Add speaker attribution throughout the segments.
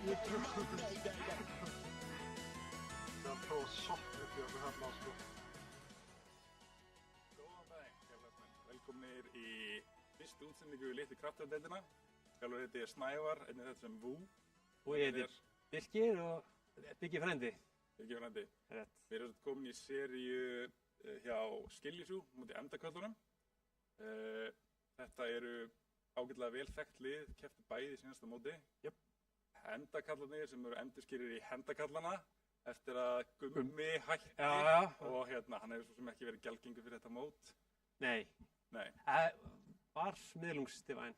Speaker 1: Den på soffet gör det här blasket.
Speaker 2: Góðan daginn, kærleiksmenn. Velkomnir í fyrstu útsendingu í Litlu Kraftadeildina. Sjálfur heiti ég Snævar, einnig þetta sem Vú.
Speaker 3: Og ég heiti Birkir og Biggi frændi.
Speaker 2: Birgir frændi.
Speaker 3: Rétt.
Speaker 2: Við erum komin í seríu hjá Skiljusjú, mútið endaköllunum. Þetta eru ágætlega vel þekkt lið, kepptu bæði í seinasta móti.
Speaker 3: Jöp.
Speaker 2: Hendakallarnir sem eru endurskýrir í hendakallana eftir að Gummi hætti.
Speaker 3: Já.
Speaker 2: Og hann hefur svo sem ekki verið gjaldgengur fyrir þetta mót.
Speaker 3: Nei.
Speaker 2: Nei.
Speaker 3: Var miðlungsdivæn.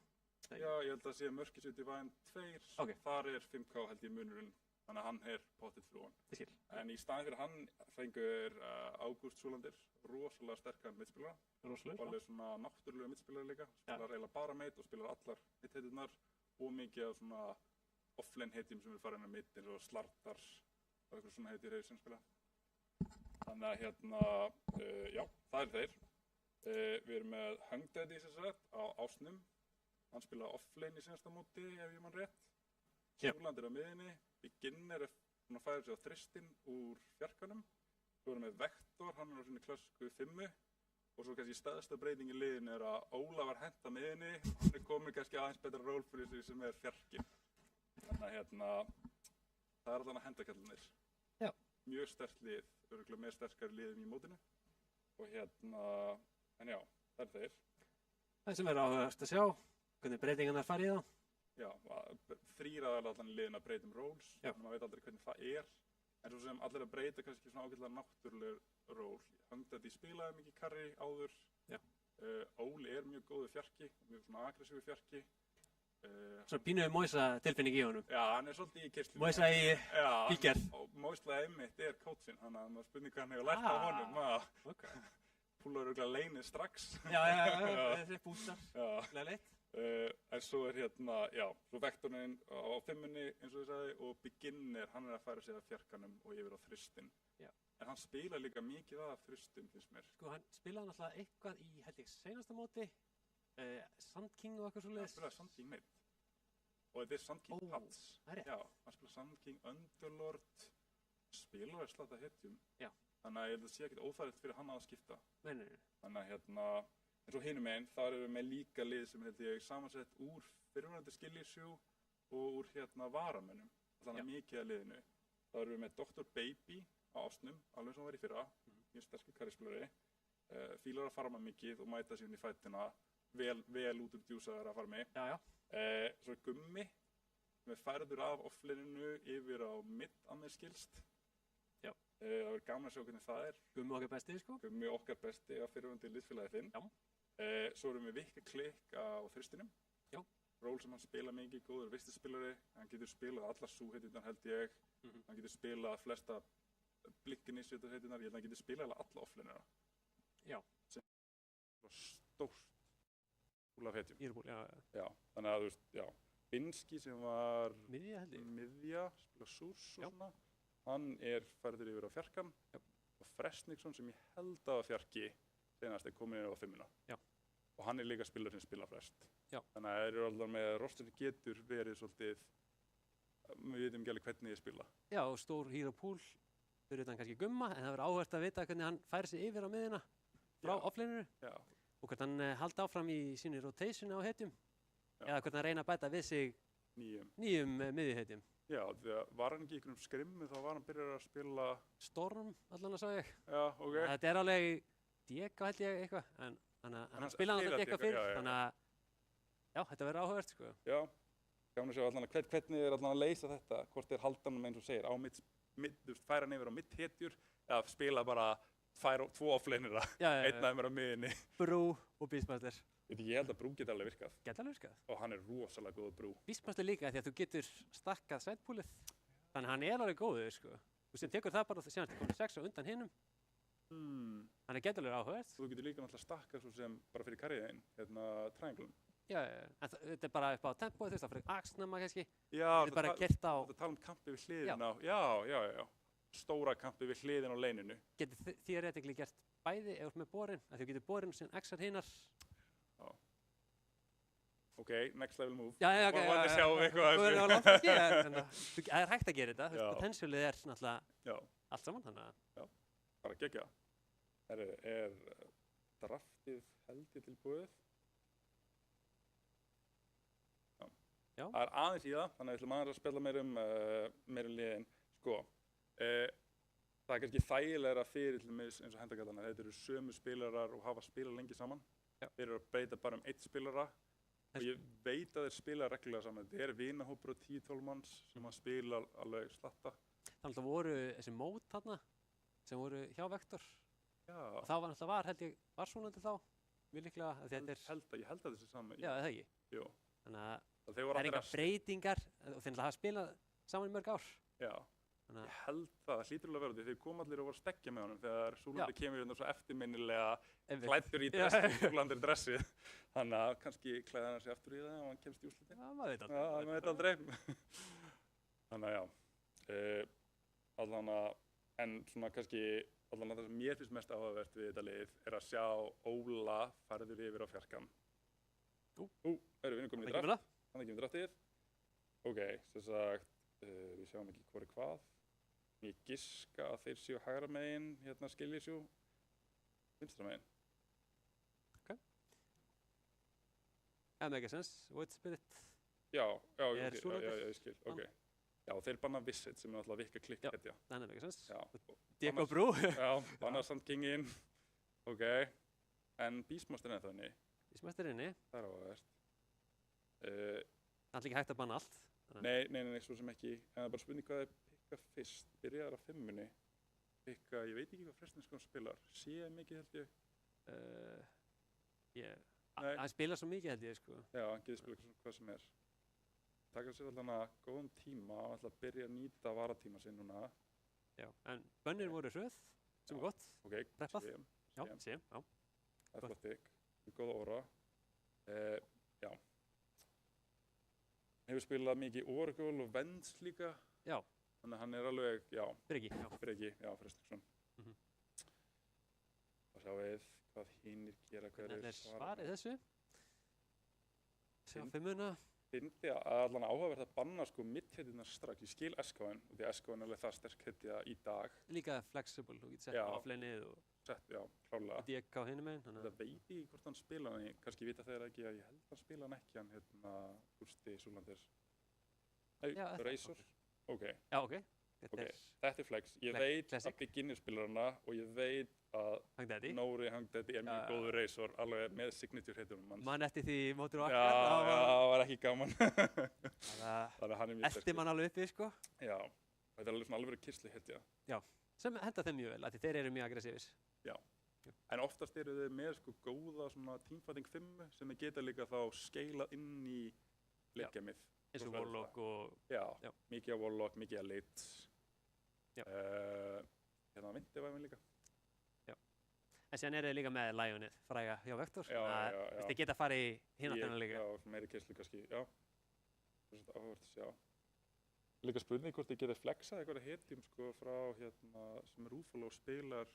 Speaker 2: Já, ég held að sé Mörkisvíð Divine 2,
Speaker 3: Ok.
Speaker 2: Þar er 5K held ég munurinn, þannig að hann er pottitt frúan.
Speaker 3: Ég skil.
Speaker 2: En í staðinn fyrir hann fengur Ágúst Súlandir, rosalega sterkan mittspilara.
Speaker 3: Rosalega.
Speaker 2: Og alveg svona náttúrulega mittspilara líka, spilar eiginlega bara meitt og spilar allar mittheitirnar og mikið af svona offlane heitjum sem við farin að mitt eins og slartar og eitthvað svona heitir hefur sem spila. Þannig að já, það er þeir. Við erum með Hungdead í sér á Ásnum. Hann spilaði offlane í senasta móti, ef ég man rétt. Súlandir á miðinni. Beginner er búinn að færa sig á þristinn úr fjarkanum. Svo erum við Vektor, hann er á sinni klassísku 5. Og svo kannski stærsta breyting í liðinu er að Óla var hent á miðinni. Hann er komin kannski aðeins betra ról fyrir sig sem er fjarkinn. Þannig að það er allan að hendakallanir.
Speaker 3: Já.
Speaker 2: Mjög sterkt lið, örugglega með sterkari liðum í mótinu. Og en já, það er þeir.
Speaker 3: Það sem er áhugavert að sjá, hvernig breytingarnar fara í þá.
Speaker 2: Já, þrír aðalega allan í liðin að breyta ról,
Speaker 3: Já.
Speaker 2: þannig að maður veit aldrei hvernig það er. En svo sem allir að breyta kannski svona ágætlega náttúruleg ról. Hungdead spilaði mikið karri áður.
Speaker 3: Já.
Speaker 2: Óli er mjög góður fjarki, mjög svona aggressífur fjarki.
Speaker 3: Svo pínuðu Moisa tilfinning í honum.
Speaker 2: Já, hann er svolítið í kyrslunni.
Speaker 3: Moisa í bígerð.
Speaker 2: Og Moisa einmitt er coachinn, þannig að maður spurning hvað hann hefur lært á honum.
Speaker 3: Ok.
Speaker 2: Púlar örugglega leinið strax.
Speaker 3: Já, þessi bústar.
Speaker 2: Já.
Speaker 3: Leitt.
Speaker 2: En svo er svo Vektorinn á 5-unni eins og ég sagði og Beginner, hann er að færa sig að fjarkanum og yfir á þristinn.
Speaker 3: Já.
Speaker 2: En hann spila líka mikið af þristum, finnst mér.
Speaker 3: Sko, hann spilaði náttúrulega eitthvað í, held ég, seinasta móti. Sand King og eitthvað
Speaker 2: Hann
Speaker 3: svoleiðis.
Speaker 2: spilaði Sand King meitt. Og þetta er Sand King Pats.
Speaker 3: Það er rétt.
Speaker 2: Já, hann spilaði Sand King Underlord, spilar að slata hetjum.
Speaker 3: Já.
Speaker 2: Þannig að ég held að sé ekkert óþægilegt fyrir hann að skipta.
Speaker 3: Nei.
Speaker 2: Þannig að en svo hinum einn, þar erum við með líka lið sem held ég samansett úr fyrirvænandi Skiljusjú og úr varamönnum. Þannig að mikið að liðinu. Þar erum við með Dr. Baby á Ásnum, alveg sem hann var í fyrra, mjög sterkur karrispilari. Fílar að farma mikið og mæta sér inn í fættina, vel út úr djúsaðar að farmi.
Speaker 3: Já.
Speaker 2: Svo er Gummi, sem er færður af offlininu yfir á mitt að mér skilst.
Speaker 3: Já.
Speaker 2: Það verður gaman að sjá hvernig það er.
Speaker 3: Gummi okkar besti, sko.
Speaker 2: Gummi okkar besti að fyrirvænandi liðsfélagi þinn.
Speaker 3: Já.
Speaker 2: Svo erum við Vikka Klikk á þristinum.
Speaker 3: Já.
Speaker 2: Ról sem hann spila mikið, góður vistispilari. Hann getur spilað allar súheitirnar held ég. Hann getur spilað flesta blikkinisjötuheitirnar. Ég held að hann getur spilað alla offlinina.
Speaker 3: Já.
Speaker 2: Sem var stórt úr af hetjum.
Speaker 3: Írbúl, já.
Speaker 2: Já, þannig að Binski sem var
Speaker 3: Miðja, held ég.
Speaker 2: miðja, spila sús og svona. Hann er færður yfir á fjarkan.
Speaker 3: Já.
Speaker 2: Og Fresniksson sem ég held að fjarki senast er komin inn á 5-una.
Speaker 3: Já.
Speaker 2: Og hann er líka spilar sem spila flest.
Speaker 3: Já.
Speaker 2: Þannig að þeir eru alltaf með rostin sem getur verið svolítið, við veitum ekki alveg hvernig ég spila.
Speaker 3: Já, og stór hýr og púl, fyrir utan kannski Gumma, en það verður áhugavert að vita hvernig hann færi sig yfir á miðina frá offlineinu.
Speaker 2: Já.
Speaker 3: Og hvernig hann haldi áfram í síni rotation á hetjum.
Speaker 2: Já.
Speaker 3: Eða hvernig hann reyna að bæta við sig nýjum miðjuhetjum.
Speaker 2: Já, þegar var hann ekki í einhverjum skrimmu þá var hann byrjar að spila...
Speaker 3: Storm, allan að sagði ég.
Speaker 2: Já, ok.
Speaker 3: Þetta er alveg Diego held ég eitthvað, en hann spilaði alltaf Diego fyrr, þannig að já, þetta verður áhugavert, sko.
Speaker 2: Já, gaman að sjá allan að hvernig er allan að leysa þetta, hvort er haldanum eins og segir, færa hann yfir á mitt hetjur, eða spila bara tvo offlinera, einn af þeim er á miðinni.
Speaker 3: Brú og Beastmaster.
Speaker 2: Ég held að Brú geti alveg virkað.
Speaker 3: Geti alveg virkað.
Speaker 2: Og hann er rosalega góð Brú.
Speaker 3: Beastmaster líka því að þú getur stakkað sidepúlið. Þannig að hann er alveg góður, sko. Þú sem tekur það bara og síðan komið 6 á undan hinum. Hann er geti alveg áhugavert.
Speaker 2: Þú getur líka náttúrulega stakkað svo sem bara fyrir karriðin, trianglum.
Speaker 3: Já, en þetta er bara upp á tempóið, þú veist, það fyrir axnama kannski.
Speaker 2: Já,
Speaker 3: þetta er bara kert á.
Speaker 2: Þetta tala kampi við hliðina. Já. Stóra kampi við hliðin á leininu.
Speaker 3: Getur theoretically gert bæði ef þú ert með borin, að þú getur borin sem axar hinnar.
Speaker 2: Já. ok, next level move.
Speaker 3: Já, ok.
Speaker 2: Vonandi sjáum við eitthvað af
Speaker 3: Þú
Speaker 2: þessu.
Speaker 3: verður langt ekki, en það er hægt að gera þetta. Þú
Speaker 2: Já.
Speaker 3: veist, potentialið er náttúrulega
Speaker 2: Já,
Speaker 3: allt saman, þannig að
Speaker 2: bara gegja. Er draftið held ég tilbúið?
Speaker 3: Já.
Speaker 2: Það er aðeins í það, þannig að við ætlum aðeins að spjalla meir liðin. Sko, það er kannski þægilegra fyrir til dæmis eins og Hendagallana. Þetta eru sömu spilarar og hafa spilað lengi saman.
Speaker 3: Já.
Speaker 2: Þeir eru að breyta bara eitt spilara. Og ég veit að þeir spila reglulega saman. Þetta er vinahópur og 10-12 manns sem að spila alveg slatta.
Speaker 3: Þannig að voru þessi mót þarna sem voru hjá Vektor.
Speaker 2: Já,
Speaker 3: Og það var náttúrulega held ég, var svona til þá. Mjög líklega, að þetta er,
Speaker 2: ég held að þessi saman.
Speaker 3: já, það ekki.
Speaker 2: Jú.
Speaker 3: Þannig að
Speaker 2: Þeir
Speaker 3: það
Speaker 2: voru
Speaker 3: er
Speaker 2: allir
Speaker 3: engar breytingar og þeir náttúrulega hafa spilað saman í mörg ár.
Speaker 2: Já,
Speaker 3: Þannig
Speaker 2: ég held það hlýtur alveg að vera því þeir kom allir og voru að stekkja með honum þegar Súlandi kemur hérna svo eftirminnilega
Speaker 3: Einmitt.
Speaker 2: klæddur í dressið, Súlandir dressið. Þannig að kannski klæða hann sig aftur í það og hann kemst í úrslitin.
Speaker 3: Já, maður veit
Speaker 2: Já, maður veit aldrei. Þannig að já, allan að, en svona kannski, allan að það sem mér finnst mest áhugavert við þetta lið er að sjá Óla færður yfir á fjarkan. Erum við komin í
Speaker 3: Ekki
Speaker 2: draft?
Speaker 3: meina?
Speaker 2: Hann er ekki með draftið. Ok, sem sagt, við sjáum ekki hvor er hvað. Ég giska að þeir séu hægra megin, hérna skiljið séu vinstra megin.
Speaker 3: Það make sense. Void Spirit.
Speaker 2: Já,
Speaker 3: Er Súlandir?
Speaker 2: ég skil, ok. Já, þeir banna Visit sem er náttúrulega vikka klikk,
Speaker 3: Já.
Speaker 2: hetja.
Speaker 3: Það make sense.
Speaker 2: Já,
Speaker 3: Diego Brú.
Speaker 2: já, banna Sand Kingin, ok. En Beastmaster er þannig,
Speaker 3: Í smæstirinni.
Speaker 2: það er áhugavert.
Speaker 3: Það er ekki hægt að banna allt.
Speaker 2: Nei, svo sem ekki. En það er bara spurning hvað þeir pikka fyrst. Byrjaðar á 5-munni. Pikka, ég veit ekki hvað Frestneskon spilar. Sé mikið held ég. Nei.
Speaker 3: Hann spilar svo mikið held ég, sko.
Speaker 2: Já, hann getur spilað hvað sem er. Taka sér alltaf góðan tíma og ætla að byrja að nýta varatíma sinn núna.
Speaker 3: Já, en bönnir voru hröð, sem er gott.
Speaker 2: Ok,
Speaker 3: Preppað.
Speaker 2: CM.
Speaker 3: Já, sem, já.
Speaker 2: Það er flott þig. Góða óra. Já. Hefur spilað mikið Oracle og Vents líka.
Speaker 3: Já.
Speaker 2: Þannig að hann er alveg, já,
Speaker 3: Breki, já.
Speaker 2: Breki, já, Frestnesson.
Speaker 3: Mhm.
Speaker 2: Og sjá við hvað hinnir gera, hvað
Speaker 3: Hvernig er svarið þessu? Sjá 5-una.
Speaker 2: Fyndi að allan áhugavert að banna sko mitt-hetjurnar strax. Ég skil SKN og því SKN er alveg það sterk hetja í dag.
Speaker 3: Líka flexible, þú getur sett
Speaker 2: Já.
Speaker 3: offlaneið og
Speaker 2: Sett, já, klálega.
Speaker 3: DK hinum meginn.
Speaker 2: Það veit ég ekki hvort hann spila hann, kannski vita þeir ekki að ég held hann spila hann ekki, hann Gústi Súlandir. Nei,
Speaker 3: Já,
Speaker 2: Razor. Ok,
Speaker 3: Já, ok.
Speaker 2: ok, þetta er flex. Ég veit
Speaker 3: Classic.
Speaker 2: að beginner spilar hana og ég veit að
Speaker 3: Hangdæti.
Speaker 2: Nóri Hangdæti er mjög
Speaker 3: Já.
Speaker 2: góður Razor, alveg með signature heitunum hans.
Speaker 3: Mann eftir því mótur og
Speaker 2: Já, það var ekki gaman. Þannig að hann er mjög
Speaker 3: Elti mann alveg uppi, sko.
Speaker 2: Já, þetta er alveg svona alveg kissli hetja.
Speaker 3: Sem henda þeim mjög vel, af því þeir eru mjög aggressífis.
Speaker 2: En oftast eru þeir með sko góða svona teamfighting 5 sem þeir geta líka þá skeilað inn í leikjamið.
Speaker 3: Eins og Warlock og...
Speaker 2: Já,
Speaker 3: Já.
Speaker 2: mikið af Warlock, mikið af Lit.
Speaker 3: Já.
Speaker 2: Hérna Vindivæmi líka.
Speaker 3: En síðan eru þeir líka með Lionið, fræga hjá Vektor.
Speaker 2: Já, já, já.
Speaker 3: Þeir geta farið í hináttina líka.
Speaker 2: Já, meiri kissli kannski, já. Það er svona áhugavert að sjá. Líka spurning hvort þið getið flexað eitthvað hetjum sko frá hérna sem Rúfalo spilar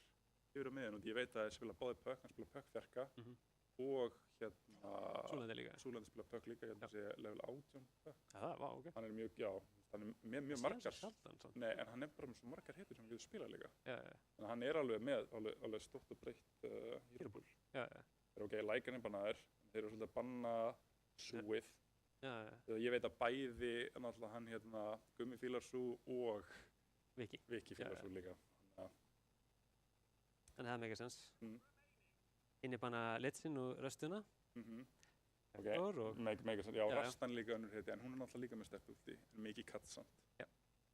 Speaker 2: yfir á miðun og ég veit að þeir spila báði Puck, hann spila Puck fjarka
Speaker 3: Mhm.
Speaker 2: og hérna
Speaker 3: Súlandi líka.
Speaker 2: Súlandi spila Puck líka, hérna sé level 18 Puck.
Speaker 3: Já, það var ok.
Speaker 2: Hann er mjög, já, hann er með mjög
Speaker 3: Síðan
Speaker 2: margar.
Speaker 3: svo sjaldan, samt.
Speaker 2: Nei, en hann er bara með svo margar hetjur sem hann getur spilað líka.
Speaker 3: Já,
Speaker 2: Þannig að hann er alveg með, alveg stótt og breytt hýrbúl.
Speaker 3: já.
Speaker 2: Þeir eru ok, Lækan er bannaðir, þeir eru svolítið að banna Súið.
Speaker 3: Já,
Speaker 2: Ég veit að bæði, náttúrulega hann hérna, Gummi fílar Sú og
Speaker 3: Viki.
Speaker 2: Viki fílar
Speaker 3: Já,
Speaker 2: Sú líka.
Speaker 3: Þannig það make sense.
Speaker 2: Mm.
Speaker 3: Inni banna Litsin og Röstuna.
Speaker 2: Ok,
Speaker 3: Vektor og...
Speaker 2: mega sann, já,
Speaker 3: Já, já.
Speaker 2: Rastan líka önnur heiti, en hún er náttúrulega líka með stepp úti, en mikið katt samt.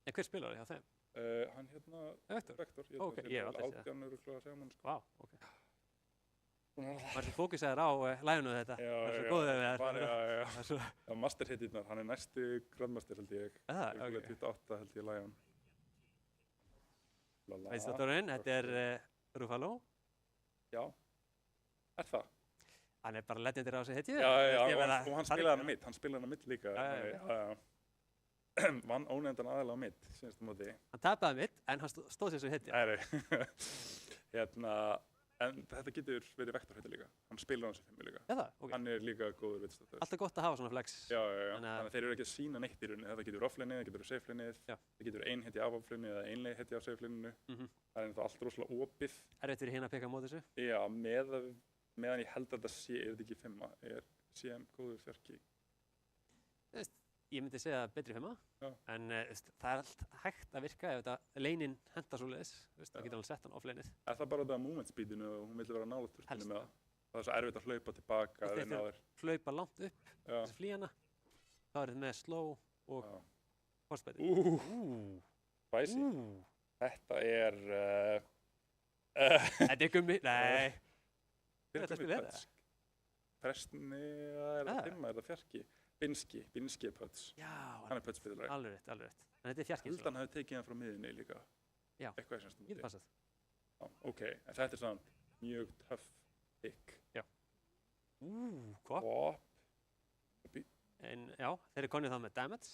Speaker 3: En hver spilar það hjá þeim?
Speaker 2: Hann hérna,
Speaker 3: Vektor?
Speaker 2: Vektor,
Speaker 3: Ok, ég hef aldrei séð það.
Speaker 2: Átján öruglega að segja hann, sko.
Speaker 3: Vá, ok.
Speaker 2: Hún er
Speaker 3: Var þessi fókusaður á Lionið þetta?
Speaker 2: Já,
Speaker 3: Það er svo
Speaker 2: já,
Speaker 3: góðið við
Speaker 2: bara,
Speaker 3: það.
Speaker 2: já.
Speaker 3: Það er svo...
Speaker 2: Já, master heitirnar, hann er næstu grandmaster held ég.
Speaker 3: Það,
Speaker 2: Örugglega
Speaker 3: ok.
Speaker 2: 28 held ég Lion.
Speaker 3: Veistatorinn, þetta er Rúfalo.
Speaker 2: Já, er það?
Speaker 3: Hann er bara legendir á sig hetju.
Speaker 2: Já, og hann spilaði hann mitt, hann spilaði hann mitt líka.
Speaker 3: Já.
Speaker 2: Vann ónefndan aðalega á mitt, síðastu móti.
Speaker 3: Hann tapaði mitt, en hann stóð sér svo hetju.
Speaker 2: Æri, hérna, En þetta getur verið vektorhætti líka. Hann spilar á þessu 5 líka.
Speaker 3: Eða, ok.
Speaker 2: Hann er líka góður vittstöður.
Speaker 3: Alltaf gott að hafa svona flex.
Speaker 2: Já.
Speaker 3: Þannig að-
Speaker 2: Þannig að þeir eru ekki að sína neitt í rauninni. Þetta getur offlinið, það getur safelinið,
Speaker 3: Já.
Speaker 2: það getur ein hetja af offlinið eða einlega hetja á safelininu. Það er ennþá allt rosalega opið.
Speaker 3: Erfitt fyrir hinn að peka á móti þessu.
Speaker 2: Já, meðan ég held að þetta sé, er þetta ekki 5, er CM góður fjarki.
Speaker 3: Ég myndi segja betri 5,
Speaker 2: Já.
Speaker 3: en það er allt hægt að virka ef þetta leinin henda svoleiðis. Það getur alveg sett hann off-leinið.
Speaker 2: Er það bara þetta movement speedinu og hún vill vera nálægt turtinu
Speaker 3: Helst
Speaker 2: með það? Það er svo erfitt að hlaupa tilbaka
Speaker 3: Og
Speaker 2: að reyna á þér.
Speaker 3: Hlaupa langt upp
Speaker 2: Já.
Speaker 3: þessi flýjana. Þá er þetta með slow og
Speaker 2: Já.
Speaker 3: horsebeiti.
Speaker 2: Spicy. Þetta er...
Speaker 3: Þetta er gummi. Nei.
Speaker 2: Hver
Speaker 3: Þetta
Speaker 2: er
Speaker 3: spil er
Speaker 2: Pötz? Presni, er það 5, er það fjarki? Binski er Pötz.
Speaker 3: Já,
Speaker 2: Hann er Pötz-spilari.
Speaker 3: alveg rétt. En þetta er fjarkinn.
Speaker 2: Hildan hafi tekið hann frá miðinni líka.
Speaker 3: Já.
Speaker 2: Eitthvað er semst
Speaker 3: Getur passað.
Speaker 2: Já, ok, en þetta er svona mjög töff pick.
Speaker 3: Hvað?
Speaker 2: Wop.
Speaker 3: En já, þeir eru konið þá með damage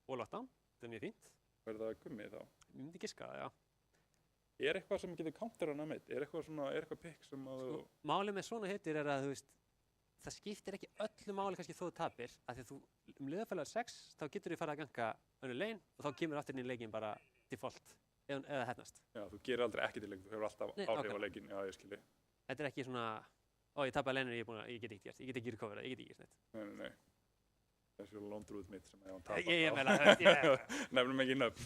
Speaker 3: og lockdown. Þetta er mjög fínt.
Speaker 2: Er það gummi þá?
Speaker 3: Ég myndi giska það, já.
Speaker 2: Er eitthvað sem getur counter hann að mitt? Er eitthvað pick sem að þú...
Speaker 3: Málið með svona hitir er að, þú veist, það skiptir ekki öllu máli kannski þó þú tapir, af því að þú liðafælega 6, þá getur þú farið að ganga önnur lane og þá kemur aftur inn í leikin bara default, eða hefnast.
Speaker 2: Já, þú gerir aldrei ekki til leik, þú hefur alltaf
Speaker 3: Nei,
Speaker 2: áhrif á
Speaker 3: nákvæmlega.
Speaker 2: leikin, já, ég skilji.
Speaker 3: Þetta er ekki svona, ég tapaði laneinu, ég get ekki gert, ég get ekki recoverað, ég get ekki gert neitt.
Speaker 2: Nei. Það er svo lóndrúð mitt sem ef hann tapar.
Speaker 3: Ég meina, þú veist, ég...
Speaker 2: Nefnum ekki nöfn.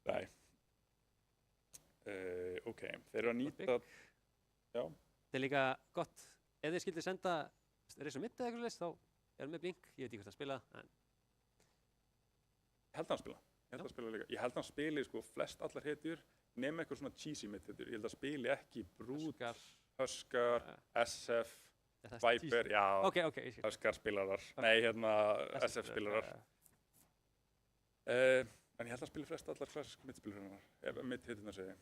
Speaker 3: Nei.
Speaker 2: Ok, þeir eru að nýta... Já.
Speaker 3: Það er líka gott, ef þið skildir senda reysa mitt eða eitthvað leist, þá er með blink, ég veit ekki hvort hann spila, en...
Speaker 2: Ég held að hann spila. Líka. Ég held að hann spili sko flest allar hetjur nema eitthvað svona cheesy mitt hetjur. Ég held að spili ekki Brút, Huskar, SF, Viper, já,
Speaker 3: Ok,
Speaker 2: Huskar spilarar. Nei, SF spilarar. En ég held að hann spili flest allar klassisk mittspilarar, mitt hetjurnar segi.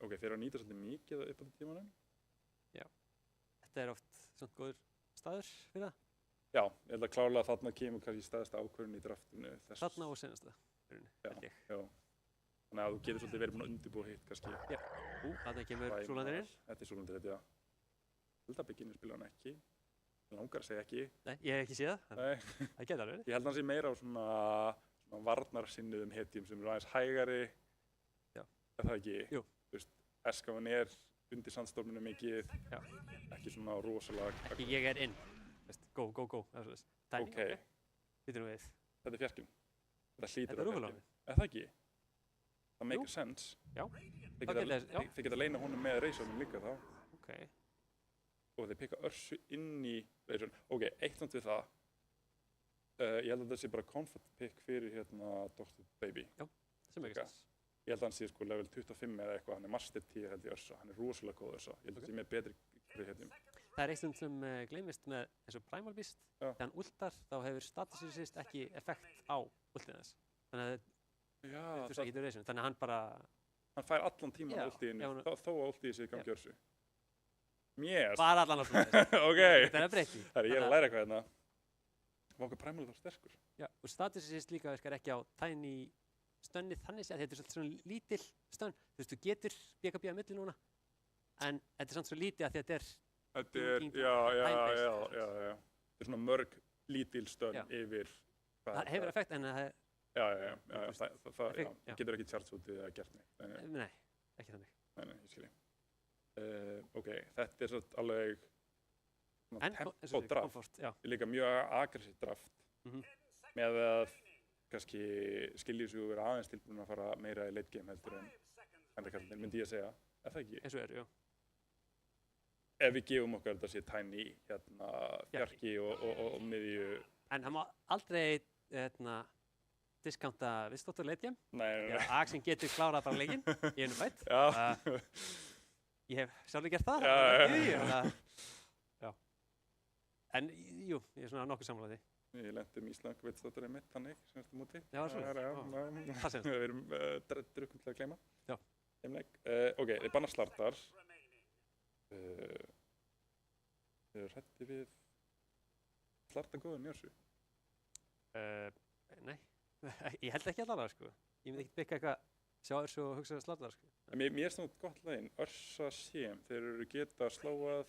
Speaker 2: Ok, þeir eru að nýta svolítið mikið upp á tímanum.
Speaker 3: Já, þetta er oft svona góður staður fyrir það.
Speaker 2: Já, ég held að klárlega þarna kemur kannski stæðasta ákvörðun í draftinu þess.
Speaker 3: Þarna og senasta, held ég.
Speaker 2: Já. Þannig að þú getur svolítið verið búin að undirbúa hitt kannski.
Speaker 3: Já, þarna kemur Súlandirinn.
Speaker 2: Þetta er Súlandir, já. Held að bygginu spila hann ekki. Langar að segja ekki.
Speaker 3: Nei, ég hef ekki séð það.
Speaker 2: Nei.
Speaker 3: Það geta alveg.
Speaker 2: Ég held að hann sé meira á svona varnarsinnuðum hetjum sem eru aðeins hægari.
Speaker 3: Já.
Speaker 2: Er það ekki?
Speaker 3: Jú.
Speaker 2: Þú veist, Eskafan er undir sandstorminu mikið.
Speaker 3: Já.
Speaker 2: Ekki svona rosalega...
Speaker 3: Ekki ég er inn. Go.
Speaker 2: Ok.
Speaker 3: Býtum við.
Speaker 2: Þetta er fjarkinn. Þetta hlýtur
Speaker 3: Þetta er rúfuláfið.
Speaker 2: Er það ekki? Það makes sense.
Speaker 3: Já.
Speaker 2: Þið geta leina honum með reysónum líka þá.
Speaker 3: Ok.
Speaker 2: Og þeir peka örsu inn í reysón. Ok, eitt samt við það. Ég held að þetta sé bara comfort pick fyrir Dr. Baby.
Speaker 3: Já, sem ekki sens.
Speaker 2: Ég held að hann sé sko level 25 eða eitthvað. Hann er master tier held í örsa. Hann er rosalega góð örsa. Ég held að það sé með betri fyrir hetjum.
Speaker 3: Það er eitt sem gleymist með eins og Primal Beast.
Speaker 2: Já.
Speaker 3: Þegar hann ultar, þá hefur status resist ekki effekt á ultið þess. Þannig að þú getur reysum. Þannig að hann bara...
Speaker 2: Hann fær allan tíman ultiðinu, þó að ultiði sé í gangi örsu. Mér!
Speaker 3: Bara allan á svona.
Speaker 2: Ok!
Speaker 3: Þetta er breytti.
Speaker 2: Það ég að læra eitthvað hérna. Váka Primal var sterkur.
Speaker 3: Já, og status resist líka virkar ekki á tiny stönnið þannig að þetta er svolítið svona lítill stönn. Þú veist, þú getur BKB að milli núna, en þetta er samt svo lítið að þetta er
Speaker 2: Þetta er, já. Þetta er svona mörg lítil stönn yfir...
Speaker 3: Það hefur effekt, en það er...
Speaker 2: Já, það getur ekki charge út eða gert neitt.
Speaker 3: Nei, ekki þannig.
Speaker 2: Nei, ég skilji. Ok, þetta er svolítið alveg tempo draft. Líka mjög aggressív draft. Með að kannski skiljið sig og vera aðeins tilbúin að fara meira í late game heldur en hendarkarlinn, myndi ég að segja. Er það ekki?
Speaker 3: Eins og já.
Speaker 2: Ef við gefum okkar þetta sé tiny, fjarki og miðju. En
Speaker 3: það má aldrei diskanta viðstáttur late game.
Speaker 2: Nei.
Speaker 3: Axen getur klárað bara leikinn í einu fætt.
Speaker 2: Já.
Speaker 3: Ég hef sjálfur gert það. Já. En jú, ég er svona nokkuð sammála því.
Speaker 2: Ég lendi Ísland viðstáttur einmitt þannig, semst múti.
Speaker 3: Já, svona. Það semst.
Speaker 2: Við erum drukkum til að gleyma.
Speaker 3: Já.
Speaker 2: Ok, þið banna slartar. Þið eru hrætti við slarta góður njössu?
Speaker 3: Nei, ég held ekki allavega sko. Ég myndi ekki byggja eitthvað sjá Ursu og hugsa slarnar, sko.
Speaker 2: En mér er svona gott laginn, Ursa Siem, þeir eru geta slóað,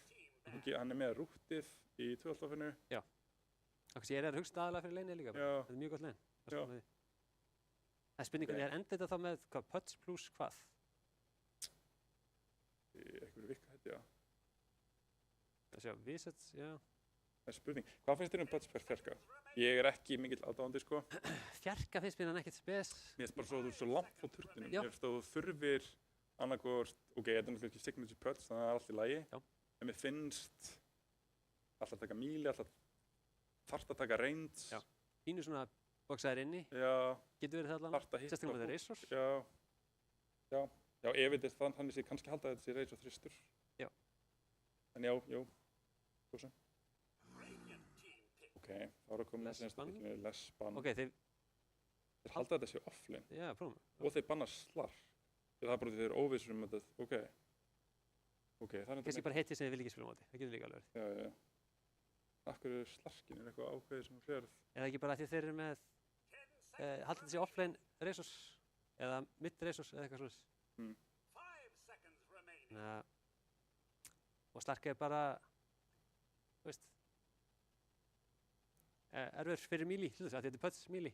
Speaker 2: hann með rúttið í 12-offinu.
Speaker 3: Já. Þannig ég að hugsa aðalega fyrir leinni líka.
Speaker 2: Já.
Speaker 3: Þetta er mjög gott lein.
Speaker 2: Já.
Speaker 3: Það er spurningunni, enda þetta þá með hvað, putts pluss hvað?
Speaker 2: Einhverju vika hætti, já.
Speaker 3: Það sjá, visits, já.
Speaker 2: Það er spurning. Hvað finnst þér putts per fjarka? Ég er ekki mikill aðdáandi, sko.
Speaker 3: Fjarka finnst mér hann ekkert spes.
Speaker 2: Mér finnst bara þú ert svo langt frá turninum.
Speaker 3: Já.
Speaker 2: Mér finnst að þú þurfir annarkvort, ok, þetta er náttúrulega ekki signature putts, þannig að það er allt í lagi.
Speaker 3: Já.
Speaker 2: En mér finnst alltaf að taka míli, alltaf þarft að taka range.
Speaker 3: Já. Pínu svona boksaðir inni.
Speaker 2: Já.
Speaker 3: Getur verið það allan.
Speaker 2: Þarft að hitta.
Speaker 3: Sérstaklega með það Razor.
Speaker 2: Já. Já, ef þetta er þannig sé kannski halda að þetta sé Razor þristur.
Speaker 3: Já.
Speaker 2: En já, svo sem. Ok, þá er að koma
Speaker 3: Less ban.
Speaker 2: less ban.
Speaker 3: Ok,
Speaker 2: Þeir halda að þetta sé offline.
Speaker 3: já, prófum.
Speaker 2: Og þeir banna slark. Það er bara því þeir eru óvissur þetta, ok, það er
Speaker 3: Kannski bara heiti sem þið vil ekki spila á móti. Það getur líka alveg verið.
Speaker 2: Já. Akkur er slarkin, er eitthvað ákveðið sem þú hlérð?
Speaker 3: Er það ekki bara því að þeir eru með, haldið þessi offline Razors, eða mid Razors, eða eitthvað svona. Og slark er bara, þú veist, erfur fyrir míli, þetta er putts míli.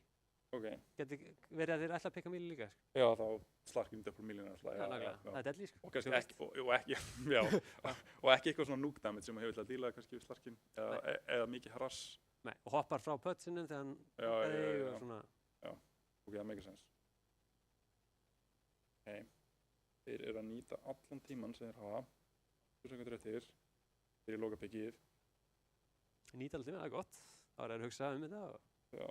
Speaker 2: Ok.
Speaker 3: Getur verið að þeir ætla að pikka míli líka, sko.
Speaker 2: Já, þá slarkin double mílina alltaf.
Speaker 3: Já, nákvæmlega. Það er deadly, sko.
Speaker 2: Og kannski ekki, og ekki eitthvað svona nuke damage sem maður hefur til að díla kannski við slarkin, eða mikið harass.
Speaker 3: Nei, og hoppar frá putsinum þegar hann hoppaði og svona.
Speaker 2: Já, ok, það make sense. Ok, þeir eru að nýta allan tíman sem þeir hafa, 2 sekundur eftir, þeir loka pikkið.
Speaker 3: Nýta allan tíma, það er gott. Það er að hugsa þetta og...
Speaker 2: Já.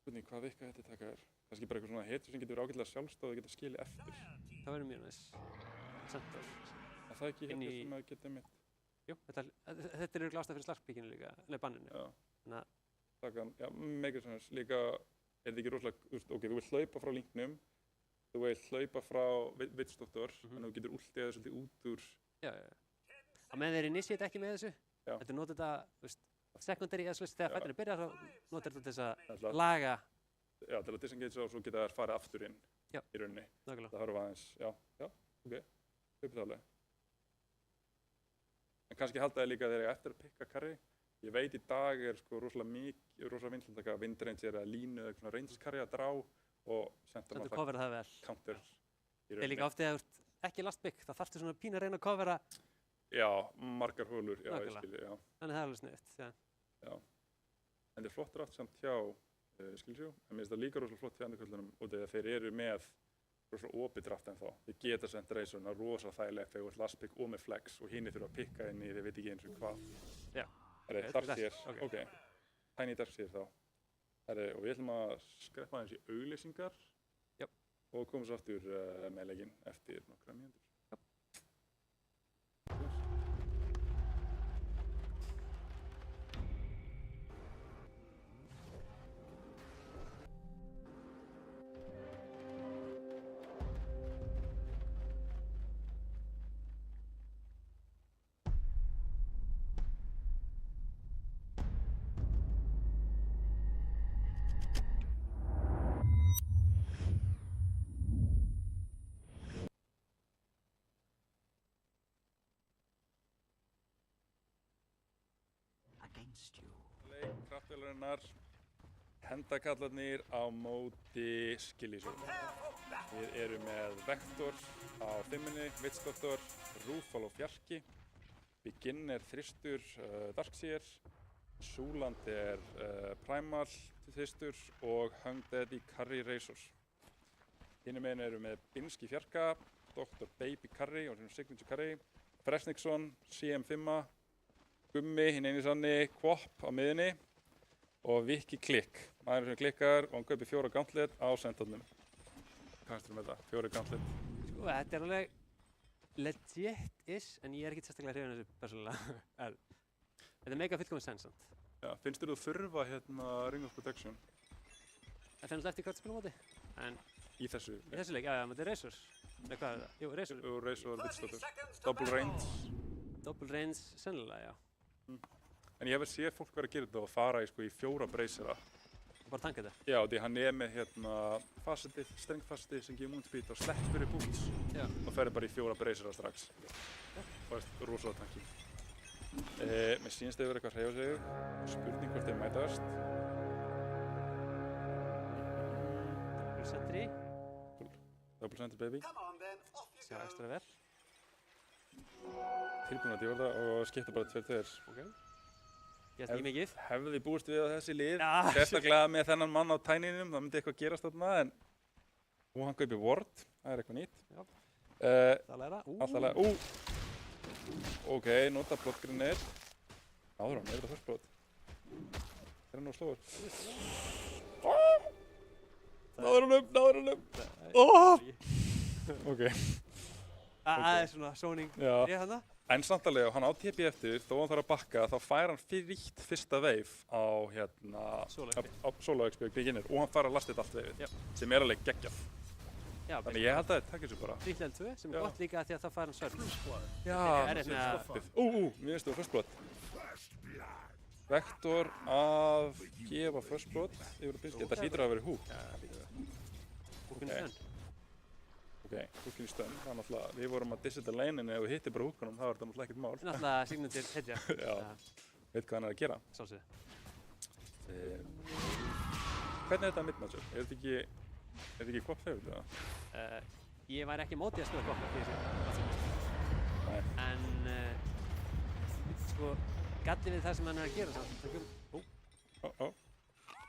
Speaker 2: Spurning, hvað vika þetta taka er? Kannski bara eitthvað svona hitur sem getur ágætlega sjálfstáð og geta skilið eftir.
Speaker 3: Það verður mjög næs. Center.
Speaker 2: Er það ekki hitur sem að geta mitt?
Speaker 3: Jú, þetta er örugglega ástæða fyrir slarkpíkinu líka, nei banninu.
Speaker 2: Já.
Speaker 3: Þannig að...
Speaker 2: Takan, já, make sense. Líka, er þetta ekki rosalega, ok, þú vilt hlaupa frá linknum, þú vilt hlaupa frá Vitsdoktor, þannig að þú getur últið svolítið út úr...
Speaker 3: Já. Að með þeir initiate ekki með þessu.
Speaker 2: Já.
Speaker 3: Þetta er notið þetta, þú veist, secondary eða slúst, þegar fættinni byrjar þá notar þetta til þess
Speaker 2: að
Speaker 3: að laga.
Speaker 2: Já, til að disengage og svo geta þær farið aftur inn
Speaker 3: í
Speaker 2: rauninni.
Speaker 3: Nákvæmlega.
Speaker 2: Það þarf aðeins, já, ok, uppið það alveg. En kannski halda þið líka þegar ég eftir að pikka carry. Ég veit í dag er sko rosalega vinsælt að taka windrange eða línu eða svona range carry að drá og senda
Speaker 3: maður cover það vel.
Speaker 2: Counter í rauninni.
Speaker 3: Þegar líka oft þegar þú ert ekki last pick, þá þarftu svona pínu að reyna að covera.
Speaker 2: Já, margar hólur, já, ég skilji, já.
Speaker 3: Þannig það er alveg sniðugt, já.
Speaker 2: Já, en þetta er flott draft samt hjá Skillsjó, en mér finnst það líka rosalega flott hjá andurkvöldunum út af því að þeir eru með rosalega opið draft ennþá. Þeir geta sendt Razorna rosalega þægilegt þegar þú ert last pick og með flex og hinni þurfa að pikka inn í þeir veit ekki eins og hvað.
Speaker 3: Já.
Speaker 2: Það er Darkseer, ok. Tiny Darkseer þá. Og við ætlum að skreppa aðeins í auglýsingar og komum svo aftur með leikinn eftir nokkra mínútur. Leik kraftvélarinnar, hendakallarnir á móti Skillsjó. Við erum með Vector á 5-unni, Vitsdoktor, Rúfal og Fjarki. Beginner þristur, Darkseer, Súland er Primal þristur og Hungdead í Carry Razors. Hinum megin erum við Binski Fjarka, Dr. Baby Carry og Signature Carry, Fresniksson, CM5, Gummi, hinn eini sanni, Kvop á miðunni og Viki Klikk. Maðurinn sem klikkar og hann kaupir 4 gauntlet á sendornum. Hvað finnst þér um þetta? 4 gauntlet?
Speaker 3: Sko, þetta er alveg legit-ish, en ég er ekki sérstaklega hrifinn af þessu persónulega. Þetta er mega fullkominn sens samt.
Speaker 2: Já, finnst þér þú þurfa hérna Ring of Protection?
Speaker 3: Það finnst eftir hvað það spila á móti, en...
Speaker 2: Í þessu?
Speaker 3: Í þessu leik, já, þetta er Razors. Nei, hvað er það? Jú, Razor.
Speaker 2: Jú, Razor, Vitsdoktor. Double range.
Speaker 3: Double range, sennilega, já.
Speaker 2: En ég hef séð fólk vera að gera þetta og fara í 4 bracera
Speaker 3: og bara tanka þetta.
Speaker 2: Já, því hann með hérna facetið, strengfacetið sem gefur moonspeed og sleppur í boots og ferði bara í 4 bracera strax. Og rosalega tanki. Mér sýnist þau verið eitthvað að hreyfa sig. Spurning hvort þeir mætast.
Speaker 3: Double sentry.
Speaker 2: Double sentry baby.
Speaker 3: Sjá ekstra vel.
Speaker 2: Tilbúin að djóða og skipta bara 2-2.
Speaker 3: Ok. Gæst ekki mikið.
Speaker 2: Hefði búist við á þessi lið.
Speaker 3: Já.
Speaker 2: Sérstaklega með þennan mann á tæninum, það myndi eitthvað gerast þarna en og hann kaupir ward, það eitthvað nýtt.
Speaker 3: Já. Það læra.
Speaker 2: Alltaf læra. Ok, nota blottgrinir. Náður hann, þetta first blott. Hann nú slóður. Náður hann Ok.
Speaker 3: Það svona sóning.
Speaker 2: Já.
Speaker 3: Þarna.
Speaker 2: En samt alveg, hann á TP eftir, þó hann þarf að bakka, þá fær hann frítt fyrsta veif á solo XP beginner og hann fær að lasta þetta allt veifið, sem alveg geggjað.
Speaker 3: Já,
Speaker 2: þannig ég held að þetta takkir sér bara.
Speaker 3: Frítt level 2 sem gott líka því að það fær hann sörn.
Speaker 2: Já, mér finnst það first blood. Vektor að gefa first blood yfir að byrja. Þetta hlýtur að vera húk.
Speaker 3: Húkinn í stönn.
Speaker 2: Ok, húkinn í stönn. Það er náttúrulega, við vorum að dissa þetta leininni ef við hittir bara húkunum, þá er þetta náttúrulega ekkert mál.
Speaker 3: Náttúrulega signature hitja.
Speaker 2: Já, veit hvað hann er að gera.
Speaker 3: Sálsögðu.
Speaker 2: Hvernig er þetta midmatchup? Er þetta ekki gott favorit eða?
Speaker 3: Ég væri ekki mótið að spila gott fyrir sig. En sko, gallið við það sem hann er að gera samt.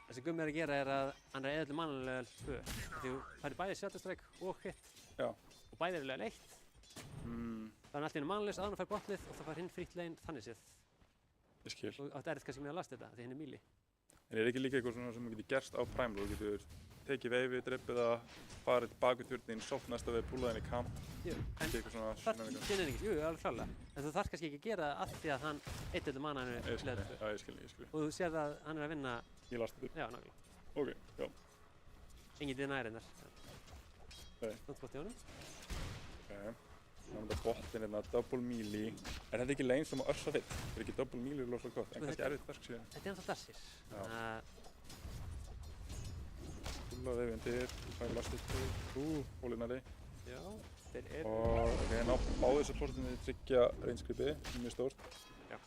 Speaker 3: Þessi gummi er að gera er að hann er eðalli mannlega 2. Því þú færi bæði Shatterstrike og hit.
Speaker 2: Já.
Speaker 3: Og bæði er level 1. Það er allt í hennu mannlegs, aðan fær bottlið og það fær hinn frítt lane þannig séð.
Speaker 2: Ég skil.
Speaker 3: Og þetta er kannski með að lasta þetta, því hinn er melee.
Speaker 2: En er ekki líka eitthvað svona sem getur gerst á Primal? Þú getur tekið veifið, dreipið það, farið tilbaka í turninn, sótt næsta veif, púlað henni í kamp.
Speaker 3: Jú, en jú, alveg klárlega. En þú þarf kannski ekki að gera það af því að hann eittildur manna hann er leður.
Speaker 2: Já, ég skil.
Speaker 3: Og þú sér að hann er að vinna
Speaker 2: í lastið.
Speaker 3: Já, nákvæmlega.
Speaker 2: Ok, já.
Speaker 3: Engin deny reyndar.
Speaker 2: Nei.
Speaker 3: Nótt gott í honum.
Speaker 2: Ok. Þannig að bottin hérna, double melee. Er þetta ekki lane sem að örsa vill? Er ekki double melee lósa gott? En kannski erfitt verk síðan.
Speaker 3: Þetta er náttúrulega darsir.
Speaker 2: Púla veifinn til, fær lastið til, hólinari.
Speaker 3: Já, þeir eru.
Speaker 2: Og ok, ná báðir supportinni tryggja reynskripið, mjög stórt.
Speaker 3: Já.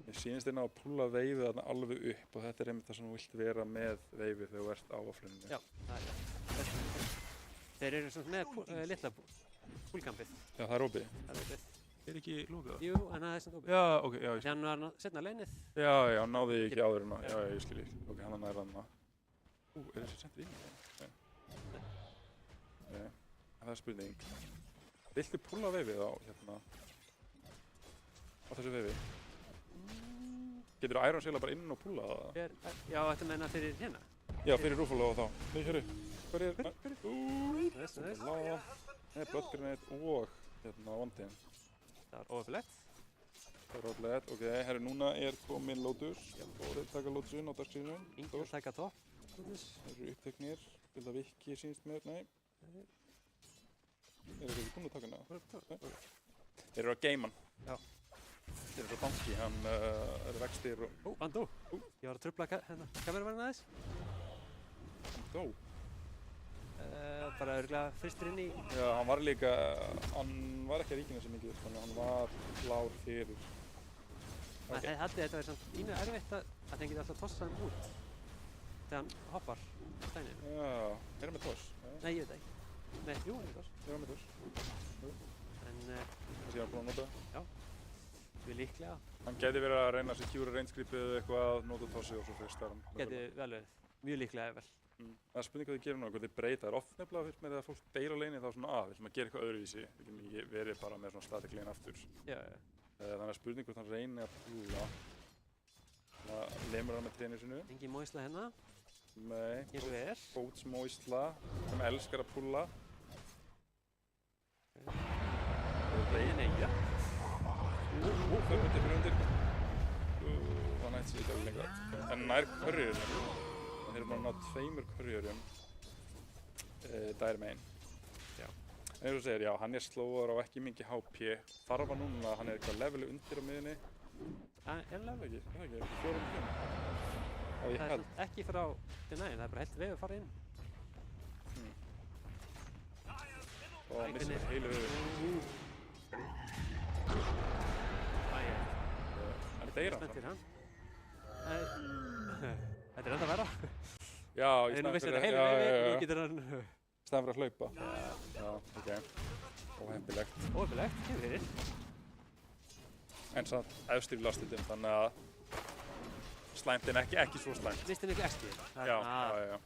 Speaker 2: Ég sýnist þér ná að púla veifið þarna alveg upp og þetta er einmitt það sem þú vilt vera með veifið þegar þú ert á offline.
Speaker 3: Já, það er það. Þeir eru svona með litla púlkampið.
Speaker 2: Já, það er opið.
Speaker 3: Það er opið.
Speaker 2: Er ekki lókað?
Speaker 3: Jú, en það er svona opið.
Speaker 2: Já, ok, já, ég skil.
Speaker 3: Þannig að hann var setna leinið.
Speaker 2: Já, náði ég ekki áður en að, já, ég skil. Ok, hann er þarna. Er þessi sendur í mig? Nei. Það er spurning. Viltu púla veifið á hérna? Á þessu veifi? Getur Iron Sailor bara inn og púla það?
Speaker 3: Já, þetta meina fyrir hérna?
Speaker 2: Já, fyrir Ruffalo og þá. Nei, hérru. Hver er?
Speaker 3: Þessi.
Speaker 2: Nei, Bloodgrenade og hérna One-Tin.
Speaker 3: Það var overflett.
Speaker 2: Það er overflett. Ok, herru, núna er komin Lotus. Þeir taka Lotusun á dagskrínum.
Speaker 3: Ingi að taka topp.
Speaker 2: Þeir eru uppteknir. Vilda Viki sýnst mér, nei. Þeir eru ekki búin að taka hana? Þeir eru að geima hann.
Speaker 3: Já.
Speaker 2: Þeir eru svo banki, hann eru vextir og...
Speaker 3: Hann dó. Ég var að trufla kameramannin aðeins.
Speaker 2: Hann dó?
Speaker 3: Bara örugglega fyrstur inn í...
Speaker 2: Já, hann var ekki að ríkina svo mikið, þannig að hann var klár fyrir.
Speaker 3: Það haldið þetta verið samt pínu erfitt að þeim geti alltaf tossað hann út þegar hann hoppar á stæninu.
Speaker 2: Já, er hann með toss?
Speaker 3: Nei, ég veit það ekki. Nei, jú, hann er með toss.
Speaker 2: Er hann með toss?
Speaker 3: En...
Speaker 2: Kannski hann búinn að nota það?
Speaker 3: Já, við líklega.
Speaker 2: Hann geti verið að reyna að secura reynskripið eða eitthvað, nota tossi og svo fyrstar hann.
Speaker 3: Geti vel verið. Mjög líklega vel.
Speaker 2: Það er spurning hvað þið gerir núna, hvað þið breyta. Það er oft nefnilega fyrst með því að fólk deyra á leini þá svona við ætlum að gera eitthvað öðruvísi. Við getum ekki verið bara með svona static lane aftur.
Speaker 3: Já.
Speaker 2: Þannig að spurning hvort hann reynir að púla. Það lemur hann með trénir sinu.
Speaker 3: Engin móisla hérna.
Speaker 2: Nei.
Speaker 3: Eins og er.
Speaker 2: Bóts móisla sem elskar að púla.
Speaker 3: Nei, já.
Speaker 2: Það myndi fyrir undir. Það nætti sér ekki lengra. En nær courierinn. Þeir eru bara að ná 2 courierum. Dyremain.
Speaker 3: Já.
Speaker 2: En eins og segir, já, hann er slóðar á ekki mikið HP. Þarf hann núna, hann er eitthvað levelu undir á miðunni.
Speaker 3: Er hann level?
Speaker 2: Það ekki, 4-5. Og ég
Speaker 3: Það er
Speaker 2: held.
Speaker 3: samt ekki frá Deny, það er bara heilt vefur að fara inn.
Speaker 2: Og missir þetta heilu höfuð. En deyr hann
Speaker 3: Spennt
Speaker 2: samt.
Speaker 3: fyrir hann. Þetta er enda verra.
Speaker 2: Já, í
Speaker 3: Nú
Speaker 2: staðinn
Speaker 3: missir
Speaker 2: fyrir
Speaker 3: þetta heilu
Speaker 2: já,
Speaker 3: vefi,
Speaker 2: já,
Speaker 3: nú
Speaker 2: já.
Speaker 3: getur hann
Speaker 2: Í staðinn fyrir að hlaupa. Já, ok. Óheppilegt.
Speaker 3: óöfilegt, kemur fyrir.
Speaker 2: En samt efstir í lastildum, þannig að slæmt en ekki svo slæmt.
Speaker 3: Mistum ekki XP.
Speaker 2: Já, já.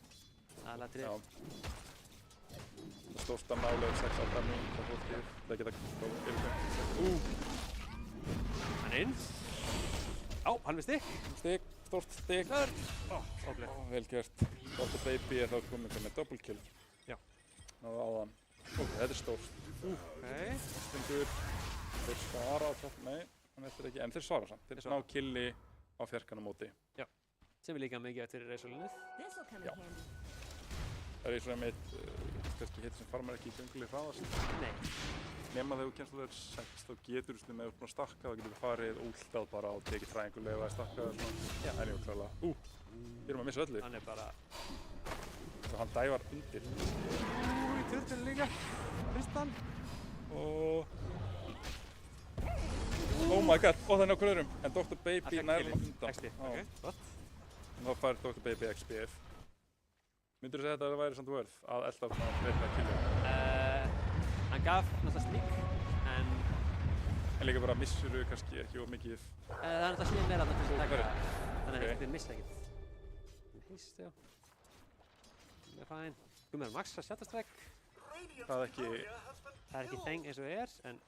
Speaker 3: Aðalatrið.
Speaker 2: Já. Það stórsta málega 6 áframning á fólkið. Það geta góð yfirkvæmt.
Speaker 3: Hann inn. Á, hann með stikk.
Speaker 2: Stig, stórt stig.
Speaker 3: Ógleð.
Speaker 2: Vel gert. Dr. Baby er þá komin með double kill.
Speaker 3: Já.
Speaker 2: Náðu áðan. Ok, þetta er stórt.
Speaker 3: Ok.
Speaker 2: Stundur. Þeir svara á þetta. Nei, hann eftir ekki. En þeir svara samt. Þeir ná killi á fjarkan á móti.
Speaker 3: Sem er líka mikið eftir reysólinnið.
Speaker 4: This'll come
Speaker 2: Yeah.
Speaker 4: in handy.
Speaker 2: Það er í svona mitt, kannski heitir sem farmar ekki í gönguli hraðast.
Speaker 3: Nei.
Speaker 2: Nema þegar þú kemst að það er 6, þá getur þú stundum með upp á stakka, þá getur þú farið últað bara og tekið triangle ef það er stakkað og svona.
Speaker 3: Já.
Speaker 2: En jú, klálega. Við erum að missa öllu.
Speaker 3: Hann er bara...
Speaker 2: Og hann dævar undir.
Speaker 3: Í turtinu líka. Hristan.
Speaker 2: Og... Oh my god, og það er nokkur öðrum. En Dr. Baby nær undan.
Speaker 3: XP,
Speaker 2: Já.
Speaker 3: ok, gott.
Speaker 2: Og þá fær Dr. Baby XPF. Myndur þú segja þetta að það væri samt worth að elda svona breyta killu?
Speaker 3: Hann gaf náttúrulega slík, en
Speaker 2: En líka bara missur þú kannski ekki of mikið.
Speaker 3: það er náttúrulega síðan meira þarna til þess að taka, þannig
Speaker 2: Ok.
Speaker 3: að þið missa ekkert. Hýst, já. Það er fæn. Gummi er max að sjáttastræk.
Speaker 2: Það er ekki,
Speaker 3: Það er ekki þeng eins og er, en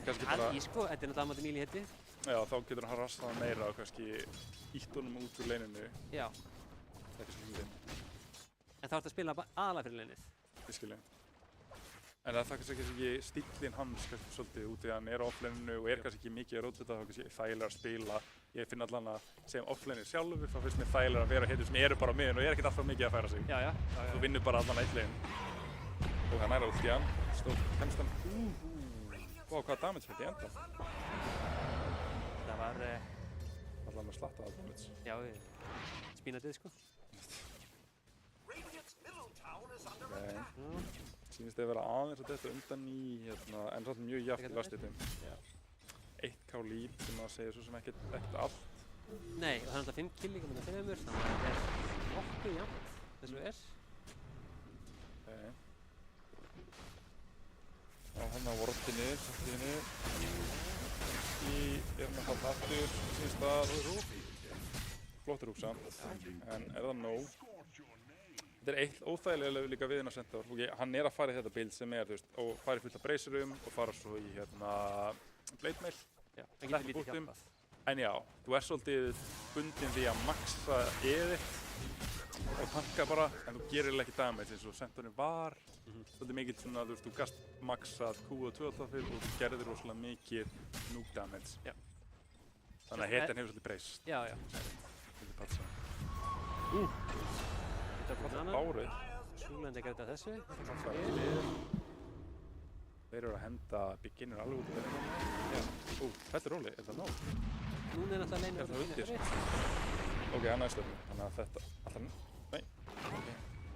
Speaker 2: kannski bara,
Speaker 3: í sko, þetta er náttúrulega Amanda Míli hitti.
Speaker 2: já, þá getur hann rassað meira og kannski ítt honum út úr leininu.
Speaker 3: Já,
Speaker 2: Það er ekki svo lítið,
Speaker 3: en þá ertu að spila aðalega fyrir leinnið.
Speaker 2: ég skilji. En það er kannski ekki stíllinn hans kannski svolítið út í að hann er á offlininu og er kannski ekki mikið að róta þetta, þá kannski þægilega að spila. Ég finn allan að sem offlinir sjálfur, þá finnst mér þægilega að vera heitur sem eru bara á miðun og er ekkert alltaf mikið að færa sig.
Speaker 3: Já, já.
Speaker 2: Þú vinnur bara allan eitt leginn. Og hann er út í hann, stóð, kemst hann. Vá, hvaða damage fætti í endan?
Speaker 3: Það var,
Speaker 2: Allan með slatta af damage.
Speaker 3: já, spínatið sko.
Speaker 2: Nei.
Speaker 3: Já.
Speaker 2: Sýnist þið að vera aðeins að þetta undan í, hérna, en svolítið mjög jafnt í lastitum.
Speaker 3: Já.
Speaker 2: 1k líf sem að segja svo sem ekkert allt.
Speaker 3: Nei, og það er náttúrulega 5 kill líka með 5, þannig að það er nokkuð jafnt þess að er.
Speaker 2: Okay. Já, hann á vortinu, sættiðinu. Er hann að falla aftur, sýnist það. Flottur húk samt, en er það nóg? Þetta er eitt óþægilega líka við hennar Centaur. Hann er að fara í þetta build sem er, þú veist, og fara í fullt af bracerum og fara svo í, hérna, blade mail.
Speaker 3: Já, en getur lítið
Speaker 2: Búttum.
Speaker 3: hjálpað.
Speaker 2: En já, þú er svolítið bundinn því að maxa eðitt og tanka bara, en þú gerir ekki damage eins og Centaurinn var. Svolítið mikið svona, þú veist, þú gast maxað Q og 2 alltaf fyrir og þú gerðir rosalega mikið nuke damage.
Speaker 3: Já.
Speaker 2: Þannig að hetan hefur svolítið breyst.
Speaker 3: Já, já.
Speaker 2: Svolítið patsa.
Speaker 3: Þetta er
Speaker 2: Hvað
Speaker 3: annan.
Speaker 2: bárið?
Speaker 3: Sjúlandi gerði þetta þessu.
Speaker 2: Þeir eru að henda beginner alveg út af þeirra. Þetta er róli, er það nóg?
Speaker 3: Núna er náttúrulega leynir
Speaker 2: Er það undir? Ok, hann er stöfnum, þannig að þetta, alltaf, nei, ok,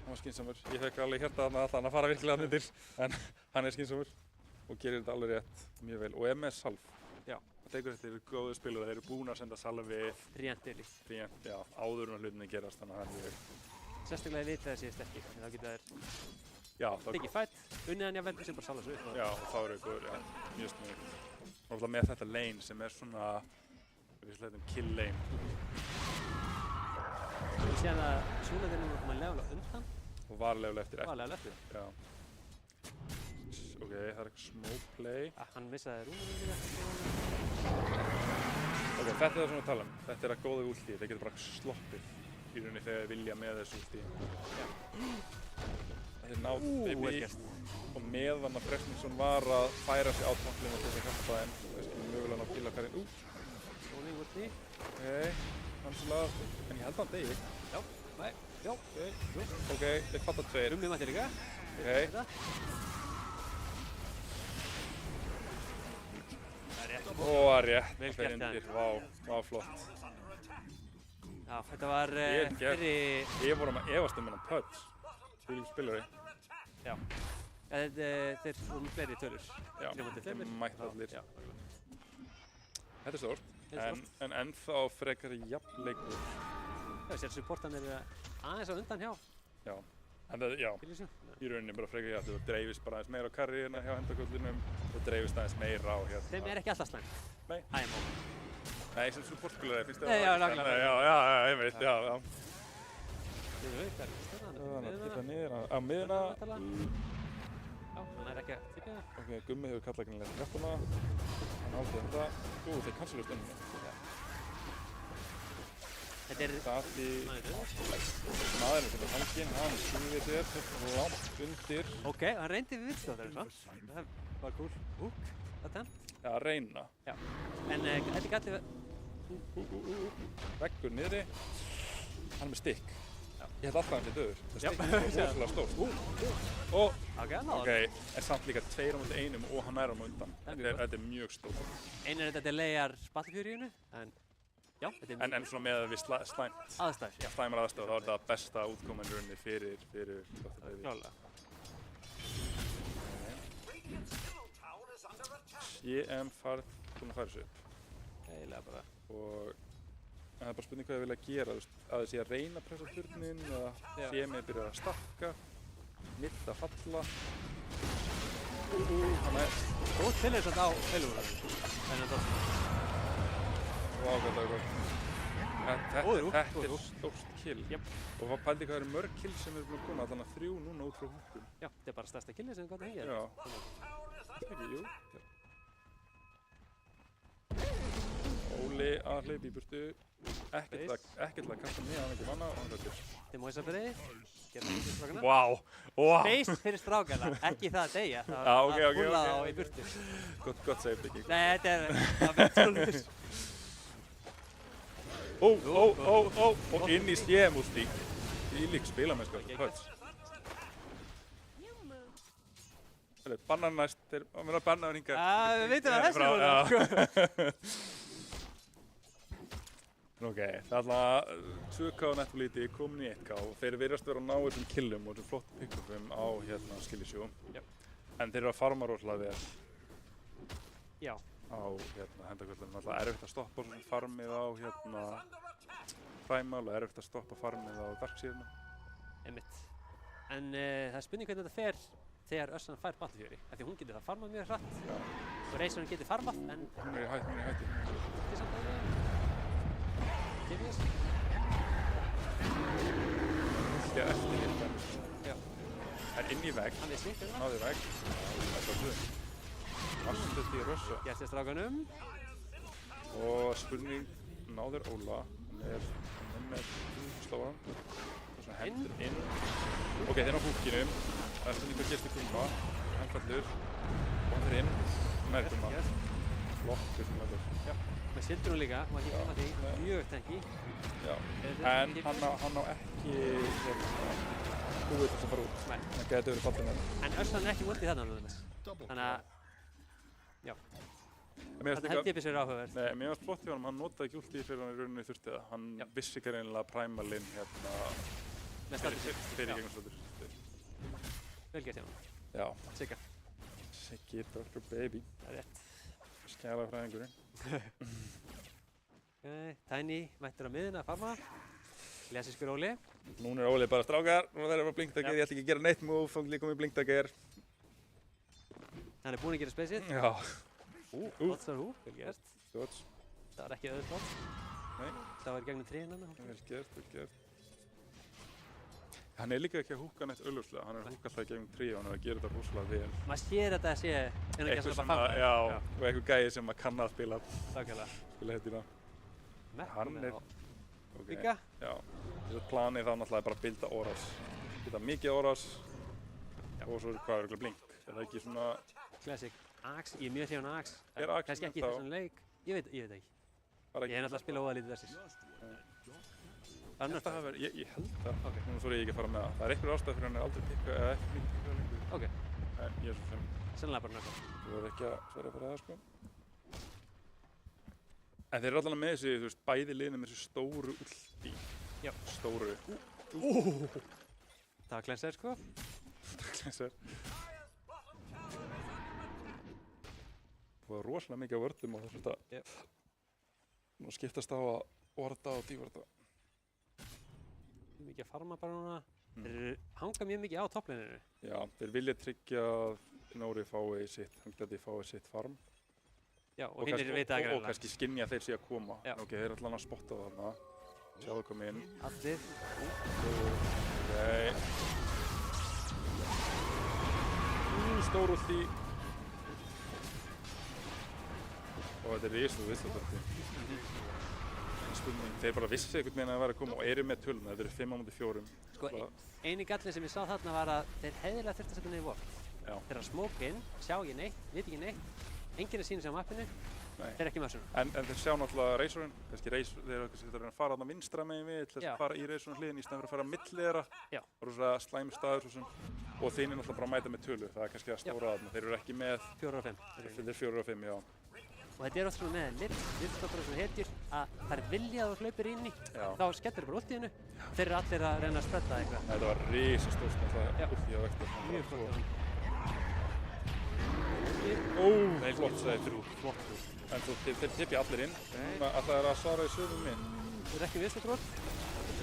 Speaker 2: hann var skynsamur. Ég fekk alveg hjarta þarna alltaf að fara virkilega hann undir, en hann er skynsamur og gerir þetta alveg rétt, mjög vel. Og er með salv.
Speaker 3: Já.
Speaker 2: Það tekur þetta eru góðu spilur, þeir eru búin að senda salvið,
Speaker 3: Ríandi líkt.
Speaker 2: frínt, já, áður en að hlutinni gerast, þannig að það er mjög,
Speaker 3: Sérstaklega ég veit að það sé sterkir, þannig að þá geta þær
Speaker 2: já, þá,
Speaker 3: tekið fætt, unnið hann jafnvel sem bara sála svo upp.
Speaker 2: já, og þá eru góður, já, mjög snuðið. Og alltaf með þetta lane sem er svona, við sleitum kill lane.
Speaker 3: Við séum að Sjúlandi er núna komið að levelega undan,
Speaker 2: Og var level eftir
Speaker 3: og alveg eftir.
Speaker 2: Já. Ok, það er eitthvað smoke play.
Speaker 3: Hann missaði rúnum líka.
Speaker 2: Ok, þetta er það sem við tala um. Þetta er að góða últi, þeir getur bara sloppið í rauninni þegar þeir vilja með þessu últi. Þeir nátt
Speaker 3: vel
Speaker 2: baby
Speaker 3: gert.
Speaker 2: og meðan að Fresningsson var að færa sig á topplinu til þess að hjálpa þeim. Kannski mögulega ná píla hverjum út.
Speaker 3: Sóling úr því.
Speaker 2: Ok, hansulega, en ég held að hann degi.
Speaker 3: Já, næ, já.
Speaker 2: Ok, þeir fatta tveir.
Speaker 3: Rúmið mætti líka.
Speaker 2: Ok,
Speaker 3: Þetta. Það er rétt.
Speaker 2: og rétt,
Speaker 3: Vel
Speaker 2: þeir
Speaker 3: gert,
Speaker 2: undir, vá, flott.
Speaker 3: Já, þetta var
Speaker 2: Ég get-
Speaker 3: fyrir...
Speaker 2: Ég vorum að efast um hennan Pudge. Fyrir spilari.
Speaker 3: Já. Þeir voru með fleiri tölur.
Speaker 2: Já,
Speaker 3: 3
Speaker 2: þeir mættu allir.
Speaker 3: Já,
Speaker 2: Þetta er stórt.
Speaker 3: Þetta er
Speaker 2: En ennþá frekar jafnleikur.
Speaker 3: já, sér supportan er aðeins á undan hjá
Speaker 2: Já. En það, já,
Speaker 3: Filiðsjó.
Speaker 2: í rauninni bara frekar jafn. Það dreifist bara aðeins meira á karri hérna hjá hendakvöldunum og dreifist aðeins meira á hérna.
Speaker 3: Þeim er ekki alltaf slæmt.
Speaker 2: Nei.
Speaker 3: IMO.
Speaker 2: Nei, sem supportspilari finnst þér
Speaker 3: Nei,
Speaker 2: það
Speaker 3: já,
Speaker 2: ekki slæmt?
Speaker 3: nákvæmlega.
Speaker 2: Já, ég veit, já.
Speaker 3: Þeir eru aukar.
Speaker 2: Þannig að tippa niður á miðuna.
Speaker 3: Já, hann er ekki að tippja það.
Speaker 2: Ok, Gummi hefur kallað greinilega hjartuna. Hann átti þetta. Þeir kannsluðu stundinni.
Speaker 3: Þetta er...
Speaker 2: Dati,
Speaker 3: Hann er döður.
Speaker 2: maðurinn sem er hanginn, hann skýðir sér langt undir.
Speaker 3: Ok, hann reyndi við vittstóttur, það var cool. Húk, þetta.
Speaker 2: Já, að reyna.
Speaker 3: Já. En þetta gæti við...
Speaker 2: Veggur niðri. Hann er með stykk.
Speaker 3: Já.
Speaker 2: Ég held alltaf hann til döður. Það
Speaker 3: Já.
Speaker 2: stykk er rosalega stórt. Og,
Speaker 3: Ok, hann náður.
Speaker 2: ok, er samt líka 2 á móti 1 og hann er á undan.
Speaker 3: Það er mjög
Speaker 2: Þetta er mjög stórt.
Speaker 3: Einu er þetta delayar Battlefjörjunu, en... Já, þetta er
Speaker 2: En svona með að við
Speaker 3: aðstæður, já.
Speaker 2: slæmar aðstöð, þá er þetta besta útkoman í rauninni fyrir Dr. Baby.
Speaker 3: Klálega.
Speaker 2: CM farð búin að færa sig upp.
Speaker 3: Eiginlega bara.
Speaker 2: Og það er bara spurning hvað ég vilja gera, þú veist, að það sé að reyna að pressa turnin eða
Speaker 3: Já.
Speaker 2: CM er byrjað að stakka, mitt að falla. Þannig að
Speaker 3: Góð til þess að á feilugurlega. En þetta...
Speaker 2: ágætt.
Speaker 3: Góður úr,
Speaker 2: Þetta
Speaker 3: góður
Speaker 2: er
Speaker 3: úr.
Speaker 2: stórt kill.
Speaker 3: Jöp.
Speaker 2: Og hvað pældi hvað eru mörg kill sem eru búin að koma, þannig að 3 núna út frá húkum.
Speaker 3: Já, þetta er bara stærsta killið sem við gott að hengja.
Speaker 2: Já. Ekki, jú. Óli að hleypa í burtu. Ekkert að kasta mig, hann ekki manna og hann rættir.
Speaker 3: Þetta er Móisabreið. Gerða þetta fyrir strákana.
Speaker 2: Vá!
Speaker 3: Space fyrir strákana, ekki það að deyja. Það
Speaker 2: Já,
Speaker 3: var
Speaker 2: ok,
Speaker 3: að
Speaker 2: ok,
Speaker 3: púlla
Speaker 2: ok.
Speaker 3: þá í burtu.
Speaker 2: Gott save, Biggi.
Speaker 3: Nei, þetta er... Það verður svolítið.
Speaker 2: Og inn í slémústi. Í lík spilamennska. Höts. Bannar næst, þeir verða bannaður hingað.
Speaker 3: Já, við veitum að þessi voru.
Speaker 2: Ok, það er alltaf 2K á netvolíti komin í 1K og þeir virðast vera að ná þessum killum og þessum flottum pick-upum á hérna Skillisjó.
Speaker 3: Já.
Speaker 2: En þeir eru að farma rosalega vel
Speaker 3: Já.
Speaker 2: á hérna hendakvöldum. Það er alltaf erfitt að stoppa svona farmið á hérna Primal og erfitt að stoppa farmið á Darksíðuna.
Speaker 3: Einmitt. En það er spurning hvernig þetta fer þegar Össan fær Battlefjöri. Af því hún getur það farmað mjög hratt.
Speaker 2: Já.
Speaker 3: Og Razorinn getur farmað, en
Speaker 2: Hún er í hætti.
Speaker 3: ekki samt alveg. Kemur þess?
Speaker 2: Ég eftir hittan.
Speaker 3: Já.
Speaker 2: Er inn í vegg.
Speaker 3: Hann er sitt, eða?
Speaker 2: Náði vegg. Það er svolítið. Astut í rössa.
Speaker 3: Gert þér strákanum.
Speaker 2: Og spurning, náður Óla. Hann er með sláðan. Og svo hendur inn. Ok, þeir á húkinum. Það er spurning hvað gerst í Gumma. Hann fallur. Og hann fyrir inn. Nærgumma. Flottur sem þetta.
Speaker 3: Já. Með Sildrún líka, má ekki koma því.
Speaker 2: Nei.
Speaker 3: Mjög tenki.
Speaker 2: Já.
Speaker 3: Þetta
Speaker 2: En hann á ekki búið þess að fara út.
Speaker 3: Nei.
Speaker 2: Það gæti verið fallin enn.
Speaker 3: En Össan er ekki vondið þarna alveg. Þannig að, já. Þetta held ég sér áhugaverð.
Speaker 2: Nei, mér varst flott hjá hann notaði ekki últið fyrir hann í rauninni þurfti það. Hann
Speaker 3: Já.
Speaker 2: vissi ekki reynilega Primalinn hérna
Speaker 3: Með status.
Speaker 2: fyrir
Speaker 3: Já.
Speaker 2: gegnumstöldur.
Speaker 3: Vel gert hjá hann.
Speaker 2: Já.
Speaker 3: Sigga.
Speaker 2: Siggi, Dr. Baby.
Speaker 3: Það er rétt.
Speaker 2: Skæla fræðingurinn.
Speaker 3: Okay. Tiny mættur á miðuna að farma. Lesiskur Óli.
Speaker 2: Núna er Óli bara strákar, núna verður bara blinkdagir, ég ætla ekki að gera neitt move, þá líka með blinkdagir.
Speaker 3: Hann er búinn að gera spacið.
Speaker 2: Já.
Speaker 3: Hotstar hú, vel gert.
Speaker 2: Stóts.
Speaker 3: Það var ekki öðru flott.
Speaker 2: Nei.
Speaker 3: Það var í gegnum tríðina.
Speaker 2: Vel gert, vel gert. Hann er líka ekki að húka neitt augljóslega, hann er að húka alltaf í gegnum tríu og hann er að gera þetta rosalega vel.
Speaker 3: Maður sér þetta að sé en ekki að
Speaker 2: Eitthvað
Speaker 3: svona
Speaker 2: sem
Speaker 3: bara
Speaker 2: að, já, og eitthvað gæði sem að kann að spila
Speaker 3: Þakkarlega.
Speaker 2: hettina. Hann er, ok,
Speaker 3: Líka?
Speaker 2: já, þessu planið þá náttúrulega er bara að builda Oras. Builda mikið Oras og svo hvað er eitthvað blink, er það ekki svona,
Speaker 3: Classic. Axe, ég er mjög hrifinn af Axe.
Speaker 2: Er Axe
Speaker 3: Kannski ekki í
Speaker 2: ennþá-
Speaker 3: þessum leik. Ég veit ekki.
Speaker 2: bara
Speaker 3: Ég hef náttúrulega spilað óðalítið þessir.
Speaker 2: Þetta hafi verið, ég held það, núna þóri ég ekki að fara með það. Það er einhver ástæð fyrir hann er aldrei pikkað eða ekki mikið pikkað lengur.
Speaker 3: Ok,
Speaker 2: En ég er svo sem,
Speaker 3: sennilega bara nökkar.
Speaker 2: þú verður ekki að sverja fyrir það sko. En þeir eru allavega með þessi, þú veist, bæði liðin með þessi stóru ulti.
Speaker 3: Já.
Speaker 2: Stóru.
Speaker 3: Það var Cleanser, sko.
Speaker 2: Cleanser. Það var rosalega mikið af vörðum og þess að nú skiptast á að orða og dívarða.
Speaker 3: Mikið að farma bara núna. Þeir hanga mjög mikið á topplininu.
Speaker 2: Já, þeir vilja tryggja að Nóri fái sitt, hann geti fái sitt farm.
Speaker 3: Já, og hinnir vita það
Speaker 2: og
Speaker 3: greinlega.
Speaker 2: kannski skynja þeir sé að koma.
Speaker 3: Já.
Speaker 2: Ok, þeir eru allan að spotta það þarna. Sjáðu koma inn.
Speaker 3: Allir.
Speaker 2: Ok. Stór ulti. Og þetta er risið visslutorti. Spurning, þeir bara vissi einhvern veginn að það væri að koma og eru með töluna. Þetta eru 5-4.
Speaker 3: Sko, eini gallin sem ég sá þarna var að þeir heiðilega þurftu að setja niður vort.
Speaker 2: Já.
Speaker 3: Þeir eru að smóka inn, sjá ekki neitt, vita ekki neitt. Enginn er sýnir sig á mappinu.
Speaker 2: Nei.
Speaker 3: Þeir eru ekki með þessu.
Speaker 2: En þeir sjá náttúrulega reysurinn. Kannski þeir eru að reyna að fara þarna vinstra megin við til þess að fara í reysurinn hliðin í stæðan fyrir að fara milli þeirra.
Speaker 3: Já.
Speaker 2: Það eru svona slæmur staður svo sem. Og þeir eru náttúrulega bara að mæta með tölu. Það er kannski að stóra þarna. Þeir eru ekki með
Speaker 3: 4 og 5.
Speaker 2: Þeir eru 4 og 5, já.
Speaker 3: Og þetta er oft svona með lillstoppar og hetjur að það er vilja að þú hlaupir inn í, þá skellur bara ultíðinu. Þeir eru allir að reyna að spretta eitthvað.
Speaker 2: Þetta var risastórt náttúrulega ultið að vekta.
Speaker 3: Mjög flott.
Speaker 2: Flott sagði þrjú.
Speaker 3: Flott þrjú.
Speaker 2: En svo þeir tippja allir inn. Núna ætla þeir að svara í sögum minn.
Speaker 3: Þú er ekki viðstættrótt.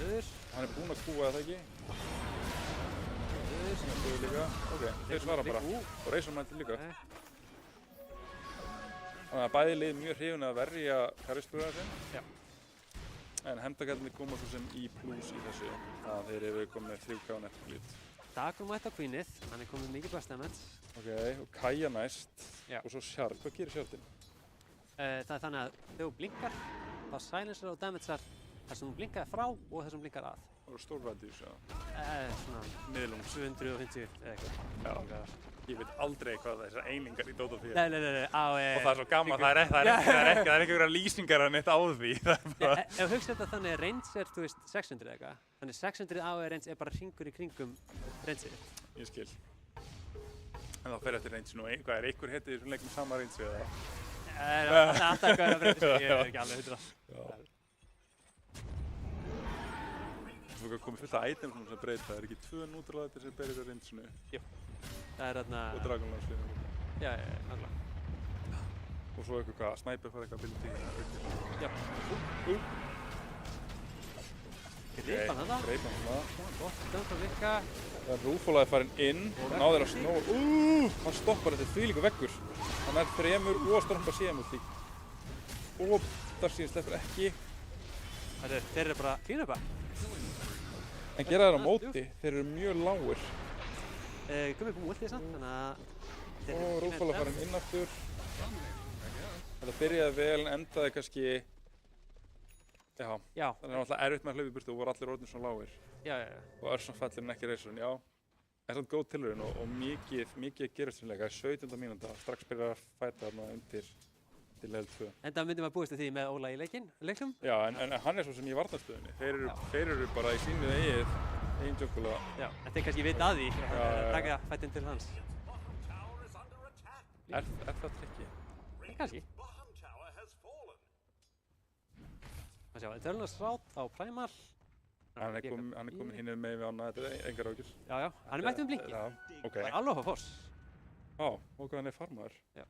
Speaker 3: Öður.
Speaker 2: Hann er búinn að kúa það ekki. Öður líka. Ok, þeir svara bara. Og reysum mætti líka. Þannig að bæði lið mjög hrifin að verja Karisbröðar sinn.
Speaker 3: Já.
Speaker 2: En hefndagallinni koma svo sem í plús í þessu. Það þeir eru komið með 3K nettoglít.
Speaker 3: Dagur mætti á Queenið, hann er komið mikið best damage.
Speaker 2: Ok, og Kaja næst.
Speaker 3: Já.
Speaker 2: Og svo Shard. Hvað gerir Shardinn?
Speaker 3: Það er þannig að þegar þú blinkar, þá silencer og damagear þar sem þú blinkaði frá og þar sem þú blinkar að.
Speaker 2: Það voru stór radius, já.
Speaker 3: Svona
Speaker 2: Miðlung.
Speaker 3: 750 eða eitthvað.
Speaker 2: Já. Ég veit aldrei hvað þessar einingar í Dota 4.
Speaker 3: Nei.
Speaker 2: Og það er svo gaman, það er ekki einhverja lýsingar að neitt á því.
Speaker 3: Ef þú hugsa þetta þannig að range er, þú veist, 600 eða eitthvað. Þannig 600 AOE range er bara hringur í kringum rangeið.
Speaker 2: Ég skil. En þá fer eftir range nú, hvað er einhver hetið sem leikur með sama range eða?
Speaker 3: Það er alltaf eitthvað að breyta, ég er ekki alveg 100.
Speaker 2: Þú komið fullt af item sem breyta, það er ekki 2 nútralætir sem berið þér range-inu.
Speaker 3: Jú. Það er þarna...
Speaker 2: Og Dragonlance-liðinu.
Speaker 3: Já, nákvæmlega.
Speaker 2: Og svo eitthvað sniper fara eitthvað ability.
Speaker 3: Já. Greipan þarna.
Speaker 2: Greipan þarna.
Speaker 3: Gott, dömt að virka.
Speaker 2: Það er Rúfólaði farin inn, náður að snóa. Hann stoppar þetta þvílíku veggur. Hann er 3 og stormar CM út lík. Og þar síðan sleppur ekki.
Speaker 3: Þeir eru bara clean upa.
Speaker 2: En gera þær á móti, þeir eru mjög lágir.
Speaker 3: Komið upp últið samt, þannig að...
Speaker 2: Og Rúfólaði farin inn aftur. Þetta byrjaði vel en endaði kannski... Já.
Speaker 3: Já.
Speaker 2: Það er náttúrulega erfitt með að hlaupa í burtu og voru allir orðnir svona lágir.
Speaker 3: Já.
Speaker 2: Og Örsan fellir en ekki reysurinn, já. Það er svona góð tilraun og mikið að gerast sannleika. 17. mínúta, strax byrjar að fæta þarna undir til level 2.
Speaker 3: En það myndi maður búist við því með Óla í leiknum.
Speaker 2: Já, en hann er svo sem í varnarstöðunni. Þeir eru bara í sínu eigin jungle.
Speaker 3: Já, en þeir kannski vita að því að taka fætinn til hans.
Speaker 2: Er það trikki?
Speaker 3: Kannski. Það sjá, Eternals Rout á Primal.
Speaker 2: Hann er komin hinn með við ána, þetta er engar ágjur.
Speaker 3: Já, hann er mættið blinki.
Speaker 2: Já, ok.
Speaker 3: Það er alveg á foss.
Speaker 2: Já, og hvað hann er farmaður.
Speaker 3: Já.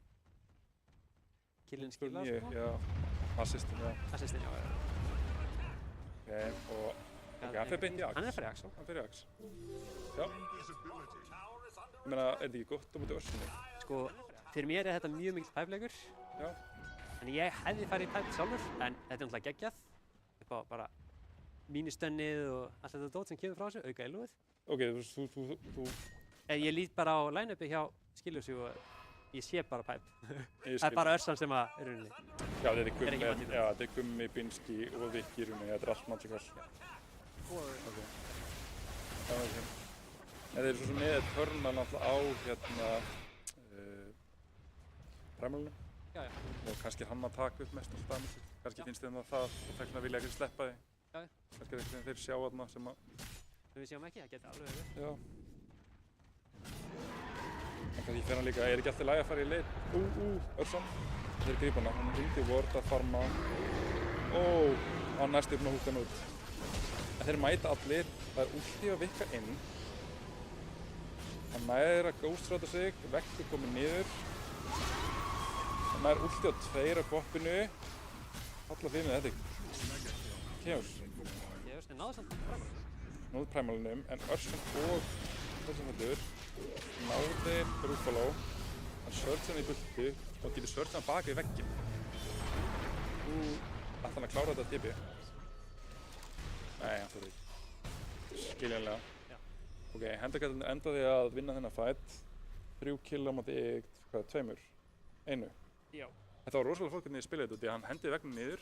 Speaker 3: Killinn skilað, sko.
Speaker 2: Já, assistin, já.
Speaker 3: Assistin, já.
Speaker 2: Ok, hann fer beint í Axe.
Speaker 3: Hann er fyrir Axe,
Speaker 2: Hann fer í Axe. Já. Ég meina, er þetta ekki gott á móti Örsunni?
Speaker 3: Sko, fyrir mér er þetta mjög mikill pæpleikur.
Speaker 2: Já.
Speaker 3: En ég hefði farið í pæp sjálfur, en þetta er náttúrulega geggjað. Upp á bara mínistönnið og allt þetta dót sem kemur frá þessu, auka ilúið.
Speaker 2: Ok, þú...
Speaker 3: Ég lít bara á line-upi hjá Skiljusi og ég sé bara pæp. Það er bara Örsan sem að er rauninni.
Speaker 2: Já, þetta er Gummi, Binski og Viki í rauninni, þetta er allt magical. Ok. Það var ekki. En þeir eru svo sem með törna náttúrulega á Primalinu.
Speaker 3: Já.
Speaker 2: Og kannski hann að taka upp mest alltaf damage. Kannski finnst þeim það og þess vegna vilja ekki sleppa því.
Speaker 3: Já.
Speaker 2: Kannski er eitthvað sem þeir sjá þarna sem að...
Speaker 3: Sem við sjáum ekki, það getur alveg verið.
Speaker 2: Já. En kannski fer hann líka, er ekki alltaf lægi að fara í leit? Örsan. Þeir grípa hana, hann er undir vörd að farma. Á næstu búin að húka hann út. En þeir mæta allir, það er ulti að vikka inn. Hann nær að ghostræta sig, vektur komið niður. Hann nær ulti á 2 á boppinu. Alla fyrir þetta kemur.
Speaker 3: Ég veist, náðu samt fram.
Speaker 2: Náðu primalinum, en Ursun og þessum fættur náðir Rúfaló. Hann sörgst hann í bultu og getur sörgst hann baka í vegginn. Ætla hann að klára þetta tipi? Nei, hann þarf ekki. Skiljanlega.
Speaker 3: Já.
Speaker 2: Ok, Hendakallarnir endaði að vinna þennan fight. 3 kill á móti 2? 1?
Speaker 3: Já.
Speaker 2: Þetta var rosalega fólk hvernig ég spilaði þetta út, því að hann hendiði veggnum niður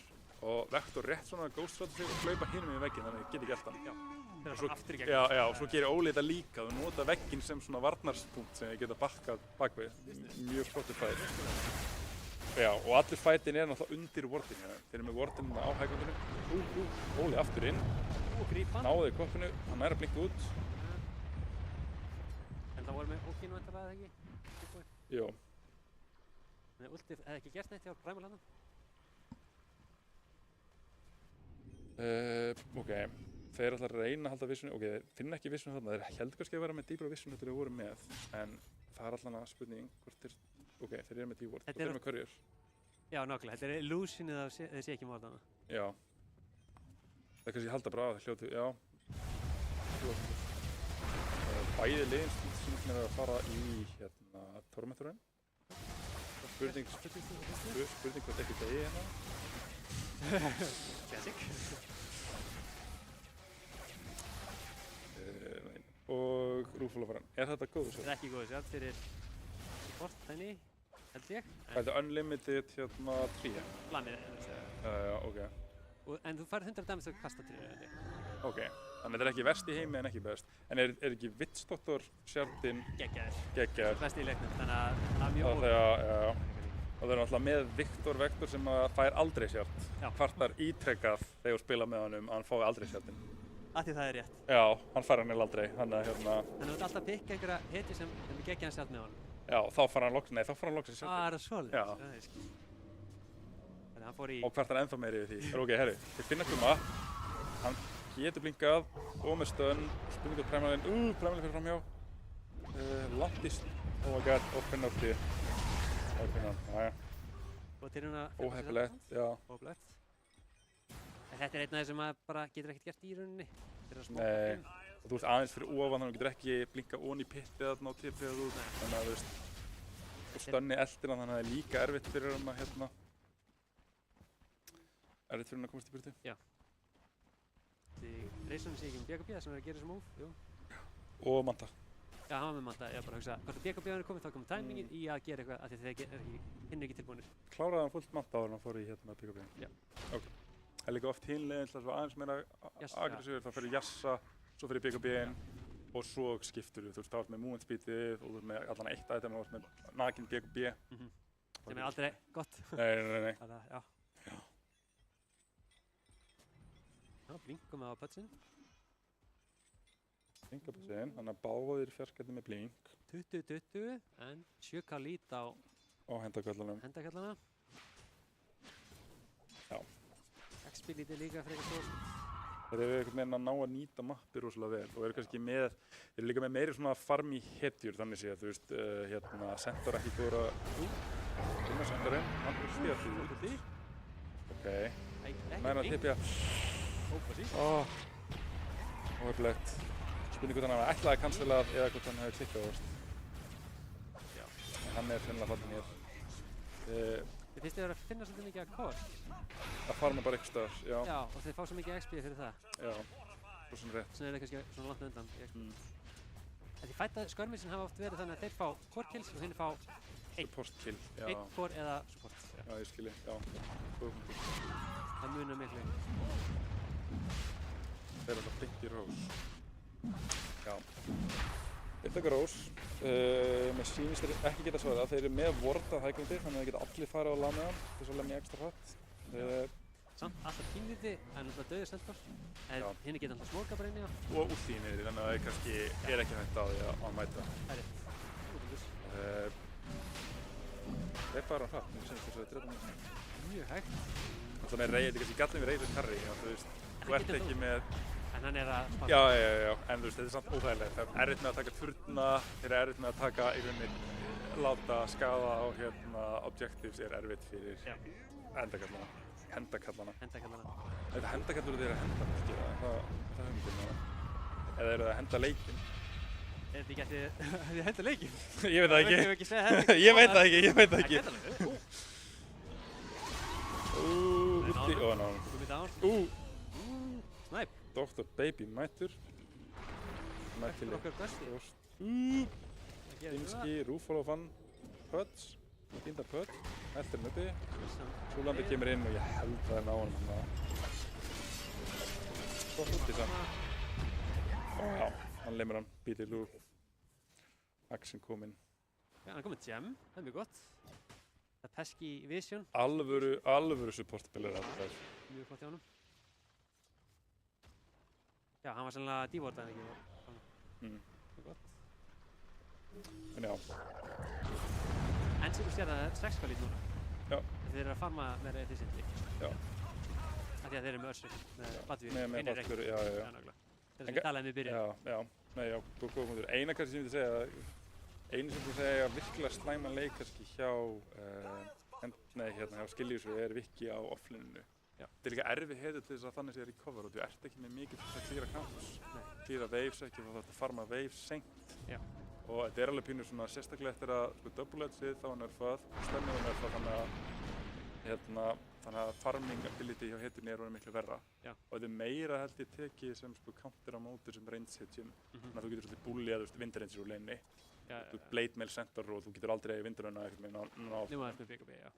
Speaker 2: og vektor rétt svona ghostræta sig og hlaupa hinum í vegginn, þannig að ég get ekki eldan.
Speaker 3: Já. Þegar það aftur í gegn.
Speaker 2: Já, og svo gerir Óli þetta líka. Þú nota vegginn sem svona varnarspunkt sem ég geta bakkað bakvið. Mjög flottur fight. Já, og allir fightin er náttúrulega undir wardinu hérna. Þeir eru með wardinu á hægvöndinu. Óli aftur inn.
Speaker 3: Grípa.
Speaker 2: Náði koppinu, hann nær að blinka út.
Speaker 3: En það voru með Ókinu vantarlega, eða ekki?
Speaker 2: Jó.
Speaker 3: En Ulti hefði ekki gert neitt hjá Primal hann?
Speaker 2: Ok. Þeir ætla að reyna að halda vissunni. Ok, þeir finna ekki vissunni þarna. Þeir heldur kannski að vera með dýpra vissunni þegar þeir voru með. En það er alltaf spurning hvort þeir... Ok, þeir eru með D-ward. Þeir eru með courier.
Speaker 3: Já, nákvæmlega. Þetta er illusionið að þeir sé ekki morðana.
Speaker 2: Já. Það er kannski halda bara á þeir hljótu. Já. Bæði liðin sem er að fara í hérna Tormentorinn. Spurning hvort ekki degi hérna.
Speaker 3: Classic.
Speaker 2: Og Rúfalófaran. Er þetta góðu sér?
Speaker 3: Þetta er ekki góðu sér fyrir support henni, held ég.
Speaker 2: Þetta er unlimited hérna 3.
Speaker 3: Planið,
Speaker 2: Já, ok.
Speaker 3: En þú færð 100 damage að kasta 3, held ég.
Speaker 2: Ok, þannig að þetta er ekki verst í heimi en ekki best. En er ekki Vitsdoktor sjaldinn geggjaður?
Speaker 3: Besti í leiknum, þannig að það er mjög
Speaker 2: óvægt. Já. Og það er náttúrulega með Viktor Vektor sem fær aldrei sjald. Kvartar ítrekkað þegar þú spila með honum að hann fái aldrei sjaldinn.
Speaker 3: Af því það er rétt.
Speaker 2: Já, hann fær hann aldrei, þannig að hérna...
Speaker 3: Þannig að þú ert alltaf að pikka einhverja heti sem er geggjaðan sjálf með honum.
Speaker 2: Já, þá fær hann loksins sjálf.
Speaker 3: Það er svolítið.
Speaker 2: Já.
Speaker 3: Þannig að hann fór í...
Speaker 2: Og kvartar ennþá meiri yfir því. Ok, herri, þeir finna Kuma. Hann getur blinkað og með stun. Spurning á Primalinn. Primalinn fyrir framhjá. Landist. Oh my god, og finna úr því. Og finna hann, jájá.
Speaker 3: Og til hérna...
Speaker 2: Óheppilegt, já.
Speaker 3: Óheppilegt. Þetta er einn af þeir sem bara getur ekkert gert í rauninni.
Speaker 2: Nei, og þú ert aðeins fyrir ofan þannig að þú getur ekki blinkað onni í pittið þarna á tippið og þú þannig að þú veist og stönni eldir hann þannig að það er líka erfitt fyrir hann að hérna erfitt fyrir hann að komast í burtu.
Speaker 3: Já. Því Reysunum sé ekki um BKB sem er að gera þessu move, jú.
Speaker 2: Og Manta.
Speaker 3: Já, hann var með Manta, ég var bara að hugsa hvort BKB er komið þá komið timingin í að gera eitthvað af því þeir hinn er ekki tilbúinir.
Speaker 2: Kláraði hann fullt Manta áður en hann fór í hérna BKB?
Speaker 3: Já.
Speaker 2: Ok. Það er líka oft hinleginn til að aðeins meira aggressífur, það fyrir Jassa, svo fyrir BKB-in og svo skiptur þú veist, þá ert með movement speedið og þú ert með allan eitt item og þú ert með nakinn BKB.
Speaker 3: Sem er aldrei gott.
Speaker 2: Nei.
Speaker 3: Þannig að, já. Já, blinkum á pötsin.
Speaker 2: Blink á pötsin, þannig að báðir fjarskætti með blink.
Speaker 3: 20-20 en 7k lít á Hendakallana.
Speaker 2: Já.
Speaker 3: XP lítið líka frekar stór.
Speaker 2: Þeir eru einhvern veginn að ná að nýta mappir rosalega vel og eru kannski með, þeir eru líka með meiri svona farmi hetjur þannig séð, þú veist, hérna, Centaur ekki góður að, finna Centaurinn, hann er stíðað því. Ok, næra að tippja. Óheflegt. Spurning hvort hann hafa ætlaði cancelað eða hvort hann hefði klikkað, þú veist. Já. En hann er sennilega fallinn hér.
Speaker 3: Þið finnst þið að finna svolítið mikið að core?
Speaker 2: Það farma bara eitthvað staðar, já.
Speaker 3: Já, og þið fá svo mikið XP fyrir það.
Speaker 2: Já, svo sem rétt.
Speaker 3: Svona er það kannski svona langt undan í XP. Því fæta skörmisinn hafa oft verið þannig að þeir fá core kills og hinn fá
Speaker 2: support kill, já.
Speaker 3: Einn core eða support.
Speaker 2: Já, ég skilji, já.
Speaker 3: Það munar miklu.
Speaker 2: Þeir eru alltaf beint í rós. Já. Þeir taka rós. Mér sýnist þeir ekki geta svarað. Þeir eru með wardað hæglundi þannig að þeir geta allir farið á lað með hann til þess að lemja ekstra hratt.
Speaker 3: Samt alltaf pínlíti en alltaf döðir Centaur. En hinn geta alltaf smóka bara inn í það.
Speaker 2: Og út í niður þannig að þeir kannski ekki hægt á því að mæta.
Speaker 3: Það er rétt.
Speaker 2: Þeir fara hratt. Mér sýnist þess að þeir drepa mér.
Speaker 3: mjög hægt.
Speaker 2: Þannig er reyðið kannski gallin við reyðið karri, þú veist, þú ert ekki með...
Speaker 3: En hann er að spara.
Speaker 2: Já, en þú veist, þetta er samt óþægilegt. Það er erfitt með að taka turna, þeir eru erfitt með að taka í rauninni, láta skaða á objectives er erfitt fyrir hendakallana. Þetta hendakallur þeir að henda fólki, það hugmyndin. Eða eru það að henda leikinn?
Speaker 3: Er þetta ekki eftir að henda leikinn?
Speaker 2: Ég veit það ekki.
Speaker 3: Ég veit það
Speaker 2: ekki. Úti,
Speaker 3: Snæp.
Speaker 2: Dr. Baby mættur. Mættileg.
Speaker 3: Okkar besti.
Speaker 2: Ímski, Rúfóló fann Pöts. Fínda Pöts. Eldur uppi. Súlandi kemur inn og ég held það ná honum hann. Svo hútti samt. Já, hann lemur hann. Býtir lú. Axin kominn.
Speaker 3: Já, hann kom með gem. Það er mjög gott. Það er Pesky Vision.
Speaker 2: Alvöru supportspilar alltaf.
Speaker 3: Mjög flott hjá honum. Já, hann var sannlega devortað en ekki. Mjög gott.
Speaker 2: En já.
Speaker 3: En sem þú sér það er 6 lít núna.
Speaker 2: Já.
Speaker 3: Þeir eru að farma meira efficiently.
Speaker 2: Já.
Speaker 3: Af því að þeir eru með örsvík, með Badvík.
Speaker 2: Með Badvík, já.
Speaker 3: Þeir eru sem talaði með byrjun.
Speaker 2: Já. Nei, já, góð punktur. Eina kannski sem ég myndi segja, einu sem ég segja virkilega slæman leik kannski hjá Skiljusu er Viki á offlininu. Þetta er líka erfið heitur til þess að þannig sé að recover og þú ert ekki með mikið til að klíra counts. Klíra waves ekki, þú þarf að farma waves seint. Og þetta er alveg pínur svona sérstaklega eftir að double edgeið þá er nerfað, stemmið er nerfað þannig að farming ability hjá heiturni er miklu verra. Og þetta er meira held ég tekið sem counter á móti sem range hitjum. Þannig að þú getur svolítið búlið vindrangir úr laneini. Þú blade mail center og þú getur aldrei vindrauna eitthvað með ná.
Speaker 3: Nú aðeins með BKB,
Speaker 2: já.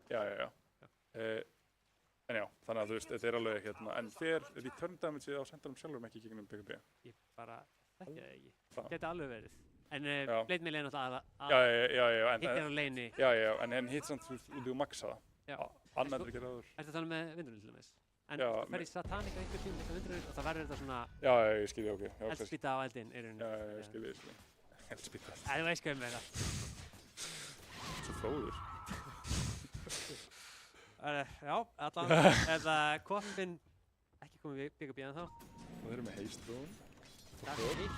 Speaker 2: En já, þannig að þú veist, þetta er alveg en fer return damage á sendarum sjálfum ekki gegnum BKB?
Speaker 3: Ég bara þekki það ekki. Gæti alveg verið. En blade mail er náttúrulega hitt er á laneini.
Speaker 2: Já, en hitt samt þú maksa það. Annar er ekki ráður.
Speaker 3: Ertu að tala með vindrunni til dæmis? En þú fer í Satanica einhver tíma með vindrunni og það verður þetta svona...
Speaker 2: Já, ég skilji, ok.
Speaker 3: Eldspýta á eldinn í rauninni.
Speaker 2: Já, ég skilji. Eldspýta.
Speaker 3: Þú veist hvað ég meina.
Speaker 2: Svo fróður.
Speaker 3: Já, allavega er það Koffin ekki komið BKB ennþá.
Speaker 2: Og þeir eru með Haystone.
Speaker 3: Dagon 1.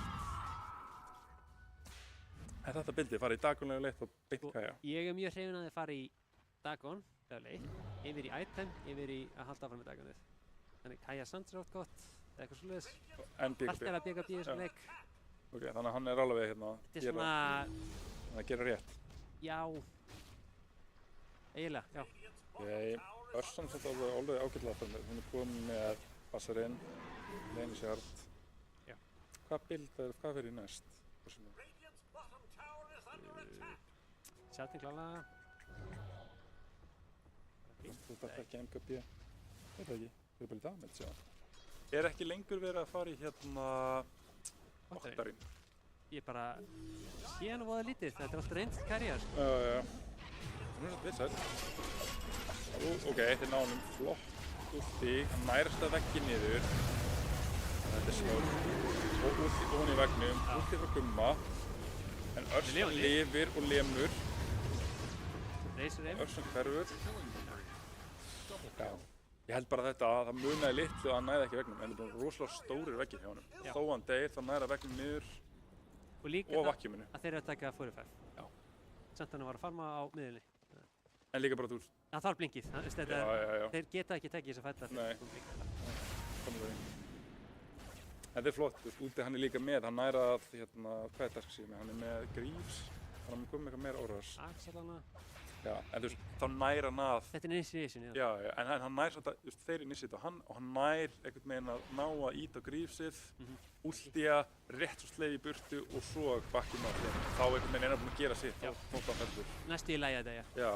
Speaker 2: Er þetta bildið? Farið í Dagonlega leitt og beint Kaja?
Speaker 3: Ég er mjög hrifinn að þið farið í Dagon, leitt, yfir í item, yfir í að halda áfram með Dagonið. Þannig Kaja Sands er oft gott, eða eitthvað svoleiðis.
Speaker 2: En BKB?
Speaker 3: Allt er að BKB í þessum leik.
Speaker 2: Ok, þannig að hann er alveg
Speaker 3: Þetta er svona...
Speaker 2: Þannig að gera rétt.
Speaker 3: Já. Eiginlega, já.
Speaker 2: Örsan svolítið alveg ágætlega þannig. Hún er komin með Bassarinn, Lenisjard.
Speaker 3: Já.
Speaker 2: Hvað fyrir næst?
Speaker 3: Sjáttin klálega.
Speaker 2: Þú þarf ekki MKB. Ég veit ekki. Þau eru bara í damage, já. Er ekki lengur verið að fara í Oktarinn?
Speaker 3: Ég bara sé hann voða lítið. Þetta er alltaf reynd karriér.
Speaker 2: Já. Nú er þetta vissar. Ok, þetta er nánum flott úti. Hann nærst að veggi niður. Þetta er snögg. Og úti ofan í veggnum. Úti frá Gumma. En Örsan lifir og lemur. Örsan hverfur. Já. Ég held bara þetta að það munaði litlu að hann næði ekki veggnum. En það er bara rosalega stórir veggir hjá honum. Þó hann deyr þá næra veggnum niður
Speaker 3: og
Speaker 2: vakkjuminu.
Speaker 3: Að þeir eru að taka 4-5.
Speaker 2: Já.
Speaker 3: Samt hann var að farma á miðjunni.
Speaker 2: En líka bara þú veist.
Speaker 3: Það þarf blinkið.
Speaker 2: Já.
Speaker 3: Þeir geta ekki tekið þess að fælla.
Speaker 2: Nei. Þetta er flott. Úti hann er líka með. Hann næra að, hvað er Darksími? Hann er með Greaves. Hann er komið eitthvað meira óras.
Speaker 3: Axelana.
Speaker 2: Já, en þú veist, þá næra hann að...
Speaker 3: Þetta er initiation,
Speaker 2: Já, en hann nær svolítið, þú veist, þeir initiate á hann og hann nær einhvern veginn að ná að íta á Greavesið, últía, rétt svo sleið í burtu og svo bakkinn á þeim. Þá einhvern veginn búinn að gera sitt og nótt á fellur.
Speaker 3: Næstu í lagi þetta,
Speaker 2: Já,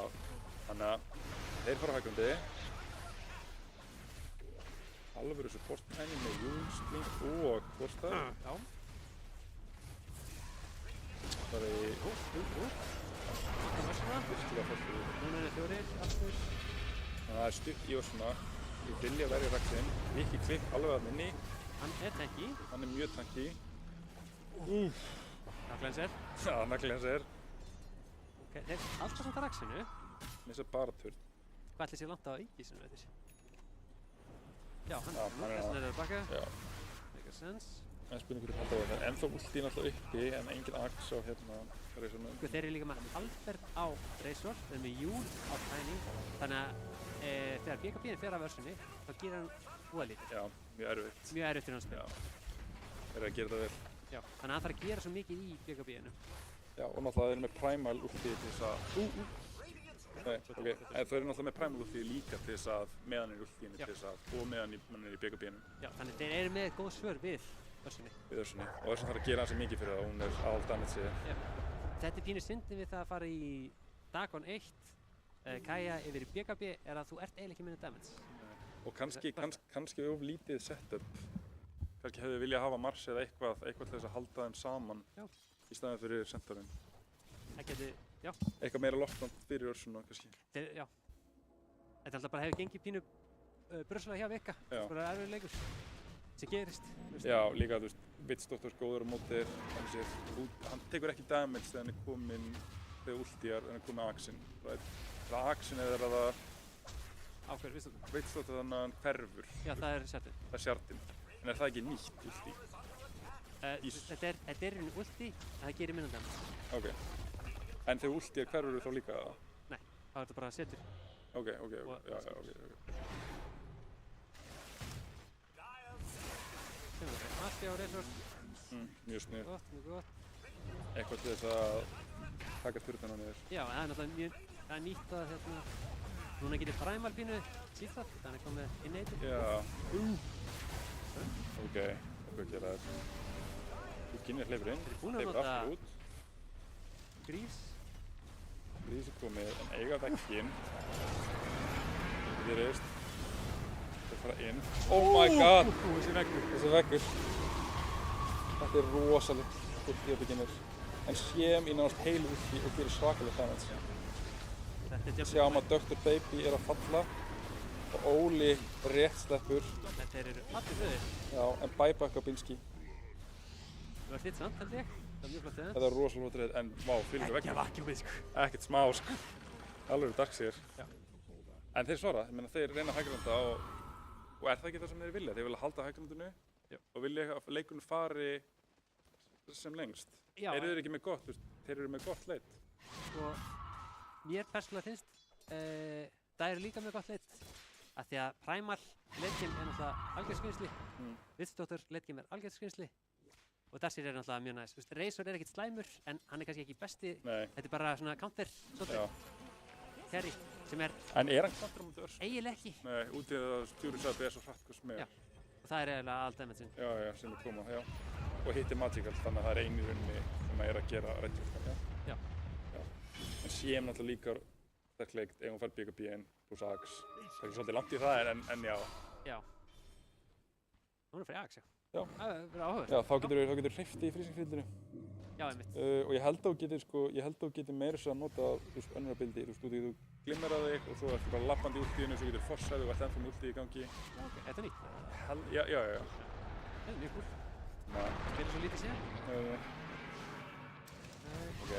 Speaker 2: þannig að þeir fara hægandi. Alvöru supporttæmi með Júnsblink og Kvorstad.
Speaker 3: Já.
Speaker 2: Það er virkilega fólkið.
Speaker 3: Núna er 4 aftur.
Speaker 2: Það er stutt í Örsuna. Ég vilja verja Raxinn. Viki Klikk alveg að minni.
Speaker 3: Hann er tanky.
Speaker 2: Hann er mjög tanky.
Speaker 3: Naglenser.
Speaker 2: Já, Naglenser.
Speaker 3: Ok, þeir alltaf samt að Raxinu.
Speaker 2: Missa bara turn.
Speaker 3: hvað ætli sé langt á Ígisinu eftir? Já, hann
Speaker 2: Já, hann er
Speaker 3: þess vegna er það baka.
Speaker 2: Já.
Speaker 3: Make sense.
Speaker 2: En spurning hvernig halda á það. Ennþá ultín alltaf uppi en engin ax á Razornum.
Speaker 3: Sko, þeir eru líka með Albert á Razor, þeir eru með Júl á Tiny, þannig að þegar BKB fer af össunni, þá gerir hann voða lítið.
Speaker 2: Já, mjög erfitt.
Speaker 3: Mjög erfitt fyrir hann að spila.
Speaker 2: Já. Þeir eru að gera það vel.
Speaker 3: Já, þannig að hann þarf að gera svo mikið í BKB-inu.
Speaker 2: Já, og náttúrulega þeir eru með Primal ulti til þess að... Nei, ok. En þeir eru náttúrulega með Primal ulti líka til þess að meðan er ultíinu til þess að... og meðan er í BKB-inu.
Speaker 3: Já, þannig þeir eru með góð svör við össunni.
Speaker 2: Við össunni. Og össunni þarf að gera hansi mikið fyrir það og hún er all damage.
Speaker 3: Já. Þetta er pínu syndin við það að fara í Dagon 1, Kaja yfir í BKB, er að þú ert eiginlega ekki minni damage.
Speaker 2: Og kannski of lítið setup. Kannski hefðu viljað hafa Mars eða eitthvað til þess að halda þeim saman í staðinn fyrir centurinn.
Speaker 3: Það geti, já.
Speaker 2: Eitthvað meira loftland fyrir örsuna kannski.
Speaker 3: Já. Þetta alltaf bara hefur gengið pínu brössulega hjá Vika.
Speaker 2: Já.
Speaker 3: Það er erfiður leikur sem gerist.
Speaker 2: Já, líka þú veist, Vitsdóttir góður á móti þér. Hann tekur ekki damage þegar hann er kominn, þegar ultjar, en hann er kominn á axinn. Það axinn er það
Speaker 3: Á hverju, Vitsdóttir?
Speaker 2: Vitsdóttir þannig að hann hverfur.
Speaker 3: Já, það er sjartinn.
Speaker 2: Það er sjartinn. En er það ekki nýtt ulti?
Speaker 3: Þetta er í rauninni ulti, en það gerir minna damage.
Speaker 2: Ok. En þegar ulti er hverfur þá líka það?
Speaker 3: Nei, þá er þetta bara setur.
Speaker 2: Ok. Já, ok.
Speaker 3: Matti á Razor.
Speaker 2: Mjög snið.
Speaker 3: Mjög gott.
Speaker 2: Eitthvað til þess að taka turtana niður.
Speaker 3: Já, það er náttúrulega nýtt að núna getur Primal pínu síðan, þannig komið inneitur.
Speaker 2: Já. Ok, hvað gera þér? Þú kynir hleypur inn, hleypur aftur út.
Speaker 3: Grís.
Speaker 2: Grís er komið, en eiga vegginn. Virðist. Þeir fara inn. Oh my god!
Speaker 3: Þessi veggur.
Speaker 2: Þessi veggur. Þetta er rosalegt ulti að beginnir. En séum í nánast heilu ulti og gerir svakalega damage. Sjáum að Dr. Baby er að falla og Óli rétt sleppur.
Speaker 3: Þetta eru allir hlöðir.
Speaker 2: Já, en bæbak á Binski.
Speaker 3: Það var þitt samt, held ég. Það var mjög flott eða.
Speaker 2: Þetta var rosalega flott reyð, en vá, fylgur veggur.
Speaker 3: Ekki að vakjum við, sko.
Speaker 2: Ekkert smá, sko. Alveg darksíðir.
Speaker 3: Já.
Speaker 2: En þeir svara, ég meina þeir reyna að hægranda og er það ekki það sem þeir vilja? Þeir vilja halda hægrandinu og vilja að leikurinn fari sem lengst.
Speaker 3: Já.
Speaker 2: Eru þeir ekki með gott, þeir eru með gott leit?
Speaker 3: Sko, mér persónulega finnst það eru líka með gott leit af því að Primal leitgame er náttúrulega algjörð skrimsli, Vitsdóttir leitgame er algjörð skrimsli og Dassir er náttúrulega mjög næs. Razor er ekkert slæmur en hann er kannski ekki besti.
Speaker 2: Nei.
Speaker 3: Þetta er bara svona counter svolítið. Carry sem er...
Speaker 2: En er hann counter á móti örs?
Speaker 3: Eiginlega ekki.
Speaker 2: Nei, út í að stjúri saði er svo hratt hvað sem er.
Speaker 3: Já, og það er eiginlega all damage-in.
Speaker 2: Já, sem er koma, já. Og hittir Magical, þannig að það er einu rauninni sem er að gera reddjúrkan,
Speaker 3: já.
Speaker 2: En CM náttúrulega líka sterkleikt ef hún fær BKB-in pluss Axe. Það er ekki svolítið langt í það en já.
Speaker 3: Já. Hún er fyrir Axe, já.
Speaker 2: Já.
Speaker 3: Það er verið áhugað.
Speaker 2: Já, þá getur hreyft í freezing-fieldinu.
Speaker 3: Já, einmitt.
Speaker 2: Og ég held að þú getur meira svo að nota önnur að bildi. Þú glimmera þig og svo ertu bara lappandi í ultíinu og svo getur forsaði og ert ennþá með ulti í gangi.
Speaker 3: Já, ok. Þetta er nýtt.
Speaker 2: Já.
Speaker 3: Það er mjög cool. Spilir svo lítið síðan.
Speaker 2: Ok.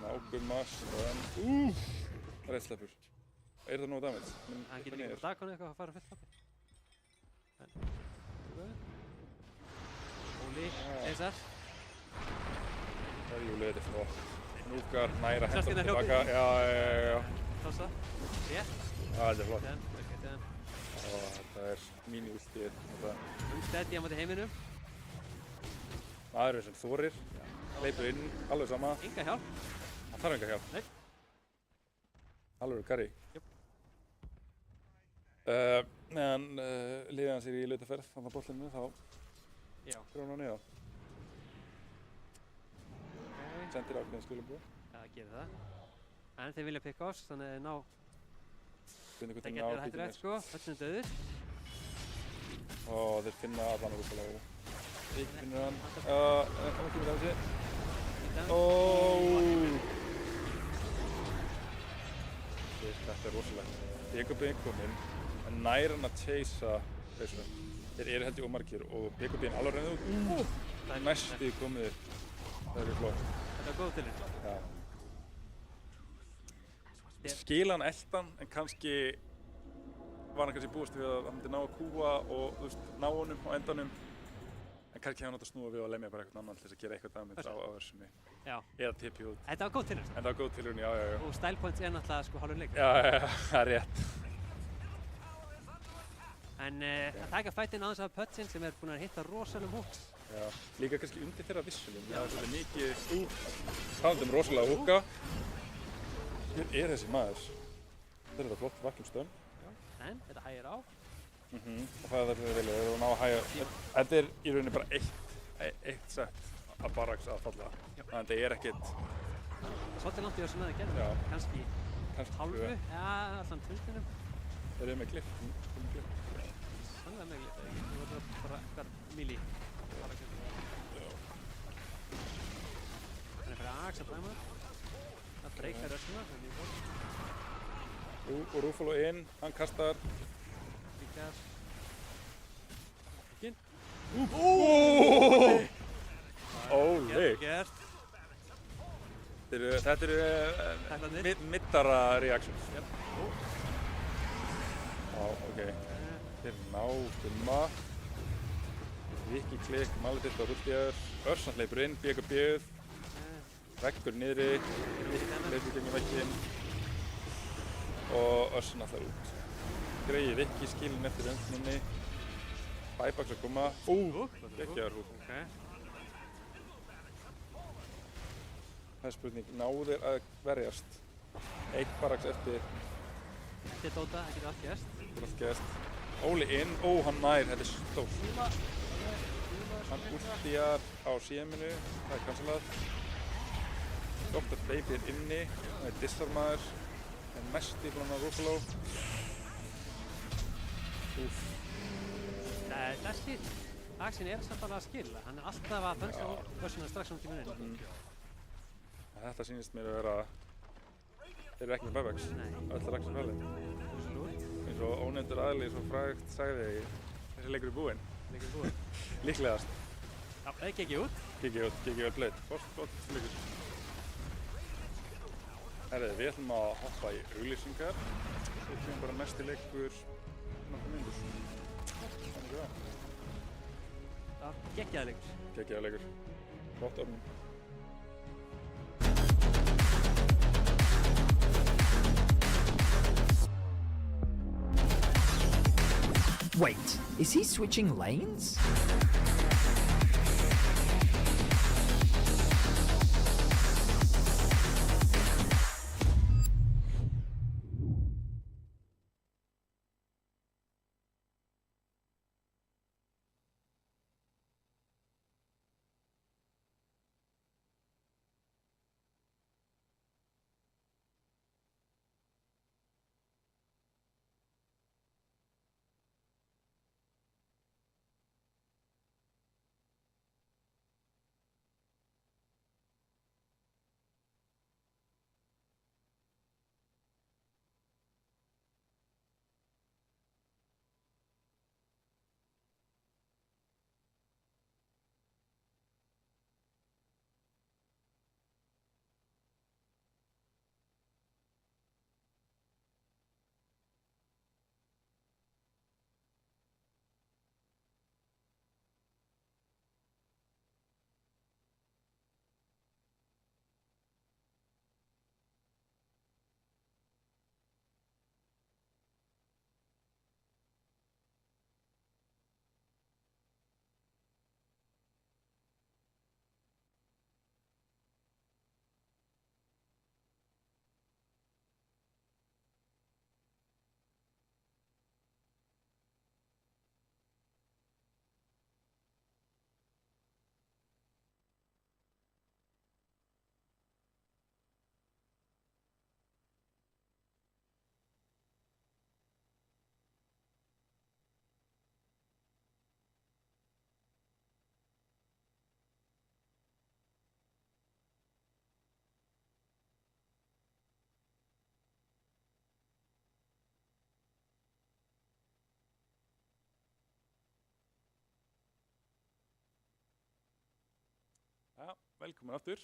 Speaker 2: Nágummas og enn. Reiðsleppur. Er það nóg damage?
Speaker 3: Hann getur líka á Dagonu eitthvað að fara fullt hoppi. Óli, Eisar.
Speaker 2: Það er Júli, þetta er flott. Núkar, næra,
Speaker 3: Sjást hérna
Speaker 2: tilbaka. Já.
Speaker 3: Tossa. Rétt.
Speaker 2: Já, þetta er flott. Þetta er mín-ultið.
Speaker 3: Steady á móti heiminum.
Speaker 2: Maðurinn sem þorir, hleypur inn, alveg sama.
Speaker 3: Enga hjálp.
Speaker 2: Hann þarf enga hjálp.
Speaker 3: Nei.
Speaker 2: Alveg carry.
Speaker 3: Jöp.
Speaker 2: Meðan liðið hann sér í lautaferð, þannig að bollinu, þá fyrir hann á niða. Sendir ákveðin skilabúð.
Speaker 3: Já, það gerir það. En þeir vilja pikka oss, þannig að þeir ná...
Speaker 2: Það
Speaker 3: getur hætturægt, sko. Öllum döður.
Speaker 2: Og þeir finna allan að rúpa lágu. Ekki finnur hann. Hann kemur það þessi. Þetta er rosalegt. BKB-in kominn, en nær hann að chasea Razor. Þeir eru held ég ómargir og BKB-in alveg reyndið út. Næstu komiðir. Það er flott.
Speaker 3: Þetta var góð tilinn.
Speaker 2: Já. skila hann eldan en kannski var hann kannski búist við að hann myndi ná að kúa og þú veist, ná honum á endanum en kannski hefði hann átt að snúa við og lemja bara eitthvað annan til þess að gera eitthvað damage á Örsunni
Speaker 3: Já.
Speaker 2: eða tippi út.
Speaker 3: Þetta var góð tilraun.
Speaker 2: En það var góð tilraun, já.
Speaker 3: Og style points náttúrulega sko hálfur leik.
Speaker 2: Já, það er rétt.
Speaker 3: En að taka fætinn á þess að Pötsin sem er búinn að hitta rosalegum hooks.
Speaker 2: Já, líka kannski undir þeirra vissulum. Það er svolítið mikið talandi rosalega húka. Hér er þessi maður. Þetta er þetta flott vacuum stun.
Speaker 3: En þetta hægir á.
Speaker 2: Og það er það sem við viljum. Við erum að ná að hægja. Þetta er í rauninni bara eitt sett að Barracks að falla. Þannig að þetta er ekkert...
Speaker 3: Svolítið langt í þessu naði gerðum.
Speaker 2: Já.
Speaker 3: Kannski hálfu. Já, allan tvistinum.
Speaker 2: Þeir eru með glipp.
Speaker 3: Sannlega með glipp. Þú voru bara eitthvað milli. Þannig fyrir Axe að dæma. Það breykar Össuna.
Speaker 2: Og Ruffalo inn, hann kastar.
Speaker 3: Líkar. Ekki inn.
Speaker 2: Óli!
Speaker 3: Gert.
Speaker 2: Þetta eru middara reactions. Já, ok. Þeir ná Gumma. Viki klikk, Maledikt á Rústjör. Örsan hleypur inn, Bjögg og Bjöð. Veggur niðri, hleypur gegn vegginn. Og Örsan allar út. Greiði Viki skilinn eftir öndninni. Bæbaks að Gumma. Geggjaður húk. Það er spurning, náður að verjast. Eitt Barracks eftir.
Speaker 3: Þetta er Dota, það getur allt gerst.
Speaker 2: Getur allt gerst. Óli inn, hann nær, þetta er stórt. Hann últjar á CM-inu, það er cancelað. Dr. Baby er inni, hann er disarmaður. Það er mest í frá Ruffalo.
Speaker 3: Þessi Axin er samt alveg að skila. Hann er alltaf að bönsa Össuna strax á kemur inn.
Speaker 2: Þetta sýnist mér að vera... Þeir eru ekki með buybacks.
Speaker 3: Nei.
Speaker 2: Öll er ekki fælið. Eins og ónefndur aðli svo frægt sagði þessi leikur er búinn.
Speaker 3: Leikur er búinn.
Speaker 2: Líklegast.
Speaker 3: Já, það gekk út.
Speaker 2: Gekk vel blöyt. Flott leikur. Herri, við ætlum að hoppa í auglýsingar. Svo kemur bara næsti leikur nokkuð mínútur. Þannig að
Speaker 3: Það geggjaði leikur.
Speaker 2: Geggjaði leikur. Flott orðin.
Speaker 4: Wait, is he switching lanes?
Speaker 2: Já, velkomin aftur.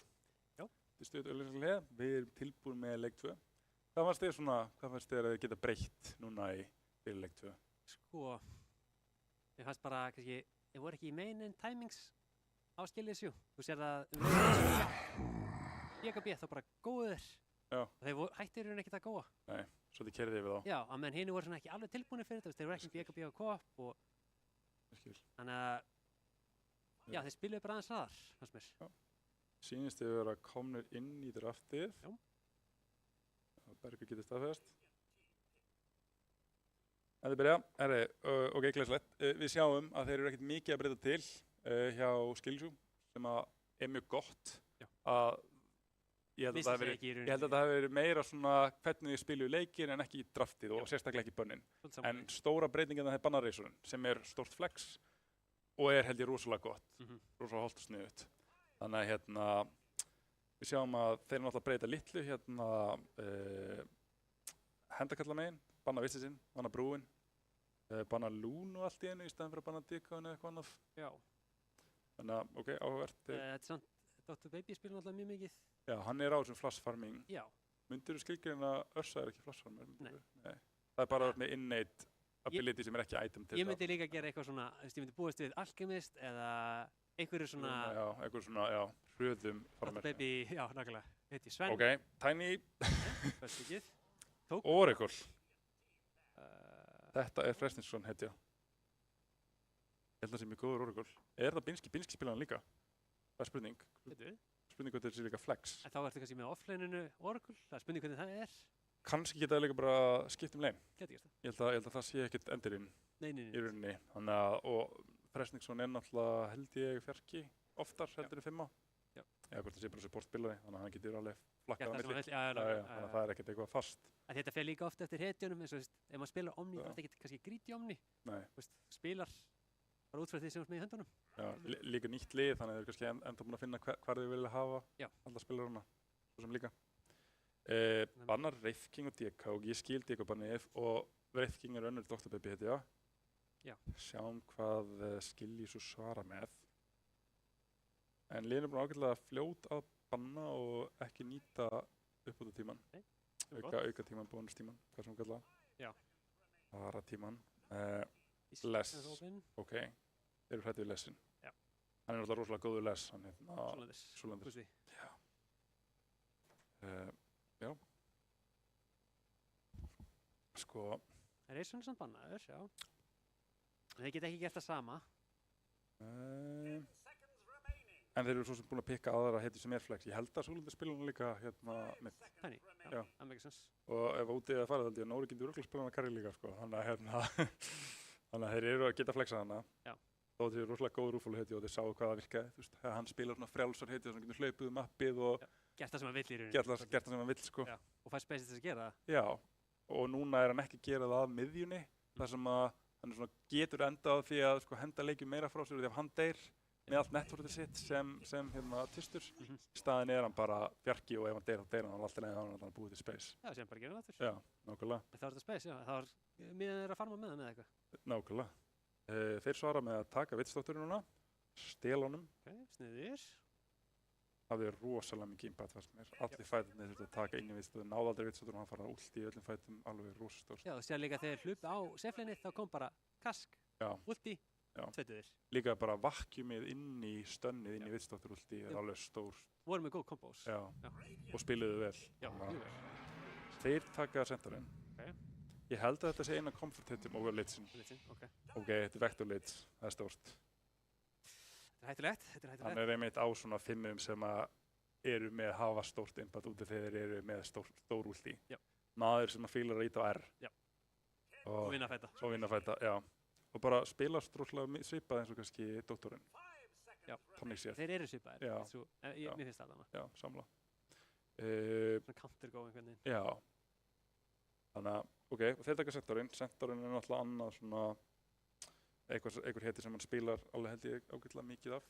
Speaker 3: Já.
Speaker 2: Til stöðu auglýsingarlega. Við erum tilbúin með leik 2. Hvað fannst þér að þið geta breytt núna í fyrirleik 2?
Speaker 3: Sko, ég fannst bara kannski, ég voru ekki í main timings á skilliðsjú. Þú sér það BKB þá bara góður.
Speaker 2: Já.
Speaker 3: Þeir hættir í raun ekkert að góða.
Speaker 2: Nei, svo þið kerðið yfir þá.
Speaker 3: Já, að menn hinu voru svona ekki alveg tilbúinir fyrir þetta, þeir voru ekki BKB á kopp og þannig að, já, þeir spiluðu bara aðeins hraðar, fannst mér.
Speaker 2: Já. Sýnist þið vera komnir inn í draftið.
Speaker 3: Já.
Speaker 2: Bergur getur staðfest. En þið byrja, ok, glæslegt. Við sjáum að þeir eru ekkert mikið að breyta til hjá Skillsjú, sem að er mjög gott.
Speaker 3: Já.
Speaker 2: Að ég held að það hafi verið meira svona hvernig þið spiluðu leikinn en ekki í draftið og sérstaklega ekki í bönnin. En stóra breytingin það er bannarreysurinn, sem er stórt flex og er held ég rosalega gott, rosalega holdt og sniðugt. Þannig að við sjáum að þeir eru náttúrulega að breyta litlu hendakalla megin, banna vissisinn, banna brúin, banna lún og allt í einu í staðan fyrir að banna dikkaun eða eitthvað annað.
Speaker 3: Já.
Speaker 2: Þannig að, ok, áhugavert.
Speaker 3: Þetta er samt, Dr. Baby spilur náttúrulega mjög mikið.
Speaker 2: Já, hann er á þessum flash farming.
Speaker 3: Já.
Speaker 2: Myndirðu skilgreina að Ursa er ekki flash farmer?
Speaker 3: Nei.
Speaker 2: Það er bara með innate ability sem er ekki item til það.
Speaker 3: Ég myndi líka gera eitthvað svona, ég myndi búast við Alchemist eða einhverju svona...
Speaker 2: Já, einhverju svona, já, hröðum farmer.
Speaker 3: Dr. Baby, já, nákvæmlega. Heiti Sven.
Speaker 2: Ok, Tiny.
Speaker 3: Föstukið.
Speaker 2: Oracle. Þetta er Frestinsson heitja. Ég held að það sé mjög góður Oracle. Er það Binski spilaðan líka? Það er spurning. Spurning hvernig það sé líka flex.
Speaker 3: En þá ertu kannski með offline-inu Oracle. Það er spurning hvernig það er.
Speaker 2: Kannski geta það líka bara skipt lane.
Speaker 3: Geti gert það.
Speaker 2: Ég held að það sé ekkert endurinn
Speaker 3: Nei.
Speaker 2: í rauninni. Þannig að, og Frestinsson er náttúrulega held ég fjarki oftar heldur en 5 á.
Speaker 3: Já.
Speaker 2: Eða hvort það sé bara supportspilari, þannig að hann getur alveg flakkað á milli.
Speaker 3: Þannig
Speaker 2: að það er ekkert eitthvað fast.
Speaker 3: Þetta fer líka ofta eftir hetjunum, eins og ef maður spilar Omni, þá er þetta ekkert kannski gríti Omni.
Speaker 2: Nei.
Speaker 3: Spilar bara út frá því sem við með í höndunum.
Speaker 2: Já, líka nýtt lið, þannig að þeir eru kannski enda búin að finna hvar þau vilja hafa alla spilarana, svo sem líka. Bannar Wraith King og DK og ég skil DK bannið og Wraith King er önnur Dr. Baby heitja.
Speaker 3: Já.
Speaker 2: Sjáum hvað Skillsjú svara með. En liðin er búin ágætlega fljót að banna og ekki nýta uppbótartíman. Auka tíman, bónustíman, hvað sem hún kalla.
Speaker 3: Já.
Speaker 2: Vara tíman. Les. Ok. Þeir eru hrættið við Lesin.
Speaker 3: Já.
Speaker 2: Hann er náttúrulega rosalega góður Les. Hann
Speaker 3: Súlandis.
Speaker 2: Já. Já. Sko.
Speaker 3: Það er svona samt bannaður, já. En þeir geta ekki gert það sama.
Speaker 2: En þeir eru svo sem búin að pikka aðra heiti sem er flex. Ég held að Súlandis spila hann líka mitt.
Speaker 3: Tiny, já, það makes sense.
Speaker 2: Og ef útið að fara þá held ég að Nóri getur örugglega spila hann að carry líka, sko. Þannig að þeir eru að geta flexað hana.
Speaker 3: Já.
Speaker 2: Þó þeir eru rosalega góð rúfúlu heiti og þeir sáu hvað það virkaði. Þú veist, hann spilar svona frjálsar heiti sem getur hlaupið mappið og
Speaker 3: gert það sem hann vill í rauninni.
Speaker 2: Gert það sem hann vill, sko.
Speaker 3: Já. Og fær spacið þess að gera það.
Speaker 2: Já. Og núna er hann ekki að gera það af miðjunni. Þar sem að hann svona getur endað á því að sko, henda leikjum meira frá sér og því að hann deyr með allt networkið sitt sem tistur. Staðin er hann bara fjarki og ef hann deyr þá deyr hann alltaf leið þannig að hann búið til space.
Speaker 3: Já, sem bara gera það aftur.
Speaker 2: Já, nákvæmlega.
Speaker 3: Það var þetta space, já. Það var miðan þeirra að farma með það með eitthvað.
Speaker 2: Nákvæmlega. Þeir svara með að taka vitsdótturinn núna, stela honum.
Speaker 3: Ok, sniðir.
Speaker 2: Það er rosalega mikið impact fannst mér. Allir fætarnir þurftu að taka inn í vitsdótturinn, náðu aldrei vitsdótturinn og hann fara últi í öllum fætum alveg rosastórt.
Speaker 3: Já, og sér líka þegar hlupu á seflinni þá kom bara kask, últi, tveituðir.
Speaker 2: Líka bara vakkjumið inn í stönnið, inn í vitsdóttur últi er alveg stór.
Speaker 3: Voru með góð kombós.
Speaker 2: Já, og spiluðu vel.
Speaker 3: Já, mjög vel.
Speaker 2: Þeir taka sentarinn.
Speaker 3: Ok.
Speaker 2: Ég held að þetta sé eina comfort hitum over Litsin.
Speaker 3: Ok.
Speaker 2: Ok, þetta er Vector Lits, það er stórt.
Speaker 3: Þetta er hættulegt.
Speaker 2: Hann er einmitt á svona 5 sem eru með að hafa stórt impact úti þegar þeir eru með stór últi.
Speaker 3: Já.
Speaker 2: Maður sem fílar að íta á R.
Speaker 3: Já. Og vinna fæta.
Speaker 2: Og vinna fæta, já. Og bara spila stróðslega svipað eins og kannski doktorinn.
Speaker 3: Já.
Speaker 2: Þannig séð.
Speaker 3: Þeir eru svipaðir.
Speaker 2: Já.
Speaker 3: Mér finnst það þarna.
Speaker 2: Já, samla.
Speaker 3: Svona counter-go einhvern veginn.
Speaker 2: Já. Þannig að, ok, og þeir taka sentorinn. Sentorinn er náttúrulega annað svona einhver heiti sem hann spilar alveg held ég ágætlega mikið af.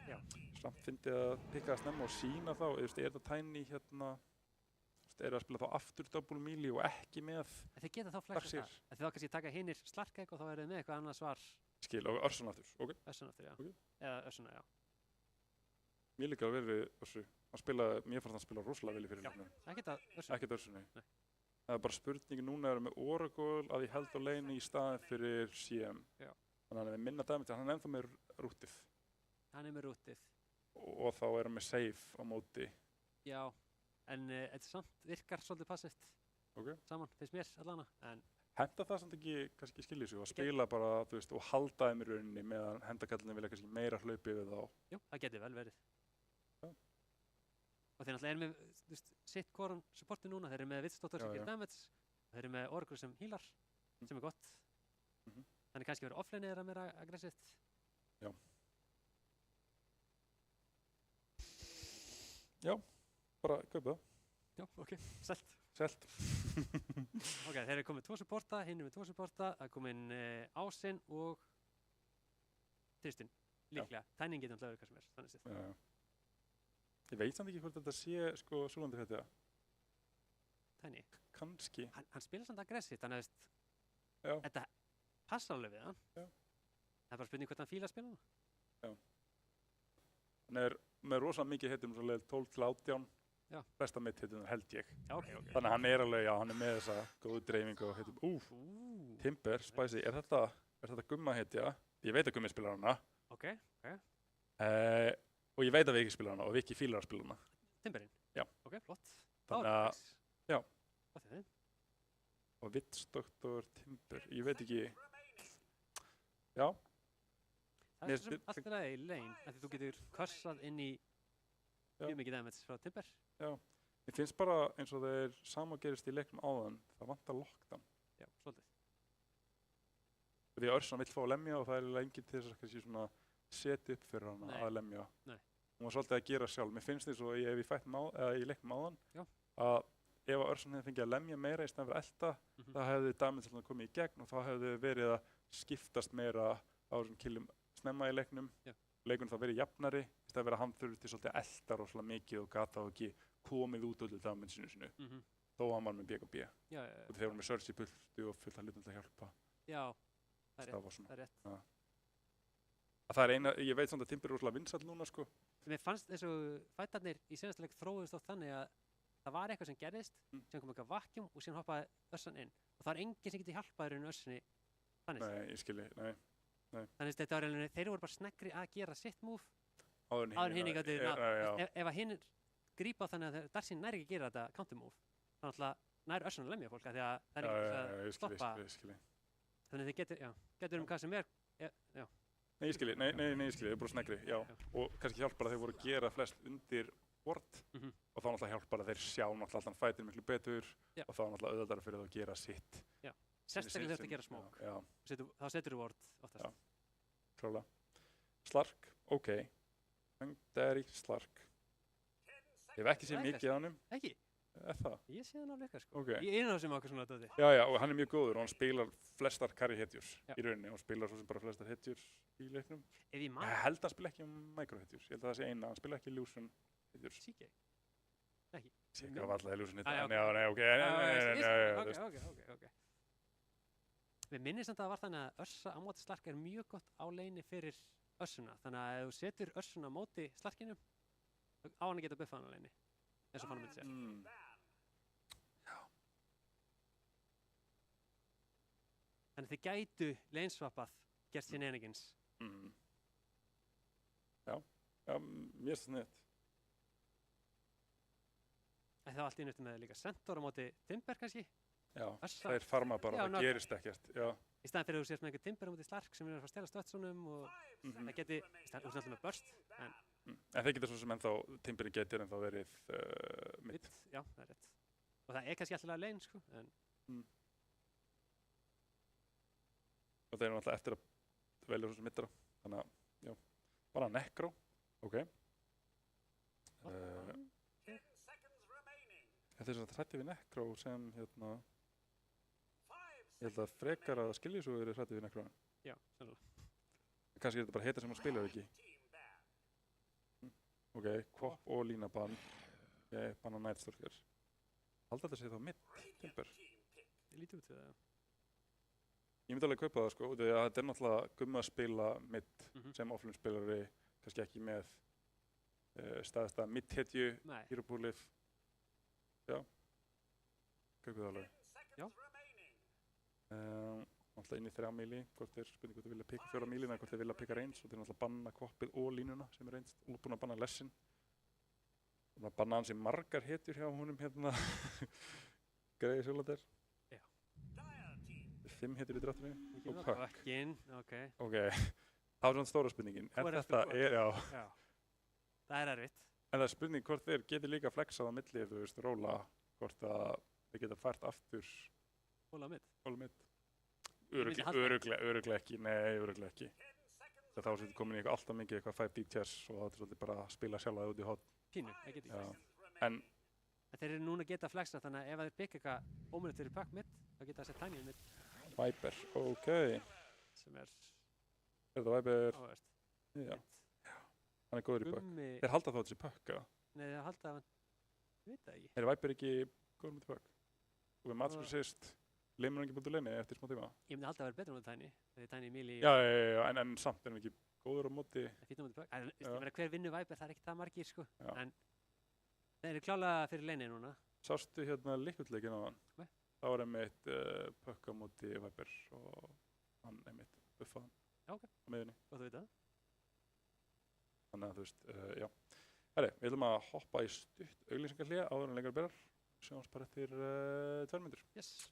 Speaker 3: Já.
Speaker 2: Samt fyndi að pikka það snemma og sína þá, er þetta Tiny eru að spila þá aftur double melee og ekki með
Speaker 3: þeir geta þá flexað það. Þeir þá kannski taka hinir slarka eitthvað og þá verður með eitthvað annað svar.
Speaker 2: Skil, og Örsun aftur, ok.
Speaker 3: Örsun aftur, já.
Speaker 2: Okay.
Speaker 3: Eða Örsuna, já.
Speaker 2: Mér líka að verið Örsu. Mér fannst hann spila rosalega vel í fyrirleiknum.
Speaker 3: Ekkert að Örsu?
Speaker 2: Ekkert Örsu, nei. Það er bara spurning núna er með Oracle að ég held á lane í staðin fyrir CM.
Speaker 3: Já.
Speaker 2: Þannig að hann er með minna damage, hann er ennþá með rútið.
Speaker 3: Hann er með rútið.
Speaker 2: Og þá er hann með save á móti.
Speaker 3: Já, en þetta samt virkar svolítið passivt saman, finnst mér allana. En
Speaker 2: henda það samt ekki kannski skilja sig og spila bara, þú veist, og halda þeim í rauninni meðan hendakallinni vilja kannski meira hlaupi við þá.
Speaker 3: Jú, það geti vel verið.
Speaker 2: Já.
Speaker 3: Og þeir náttúrulega með, þú veist, sitt hvoran supporti núna, þeir eru með Vitstóttur sem gerir damage, og þeir eru með Oracle sem healar, sem er gott. Þannig kannski verið offline eða meira aggressivt.
Speaker 2: Já. Já, bara kaupa það.
Speaker 3: Já, ok, selt.
Speaker 2: Selt.
Speaker 3: Ok, þeir eru komið 2 supporta, hinn er með 2 supporta, það er komin Ásinn og Tristin, líklega. Tæning getur náttúrulega verið hvað sem er, þannig séð.
Speaker 2: Já. Ég veit samt ekki hvort þetta sé, sko, súlandi þetta.
Speaker 3: Tæni.
Speaker 2: Kannski.
Speaker 3: Hann spila samt aggressivt, þannig
Speaker 2: að
Speaker 3: þetta passa alveg við hann.
Speaker 2: Já.
Speaker 3: Það er bara spurning hvort hann fílar að spila hann.
Speaker 2: Já. Hann er með rosalega mikið hittum, svo leið 12 til 18.
Speaker 3: Já.
Speaker 2: Besta mitt hittum held ég.
Speaker 3: Já, ok.
Speaker 2: Þannig að hann er alveg, já, hann er með þessa góðu dreifingu og hittum. Timber, Spicy, er þetta gumma hitja? Ég veit að gummi spilar hana.
Speaker 3: Ok.
Speaker 2: Og ég veit að Viki spilar hana og Viki fílar að spila hana.
Speaker 3: Timberinn?
Speaker 2: Já.
Speaker 3: Ok, flott.
Speaker 2: Þannig að, já.
Speaker 3: Hvað er það?
Speaker 2: Og Vitsdoktor, Timber, ég veit ekki. Já.
Speaker 3: Það er svo sem allt í lane, að þú getur körsað inn í mjög mikið damage frá Timber.
Speaker 2: Já. Mér finnst bara eins og þeir sama gerist í leiknum áðan, það vantar lockdown.
Speaker 3: Já, svolítið.
Speaker 2: Því að Örsan vill fá að lemja og það er eiginlega enginn til þess að kannski svona setja upp fyrir hana að lemja.
Speaker 3: Nei.
Speaker 2: Hún var svolítið að gera sjálf. Mér finnst eins og ef ég fættum í leiknum áðan, að ef að Örsan hefði fengið að lemja meira í stæðan fyrir elta, það hefði damage alltaf komið í gegn og þá hefði verið að skiptast meira á þessum killum snemma í leiknum. Leikunum þá verið jafnari, í stæðan fyrir að hann þurfti svolítið að elta rosalega mikið og gata og ekki komið út öllu damage-inu sinu. Þó hann var með BKB. Og þeir voru með Surge í pultu og fullt að hlutum til að hjálpa.
Speaker 3: Já, það er rétt.
Speaker 2: Það er eina, ég veit samt að Timber er rosalega vinsæll núna, sko.
Speaker 3: Mér fannst eins og fætarnir í seinasta leik þróuðust oft þannig að það var eitthvað sem gerðist, sem kom eitthvað vakkjum og síðan hoppaði Örsan inn. Og það er enginn sem getur hjálpaður en Örsinni þannig.
Speaker 2: Nei, ég skilji, nei.
Speaker 3: Þannig að þetta var alveg, þeir voru bara sneggri að gera sitt move
Speaker 2: áður en hinir gátu
Speaker 3: ef að hinnir grípa þannig að Darcy nær ekki að gera þetta counter move, þannig að nær Örsan að lemja fólk af því að það er ekki að stoppa. Þannig að þið getur hvað sem er, já.
Speaker 2: Nei, ég skilji, þið er bara sneggri, já. Og kannski hjálpar að þeir voru að gera flest undir ward og þá náttúrulega hjálpar að þeir sjá náttúrulega allan fætin miklu betur og þá náttúrulega auðveldara fyrir það að gera sitt.
Speaker 3: Já, sérstaklega þetta að gera smoke. Þá setur þú ward oftast.
Speaker 2: Já, klálega. Slark, ok. Hungdari, Slark. Ég hef ekki séð mikið á hannum.
Speaker 3: Ekki?
Speaker 2: Það?
Speaker 3: Ég sé hann alveg eitthvað, sko.
Speaker 2: Okay.
Speaker 3: Ég er einu af sem okkur svona dóti.
Speaker 2: Já, og hann er mjög góður og hann spilar flestar carry hetjur í rauninni og spilar svo sem bara flestar hetjur í leiknum.
Speaker 3: Ef ég man...
Speaker 2: Ég held að hann spila ekki micro hetjur. Ég held að það sé eina, hann spila ekki illusion hetjur.
Speaker 3: Síkei? Ekki?
Speaker 2: Síkei var alltaf illusion hetjur.
Speaker 3: Ok. Við minnum samt að það var þannig að Örsa á móti Slark er mjög gott á leini fyrir Örsuna. Þannig að ef þú setur Örsuna á móti Slarkinum, á hann að geta buffað hann á leini. Eins og fann myndi sér.
Speaker 2: Já.
Speaker 3: Þannig þið gætu leinswappað gert sín einingins.
Speaker 2: Já, mér finnst það neitt.
Speaker 3: Það var allt í nöttu með líka Centaur á móti Timber kannski.
Speaker 2: Já, þeir farma bara, það gerist ekkert.
Speaker 3: Í staðan fyrir að þú sést með einhver Timber á móti Slark sem er að fara að stela stöðsónum og það geti, þú sést alltaf með burst.
Speaker 2: En þeir geta svo sem ennþá, Timberinn getur ennþá verið mitt.
Speaker 3: Já, það er rétt. Og það er kannski alltaf lein, sko.
Speaker 2: Og þeir eru alltaf eftir að velja svo sem mittara. Þannig að, já, bara Necro, ok. Þetta er svona hrætti við Necro sem, hérna, ég held að frekar að Skiljesúg eru hrætti við Necro.
Speaker 3: Já, sannlega.
Speaker 2: Kannski er þetta bara heita sem hann spilar ekki. Ok, Kvop og Línabann. Ok, banna Nightstalker. Halda þetta sé þá mitt, Timber.
Speaker 3: Ég líti út við það, já.
Speaker 2: Ég myndi alveg kaupa það, sko, því að þetta er náttúrulega gumma að spila mitt sem offline spilari, kannski ekki með staðista mitt hetju, hýrupúlif. Já. Kaukuð alveg.
Speaker 3: Já.
Speaker 2: Náttúrulega inn í 3 míli, hvort þeir spurning hvort þeir vilja pikka 4 mílina, hvort þeir vilja pikka range og þeir náttúrulega banna kvoppið og línuna sem er range og búin að banna lessin. Búin að banna hansi margar hetjur hjá honum hérna Greiði Sjólander.
Speaker 3: Já.
Speaker 2: 5 hetjur í dráttunni og Puck.
Speaker 3: Puckinn, ok.
Speaker 2: Ok, það er svona stóra spurningin.
Speaker 3: Hvor er
Speaker 2: Þetta
Speaker 3: spurning?
Speaker 2: er, já.
Speaker 3: Já. Það er erfitt.
Speaker 2: En það er spurning hvort þeir geti líka flexað á milli, þú veist, róla, hvort að þeir geta fært aftur
Speaker 3: Hóla á mitt.
Speaker 2: hóla mitt.
Speaker 3: myndi halda-
Speaker 2: Örugglega ekki, nei, örugglega ekki. Það þá er komin í eitthvað alltaf mikið, eitthvað 5D chess og það er svolítið bara að spila sjálfa út í hot.
Speaker 3: Pínu, það getur
Speaker 2: Já.
Speaker 3: ekki.
Speaker 2: En,
Speaker 3: En þeir eru núna að geta flexa þannig að ef þeir byggja eitthvað ómönnið fyrir Puck mitt, þá geta það sett Tiny mitt
Speaker 2: Viper, ok.
Speaker 3: sem er
Speaker 2: Er það Viper?
Speaker 3: áverst.
Speaker 2: Já, hann er góður í Puck.
Speaker 3: Gummi,
Speaker 2: Þeir halda þá þessi Pucka.
Speaker 3: nei þeir halda að hann, ég veit það ekki.
Speaker 2: Er Viper ekki góður með Puck? Og við matchur sýst, lemur hann ekki búin til leini eftir smá tíma?
Speaker 3: Ég myndi halda að vera betur á Tiny, þegar Tiny Mili
Speaker 2: Já, en samt er hann ekki góður á móti.
Speaker 3: fýtna á móti Puck. En
Speaker 2: Já.
Speaker 3: hver vinnur Viper, það er ekki það margir sko.
Speaker 2: Já.
Speaker 3: En þeir eru klálega fyrir leini núna.
Speaker 2: Sástu hérna Liquid-leikin á hann?
Speaker 3: Nei.
Speaker 2: Það var einmitt Puck á móti Viper og hann einmitt buffaði hann
Speaker 3: Já, ok.
Speaker 2: á miðunni.
Speaker 3: Gott að vita.
Speaker 2: Þannig að þú veist, já. Herri, við ætlum að hoppa í stutt auglýsingarhlé áður en lengra byrjar. Sjáumst bara eftir 2 mínútur.
Speaker 3: Yes.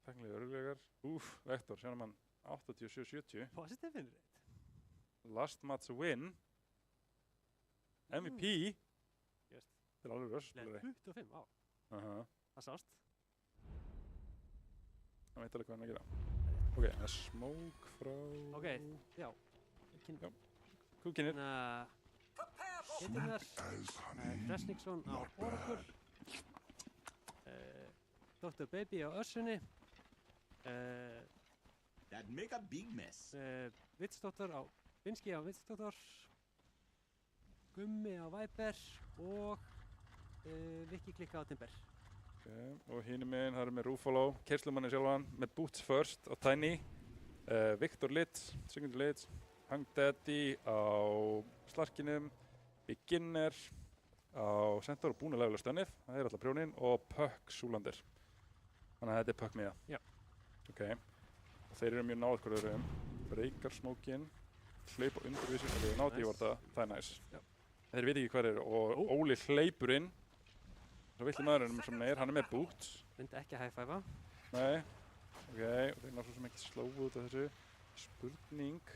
Speaker 2: Tæknilega öruglegar. Vektor, sjáum hann 87-70.
Speaker 3: Positive win rate.
Speaker 2: Last match win. MVP.
Speaker 3: Just.
Speaker 2: Þetta er alveg
Speaker 3: Leð
Speaker 2: rösspilari.
Speaker 3: 25, á. Það sást.
Speaker 2: Það veit alveg hvað hann er að gera. Ok, það er smoke frá...
Speaker 3: Ok, já. Kyn-
Speaker 2: Já. Kúkinir.
Speaker 3: Hittirnar. Fresniksson á Oracle. Dr. Baby á Örsunni.
Speaker 5: That'd make a big mess.
Speaker 3: Vitsdóttur á Vinski á Vitsdóttur. Gummi á Viper og Viki klikka á Timber.
Speaker 2: Okay. Og hínum meginn, það eru með Rúfóló, kerslumanni sjálfan, með Boots First á Tiny. Viktor Litz, Sigmundur Litz. Hung Daddy á Slarkinum. Beginner á Centaur og búin að levelega stönnið. Það er alltaf prjónin og Puck Súlander. Þannig að þetta er Puck miða.
Speaker 3: Já.
Speaker 2: Ok. Og þeir eru mjög náð hverju öðrum. Breykar smókinn, hlaupa undir við sér og við nátt í varta. Það er næs.
Speaker 3: Já.
Speaker 2: Þeir veit ekki hver eru og Óli hleypur inn. Svo villi maðurinn sem hann er með boots.
Speaker 3: Myndi ekki að high-five-a.
Speaker 2: Nei. Ok, og þeir ná svo sem ekki slóðu út af þessu. Spurning.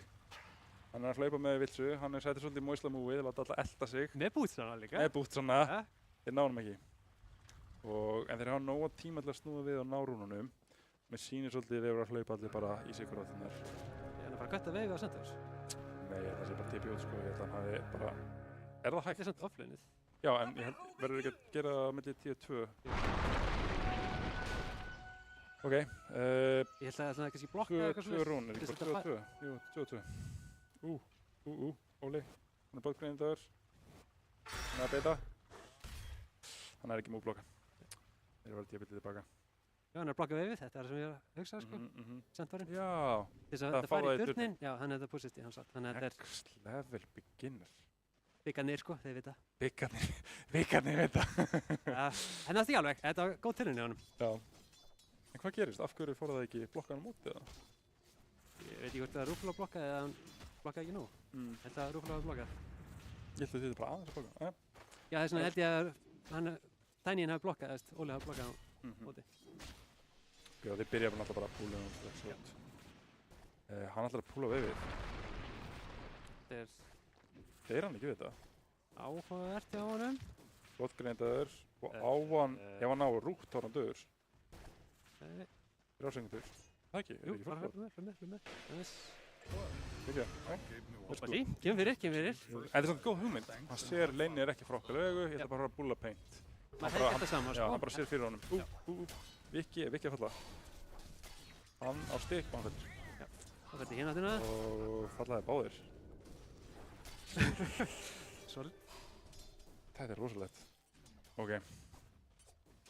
Speaker 2: Hann er að hlaupa með Vilsu, hann er sættir svolítið í Moisla Movie, láta alltaf elta sig.
Speaker 3: Með bútsana líka.
Speaker 2: Með bútsanna,
Speaker 3: Ja.
Speaker 2: þeir ná hann ekki. En þeir hafa nóga tíma til að snúa við á nárúnunum. Mér sýnir svolítið að þeir eru að hlaupa allir bara í sig fyrir þarna.
Speaker 3: Ég er bara að kötta veifi á Centaurs.
Speaker 2: Nei, það sé bara tippið út sko, ég held að hann hafi bara... Er það hægt?
Speaker 3: Þetta er samt offlaneið.
Speaker 2: Já, en ég held, verður ekki að gera það milli 10 og 2. Ok,
Speaker 3: Ég held að það er kannski blokka eða eitthvað
Speaker 2: 2 rún, er
Speaker 3: Til
Speaker 2: ekki
Speaker 3: þess
Speaker 2: bara
Speaker 3: að
Speaker 2: 2 og 2? Jú, 2 og 2. Óli, hann er bóðgreindaður. Hann er að beita. Hann er ekki múblokka. Þeir verður tíapillið tilbaka.
Speaker 3: Já, hann er að blokka veifið, þetta er það sem ég er að hugsa, sko. Centaurinn.
Speaker 2: Já,
Speaker 3: Til þess að
Speaker 2: það
Speaker 3: þetta
Speaker 2: fá
Speaker 3: fari
Speaker 2: það
Speaker 3: í
Speaker 2: í
Speaker 3: turnin, já, hann er þetta pussist í hans átt. Þannig að þetta er
Speaker 2: next level beginner.
Speaker 3: bygganir, sko, þeir vita.
Speaker 2: Byggarnir veit það.
Speaker 3: Ja, en það er ekki alveg, þetta var góð tilraun í honum.
Speaker 2: Já. En hvað gerist? Af hverju fór það ekki blokka hann á móti eða?
Speaker 3: Ég veit ekki hvort það er Rúfló blokkaði eða hann blokkaði ekki nú. Ég held að Rúfló hafi blokkað.
Speaker 2: Ég held að þetta bara aðeins að blokka.
Speaker 3: Já, þess vegna held ég að hann, Tænin hafi blokkað, veist, Óli hafi blokkað á móti.
Speaker 2: Já, þeir byrja bara alltaf bara að púla hann strax út. Hann ætlar að púla veifið.
Speaker 3: Þetta er
Speaker 2: Þeir hann ekki við þetta.
Speaker 3: áhugavert hjá honum.
Speaker 2: Flott greindaður og á hann, ef hann á rútt þá er hann döður.
Speaker 3: Nei,
Speaker 2: Þrjá sekundur. Það ekki, er
Speaker 3: jú,
Speaker 2: ekki
Speaker 3: bara
Speaker 2: fólk?
Speaker 3: hlum með. Yes.
Speaker 2: Ekki, nei.
Speaker 3: Hoppa því, kemur fyrir.
Speaker 2: En þetta er svona góð hugmynd. Hann sér leinið er ekki frá okkar augu, ég ætla bara að bulla paint.
Speaker 3: Maður hefði gert það sama,
Speaker 2: Já,
Speaker 3: sko.
Speaker 2: hann bara sér fyrir honum. Viki að falla. Hann á stikk og hann fellir.
Speaker 3: Það fyrir hérna áttina.
Speaker 2: Og fallaði báðir.
Speaker 3: Sorry.
Speaker 2: Þetta er rosalegt. Ok.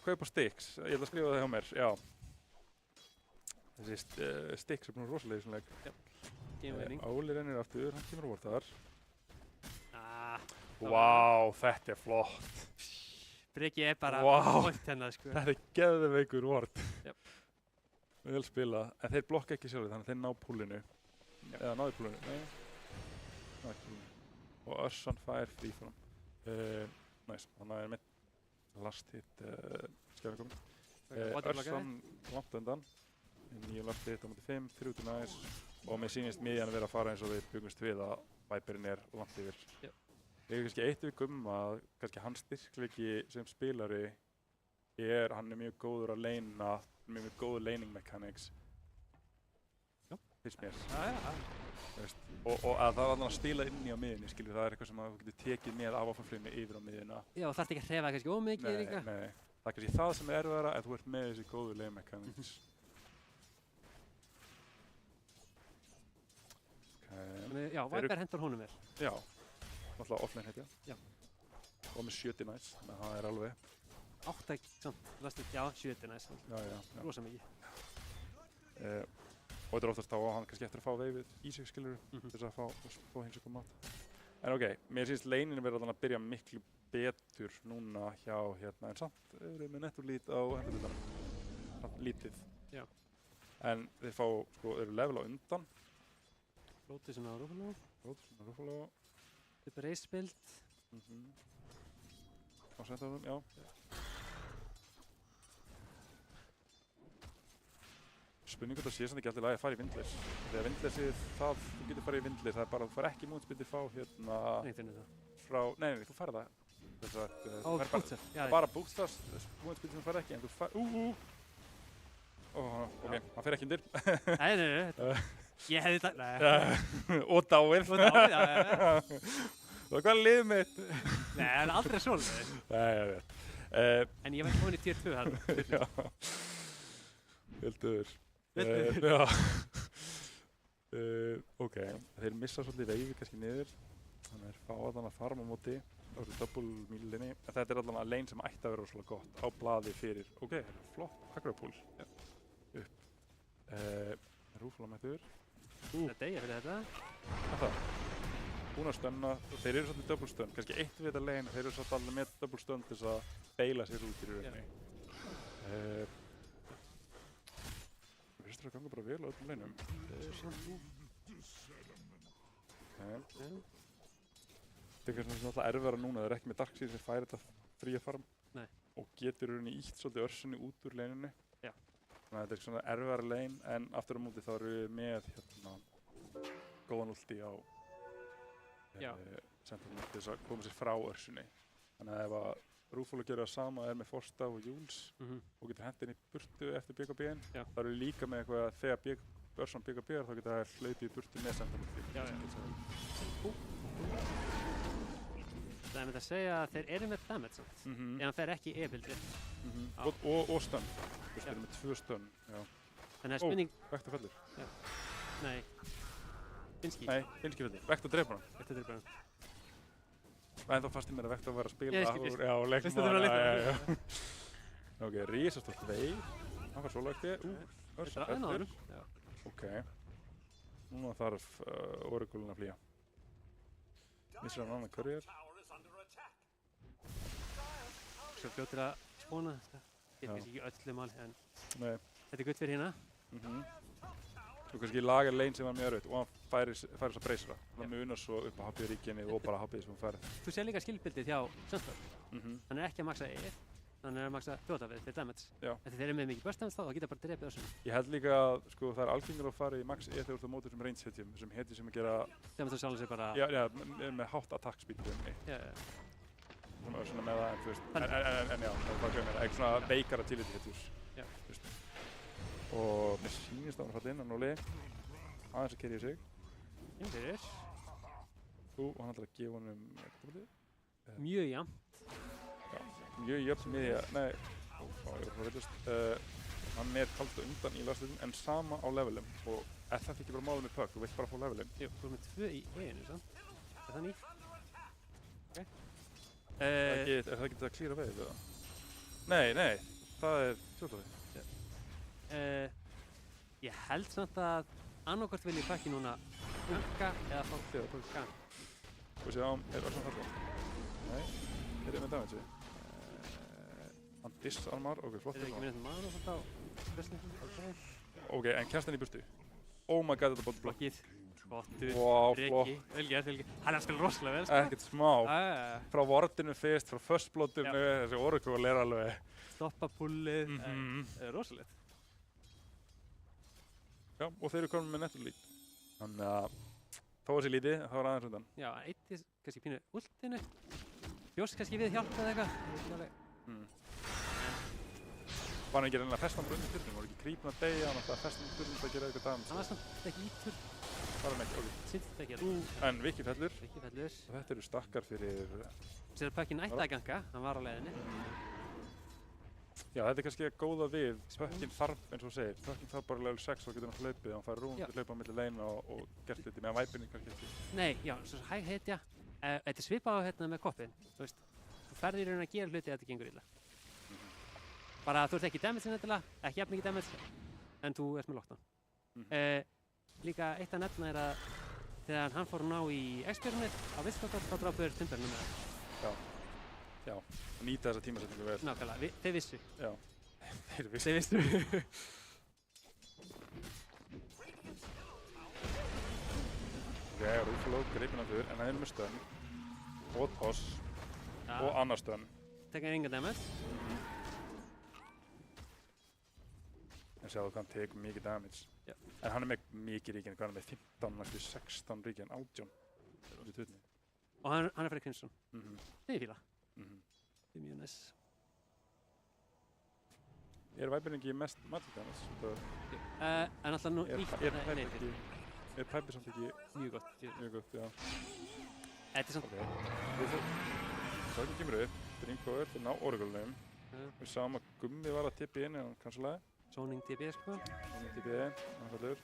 Speaker 2: Kaupa sticks, ég ætla að skrifa það hjá mér, já. Þessi sticks er búin rosalega í svona leik.
Speaker 3: Geimveining.
Speaker 2: Óli rennir aftur, hann kemur á vortar.
Speaker 3: Það
Speaker 2: Vá, þetta er flott.
Speaker 3: Breki er bara
Speaker 2: Vá.
Speaker 3: point hérna, sko.
Speaker 2: Þetta er geðveikur vort.
Speaker 3: Jep.
Speaker 2: Vel spilað, en þeir blokka ekki sjálfur, þannig að þeir ná púlinu. Eða náðu púlinu, nei. Náðu púlinu. Og Örsson fær frí frá hann. Næs, þannig að mitt last hit skjæra komin. Örsson langt undan. Nýjum last hit á móti 5, 3 út í næs. Og mér sýnist miðjan að vera að fara eins og við byggumst við að Viperinn er langt yfir.
Speaker 3: Yep.
Speaker 2: Ég er kannski eitt að kannski hans styrkleiki sem spilari hann er mjög góður að leina, mjög góður laning mechanics.
Speaker 3: Já.
Speaker 2: Finnst mér.
Speaker 3: Já.
Speaker 2: Og að það er alveg að stila inn í á miðjunni, skilur, það er eitthvað sem þú getur tekið með af áframfluginu yfir á miðjuna.
Speaker 3: Já, og þarft ekki að hrefa kannski ómikið líka.
Speaker 2: Nei. Það er kannski það sem er erfiðara ef þú ert með þessi góðu laning mechanics.
Speaker 3: Já, Viper hendur honum vel.
Speaker 2: Já, náttúrulega offline heitja.
Speaker 3: Já.
Speaker 2: Og með 70 næs, þannig að það er alveg.
Speaker 3: 8 samt, lastið, já, 70 næs.
Speaker 2: Já.
Speaker 3: Rosa mikið.
Speaker 2: Og þetta er oftast þá á hann kannski eftir að fá veifið í sig, skilur, til þess að fá hins ykkur mat. En ok, mér sýnst leininu verður að byrja miklu betur núna hjá hérna, en samt eru við með netturlít á hendurlutanum. Samt lítið.
Speaker 3: Já.
Speaker 2: En þeir fá, sko, eru level á undan.
Speaker 3: Flótið svona á Ruffalo. Þetta er race-spild.
Speaker 2: Á sentarðum, já. Spurning hvort það sé samt ekki alltaf lagi að fara í Windlass. Þegar Windlassið, þú getur farið í Windlass, það er bara að þú fær ekki múnspildi frá hérna frá, nei, þú færð það. Þess að
Speaker 3: bootstars, já.
Speaker 2: Bara bootstars, múnspildi sem þú færð ekki, en þú færð, ok, hann fer ekki undir.
Speaker 3: Nei. Ég hefði það, nei.
Speaker 2: Og dáið.
Speaker 3: Já.
Speaker 2: Og hvað er liðið mitt?
Speaker 3: Nei, það er aldrei svolítið.
Speaker 2: Nei, ég veit.
Speaker 3: En ég var komin í tier 2 þarna.
Speaker 2: Já. Vildur.
Speaker 3: Já.
Speaker 2: Ok, þeir missa svolítið veifi kannski niður. Þannig að þeir fá allan að farma á móti á þessu double mílinni. En þetta er allan að lane sem ætti að vera svolítið gott á blaði fyrir. Ok, flott, agrapúl. Upp. Rúfala mættur.
Speaker 3: Það er degja fyrir þetta.
Speaker 2: Það. Búin að stunna. Þeir eru svolítið double stun. Kannski eitt við þetta lane. Þeir eru svolítið alveg með double stun til þess að beila sér út í rauninni. Það ganga bara vel á öllum leinum. Þetta er kannski alltaf erfiðara núna, það er ekki með Darkseid sem fær þetta fría farm.
Speaker 3: Nei.
Speaker 2: Og getur rauninni ítt svolítið örsunni út úr leininni.
Speaker 3: Já.
Speaker 2: Þannig að þetta er svona erfiðara lein, en aftur á móti þá eru við með hérna góðan ulti á sentarnum til þess að koma sér frá örsunni. Þannig að ef að Rúfalo gerir það sama, er með Forsta og Jules og getur hendið inn í burtu eftir BKB-in. Það eru líka með eitthvað að þegar Börsan BKB-ar þá getur það hlaupið í burtu með sentarnum.
Speaker 3: Já. Það er með að segja að þeir eru með damage samt. En hann fer ekki e-bildið.
Speaker 2: Og stun. Þeir eru með 2 stun.
Speaker 3: Þannig að spinning...
Speaker 2: Vektor fellur.
Speaker 3: Nei. Vinski.
Speaker 2: Nei, Vinski fellur. Vektor dreipur hann.
Speaker 3: Vektor dreipur hann.
Speaker 2: En þá fannst ég mér að Vektor var að spila
Speaker 3: úr leiknum.
Speaker 2: Ok, risastórt veif. Hann var svo lagti. Örsson fellur. Ok. Núna þarf Oracle'un að flýja. Missir hann annan courier.
Speaker 3: Svo fljótir að spóna. Þetta er kannski ekki öllu mál, en þetta er gutt fyrir hérna.
Speaker 2: Þú kannski lagar lane sem var mjög erfitt og hann færi þess að breysra. Það munar svo upp á HP ríkinni og bara HP sem hún færið.
Speaker 3: Þú sér líka skillbildið hjá Sundstorm. Hann er ekki að maxa E, hann er að maxa fljótafið fyrir damage. Þegar þeir eru með mikið burst damage þá geta bara drepið össunum.
Speaker 2: Ég held líka að sko, það er algengur að fara í max E þegar þú ert á móti þessum range hetjum, þessum hetjum sem að gera...
Speaker 3: Þegar maður sjálf sér bara...
Speaker 2: Já, með hátt attack speed í rauninni. Svona með það, en þú veist, en já, það er bara eitthvað svona veikara utility hetjur. Og mér sýnist að hann falla inn á núli, aðeins að kerja í sig.
Speaker 3: Kemur fyrir.
Speaker 2: Og hann ætlar að gefa honum eitthvað.
Speaker 3: Mjög jafn.
Speaker 2: Mjög jöfn miðja, nei, ég var veitust. Hann talsvert undan í lastlutin en sama á levelum og þetta ekki bara málið með Puck, þú vilt bara fá levelin.
Speaker 3: Jú, þú erum með 2 í einu, sant? Er það nýtt? Ok.
Speaker 2: Er það ekki að klíra veið eða? Nei, það er tjóðlóði.
Speaker 3: Ég held samt að annarkvort vil ég Pucki núna punka eða fá punka.
Speaker 2: Þú séu er það svona þarna? Nei, með damage. Hann disarmar, ok, flott.
Speaker 3: Er það ekki minnið maður og svona á spesningum?
Speaker 2: Ok, en kemst hann í burtu? Oh my god, þetta bótt blokk.
Speaker 3: Blokkið. Flottur.
Speaker 2: Wow,
Speaker 3: Riki. Vel gert. Hann er að spila rosalega vel, sko.
Speaker 2: Ekkert smá. Frá wardinu fyrst, frá first bloodinu, þessi Oracle er alveg.
Speaker 3: Stoppa pullið. Rosalegt.
Speaker 2: Já, og þeir eru komin með nettur lít. Þannig að þó þessi lítið, þá er aðeins undan.
Speaker 3: Já, eitt kannski pínu ultinu. Bjóst kannski við hjálp eða eitthvað.
Speaker 2: Var hann ekki reynilega að festa hann brunni styrnum? Var ekki creepin að deyja, hann ætlaði að festa hann styrnum til að gera eitthvað damage?
Speaker 3: Hann var samt ekki ítur.
Speaker 2: Var hann ekki, ok.
Speaker 3: Sýnt ekki að
Speaker 2: En Viki fellur.
Speaker 3: Viki fellur.
Speaker 2: Og þetta eru stakkar fyrir...
Speaker 3: Sér að Puckin ætti að ganga, hann var á leiðinni.
Speaker 2: Já, þetta er kannski góða við. Puckin þarf, eins og þú segir, Puckin þarf bara level 6 og getur hann hlaupið. Hann fær rún til hlaupa á milli leina og gert hluti meðan væpinni kannski ekki.
Speaker 3: Nei, já, svo hæg hetja. Þetta er svipað á hérna með koppin. Þú veist, þú ferðir í raun að gera hluti að þetta gengur illa. Bara þú ert ekki damage endilega, ekki jafn mikið damage, en þú ert með lockdown. Líka eitt að nefna er að þegar hann fór að ná í X-björnir á Vistgóttar, þá drápuður Timberinu með það.
Speaker 2: Já, og nýta þessa tímasetningu vel.
Speaker 3: Nákvæmlega, þeir vissu.
Speaker 2: Já, þeir vissu.
Speaker 3: Þeir vissu.
Speaker 2: Ok, Rúfaló, greipinn aftur, en það er með stönn. Og toss. Og annar stönn.
Speaker 3: Tekka enga damage.
Speaker 2: En sjáðu hvað hann tekur mikið damage.
Speaker 3: Já.
Speaker 2: En hann er með mikið ríkinn, hvað er hann með 15, næstu 16 ríkinn, 18.
Speaker 3: Og hann er fyrir Crimson. Það er fíla. Það er mjög næs.
Speaker 2: Er væpinn ekki mest magic damage?
Speaker 3: En alltaf nú
Speaker 2: Er Piper samt ekki...
Speaker 3: Mjög gott.
Speaker 2: Mjög gott, já.
Speaker 3: Þetta er samt...
Speaker 2: Það ekki kemur upp, Dreamcover, þeir ná Oracle-num. Við sáum að Gummi var að tippa inn en hann kansalaði.
Speaker 3: Zoning DB, sko.
Speaker 2: Zoning DB, hann fallur.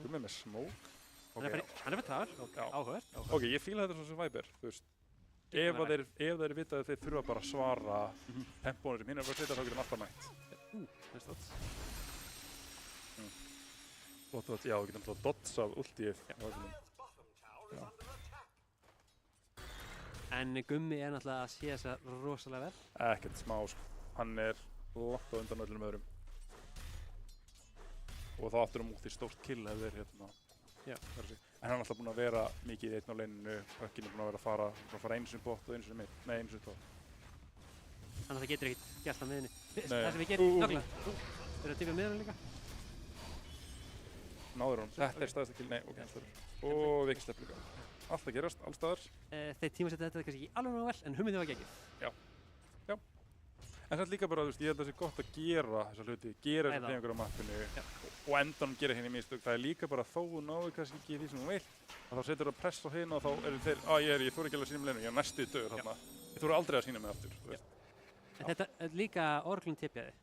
Speaker 2: Gummi með smoke.
Speaker 3: Hann er fyrir tráður, áhugavert.
Speaker 2: Ok, ég fíla þetta svo sem Viper, þú veist. Ef þeir vita að þeir þurfa bara að svara tempónu sem hinn er að setja, þá getur hann alltaf mætt.
Speaker 3: Það er stótt.
Speaker 2: Já, þú getur alltaf að doddsað ultið.
Speaker 3: En Gummi er náttúrulega að sé þessa rosalega vel.
Speaker 2: Ekkert smá, sko. Hann er langt á undan öllum öðrum. Og þá áttur út í stórt kill ef þeir hérna.
Speaker 3: Já.
Speaker 2: En hann er alltaf búinn að vera mikið í einn á leininu. Puckin er búinn að vera að fara einu sinni bótt og einu sinni mitt. Nei, einu sinni tótt.
Speaker 3: Þannig að það getur ekkert gert á miðinni. Það sem við gerum nákvæmlega. Þeir eru að tipja miðunum líka.
Speaker 2: Náður hún. Þetta er staðista kill. Nei, ok, hans þarf. Og Viki sleppur líka. Allt að gerast, alls staðar.
Speaker 3: Þeir tímasetja þetta kannski ekki alveg náðu vel, en hugmyndin var geggjuð.
Speaker 2: Já. En það er líka bara, þú veist, ég held að það sé gott að gera þessa hluti, gera þessa hreyfingar á mappinu og endanum gera henni mistök. Það er líka bara þó þú náðu kannski ekki því sem þú vilt, að þá setur það press á hina og þá eru þeir, ég þóri ekki alveg að sína með leinu, ég er næstu dögur þarna. Ég þóri aldrei að sína með aftur, þú veist.
Speaker 3: En þetta er líka Oracle tipjaði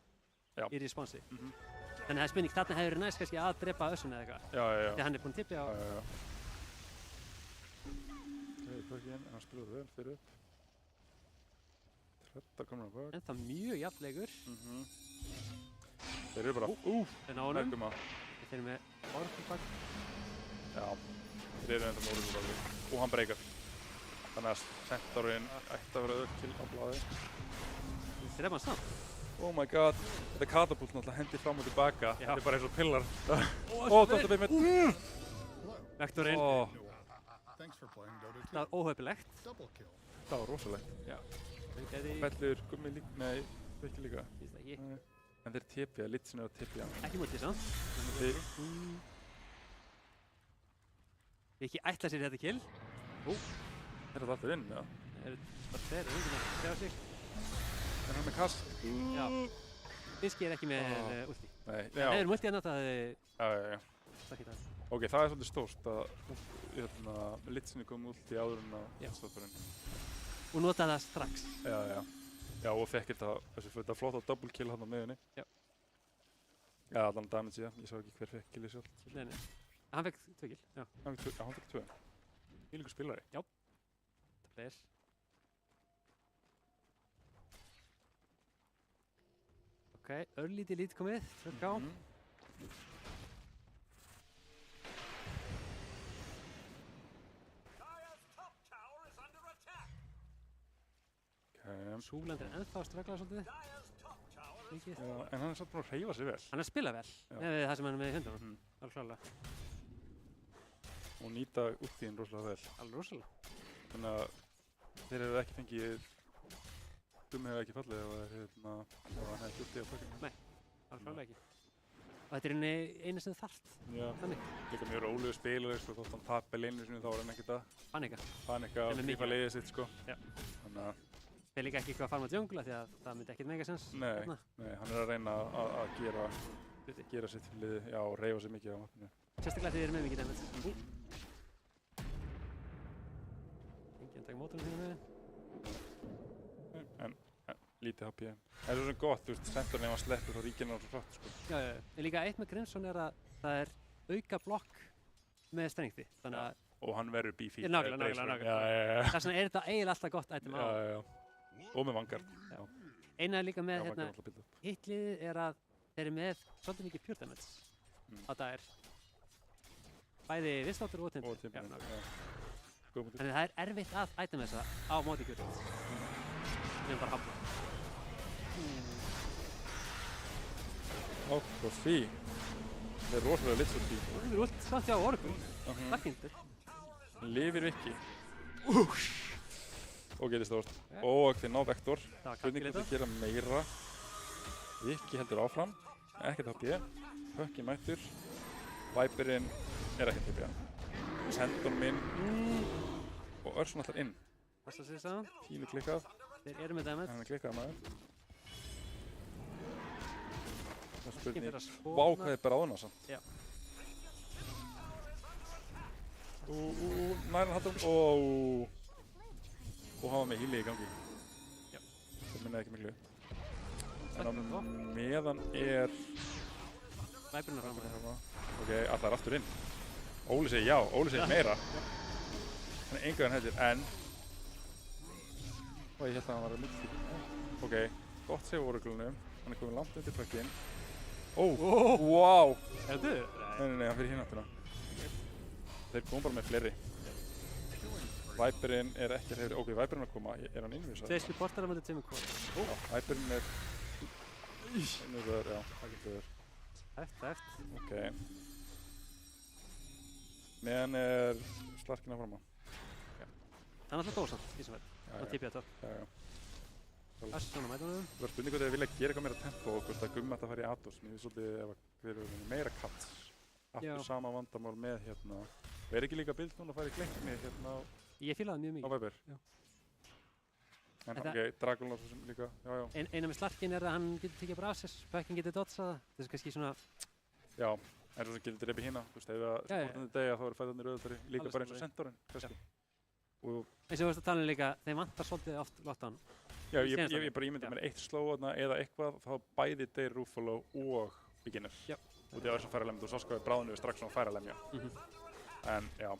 Speaker 3: í responsi. Þannig að það er spurning, þarna hefur verið næst kannski að drepa Össun eða eitthvað.
Speaker 2: Já.
Speaker 3: Þegar hann er búinn að tipja á...
Speaker 2: Hann spilaði vel fyrir upp. Þetta komur á bak.
Speaker 3: En það er mjög jafnlegur.
Speaker 2: Þeir eru bara,
Speaker 3: Þeir ná honum.
Speaker 2: nærgum að.
Speaker 3: Þeir eru með Oracle bak.
Speaker 2: Já, þeir eru enda með Oracle bak. Og hann breykar. Þannig að Centaurinn ætti að vera öll til á blaði.
Speaker 3: Þeir eru bara samt.
Speaker 2: Oh my god, þetta er katapult náttúrulega hendi fram og tilbaka. Þetta er bara eins og pillar. Þetta er með...
Speaker 3: Vektorinn.
Speaker 1: Thanks for playing Dota 2.
Speaker 3: Það var óhöpilegt.
Speaker 1: Double kill.
Speaker 2: Það var rosalegt.
Speaker 3: Já.
Speaker 2: Fellur Gummi líka, nei, ekki líka.
Speaker 3: Víst ekki.
Speaker 2: En þeir tipja, litsin er að tipja.
Speaker 3: Ekki mútið samt. Viki ætla sér þetta kill.
Speaker 2: Er þetta alltaf inn, já?
Speaker 3: Það eru bara þeir enginn að sjá sig.
Speaker 2: En hann með kast.
Speaker 3: Já. Viki er ekki með ulti.
Speaker 2: Nei,
Speaker 3: Nei, multi er náttúrulega...
Speaker 2: Já.
Speaker 3: Það er ekki það.
Speaker 2: Ok, það er svolítið stórt að Litsinni kom út í áður en
Speaker 3: Já.
Speaker 2: að stofnurinn.
Speaker 3: Og notaði það strax.
Speaker 2: Já. Já, og fekk þetta flotta double kill hann á miðunni.
Speaker 3: Já.
Speaker 2: Já, allan damage síðan. Ég sá ekki hver fekk killið sjálf.
Speaker 3: Nei. Hann fekk 2 kill, já.
Speaker 2: Hann fekk 2. Ílíkur spilari.
Speaker 3: Það er. Ok, örlítið lít komið, 2K. Súland er ennþá að ströggla svolítið. Mikið.
Speaker 2: Já, en hann er samt búinn að hreyfa sig vel.
Speaker 3: Hann er að spila vel, með það sem hann er með í höndunum. Alveg klárlega.
Speaker 2: Og nýta úttíðin rosalega vel.
Speaker 3: Alveg rosalega.
Speaker 2: Þannig að þeir hefðu ekki fengið, Dummi hefði ekki fallið ef hann hefði ekki úttíð á pökkinu.
Speaker 3: Nei, alveg klárlega ekki. Og þetta er einu sem þarft.
Speaker 2: Já,
Speaker 3: Þannig.
Speaker 2: líka mjög rólegur spilar, sko, þótt hann tapir leinu sinni þá er hann ekkert að
Speaker 3: Panika.
Speaker 2: panika
Speaker 3: Sem er
Speaker 2: að
Speaker 3: mikið.
Speaker 2: fífa liðið sitt, sko.
Speaker 3: Já.
Speaker 2: Þannig að,
Speaker 3: Það er líka ekki eitthvað að farma djöngla því að það myndi ekkert mega sens.
Speaker 2: nei, hann er að reyna að gera sitt fyrir liðið, já, og reyfa sig mikið á mappinu.
Speaker 3: Sérstaklega þegar þið eru með mikið damage. Enginn takk mótorinn hérna með.
Speaker 2: En lítið HP. Það er svo sem gott, þú veist, sentorinn ef hann sleppur þá ríkir hann svo hratt, sko.
Speaker 3: Já. En líka eitt með Crimson er að það er auka blokk með strengthi. Þannig að
Speaker 2: Og hann verður beefy.
Speaker 3: Nákvæmlega.
Speaker 2: Já.
Speaker 3: þess vegna er þetta eiginlega alltaf gott item á.
Speaker 2: Já. Og með vangar.
Speaker 3: Eina er líka með
Speaker 2: Já, vangar alltaf byrða.
Speaker 3: hitliðið er að þeir eru með svolítið mikið pure damage á dagir. Bæði vistáttur og tindur.
Speaker 2: Og tímpurinn, já. Góð punktur.
Speaker 3: Þannig það er erfitt að item þessa á móti pure damage. Við erum bara hafna.
Speaker 2: Okk og fí. Það er rosalega litsvöld í.
Speaker 3: Það er út samt hjá Oracle. Lakkindur.
Speaker 2: Lifir Viki. Og getið stórt. Og þeir ná vektor.
Speaker 3: Það var
Speaker 2: Spurning hvort þeir gera meira. Viki heldur áfram. Ekkert HP. Hökki mættur. Viperinn er ekkert HP. Sendon minn. Og Örsun allar inn.
Speaker 3: Passa sig saman.
Speaker 2: Pínu klikkað.
Speaker 3: Þeir eru með damage.
Speaker 2: Hann er klikkað maður. Það er spurning.
Speaker 3: Þeir að spóna.
Speaker 2: Vá hvað þið bráðuna samt.
Speaker 3: Já.
Speaker 2: Næran hattar. Og hafa með híli í gangi.
Speaker 3: Já.
Speaker 2: Það minnaði ekki miklu. En á
Speaker 3: Þetta er gott.
Speaker 2: meðan er...
Speaker 3: Viperinn er framar.
Speaker 2: Ok, allar aftur inn. Óli segir já, Óli segir meira. Hann er engan heldur, en... Og ég held að hann var að milli. Ok, gott save Oracle-num. Hann er komin langt undir pökkinn. Wow!
Speaker 3: Er þetta?
Speaker 2: Nei, hann fyrir hináttina. Þeir komum bara með fleiri. Viperinn er ekki að hefri. Ok, Viperinn er að koma. Er hann innvísað?
Speaker 3: Tveir supportar á mæti tveimur kóð.
Speaker 2: Já, Viperinn er... Innvísaður, já, það getur verið.
Speaker 3: Hæft.
Speaker 2: Ok. Meðan er Slarkin að fram á.
Speaker 3: Það er alltaf dósamt, því sem verður.
Speaker 2: Já,
Speaker 3: Og tippið að tór.
Speaker 2: Já.
Speaker 3: Öss svona mætunum.
Speaker 2: Það var spurning hvort þeir vilja gera eitthvað meira tempo og hvort að Gummi ætti að fara í Atos. Mér finnst svolítið ef þeir eru meira cuts. Aftur sama vandamál með hérna. Og er ekki líka bild núna að fara í gleikni hérna
Speaker 3: Ég fíla það mjög
Speaker 2: á
Speaker 3: mikið.
Speaker 2: Viper?
Speaker 3: Já.
Speaker 2: En
Speaker 3: Þetta-
Speaker 2: ok, Dragon svo sem líka, já.
Speaker 3: Eina með Slarkin er að hann getur tekið bara af sér. Pökkin getur dodgað. Það er kannski svona...
Speaker 2: Já, en svo sem getur dreipið hína. Þú veist, ef það
Speaker 3: Já.
Speaker 2: sportandi degja þá eru fæðarnir auðvitað líka
Speaker 3: Alveg
Speaker 2: bara eins og
Speaker 3: sammála.
Speaker 2: Sentorinn, kannski. Og
Speaker 3: Eins og þú veist að tala um líka, þeim vantar svolítið oft lockdown.
Speaker 2: já,
Speaker 3: Í síðasta
Speaker 2: ég bara ímynda
Speaker 3: Já.
Speaker 2: mér eitt slóð þarna eða eitthvað, þá bæði deyr Ruffalo og Beginner.
Speaker 3: Já.
Speaker 2: Og því að þess að færa lemja, þú sást hvað við bráðinu strax svona færa lemja. En já,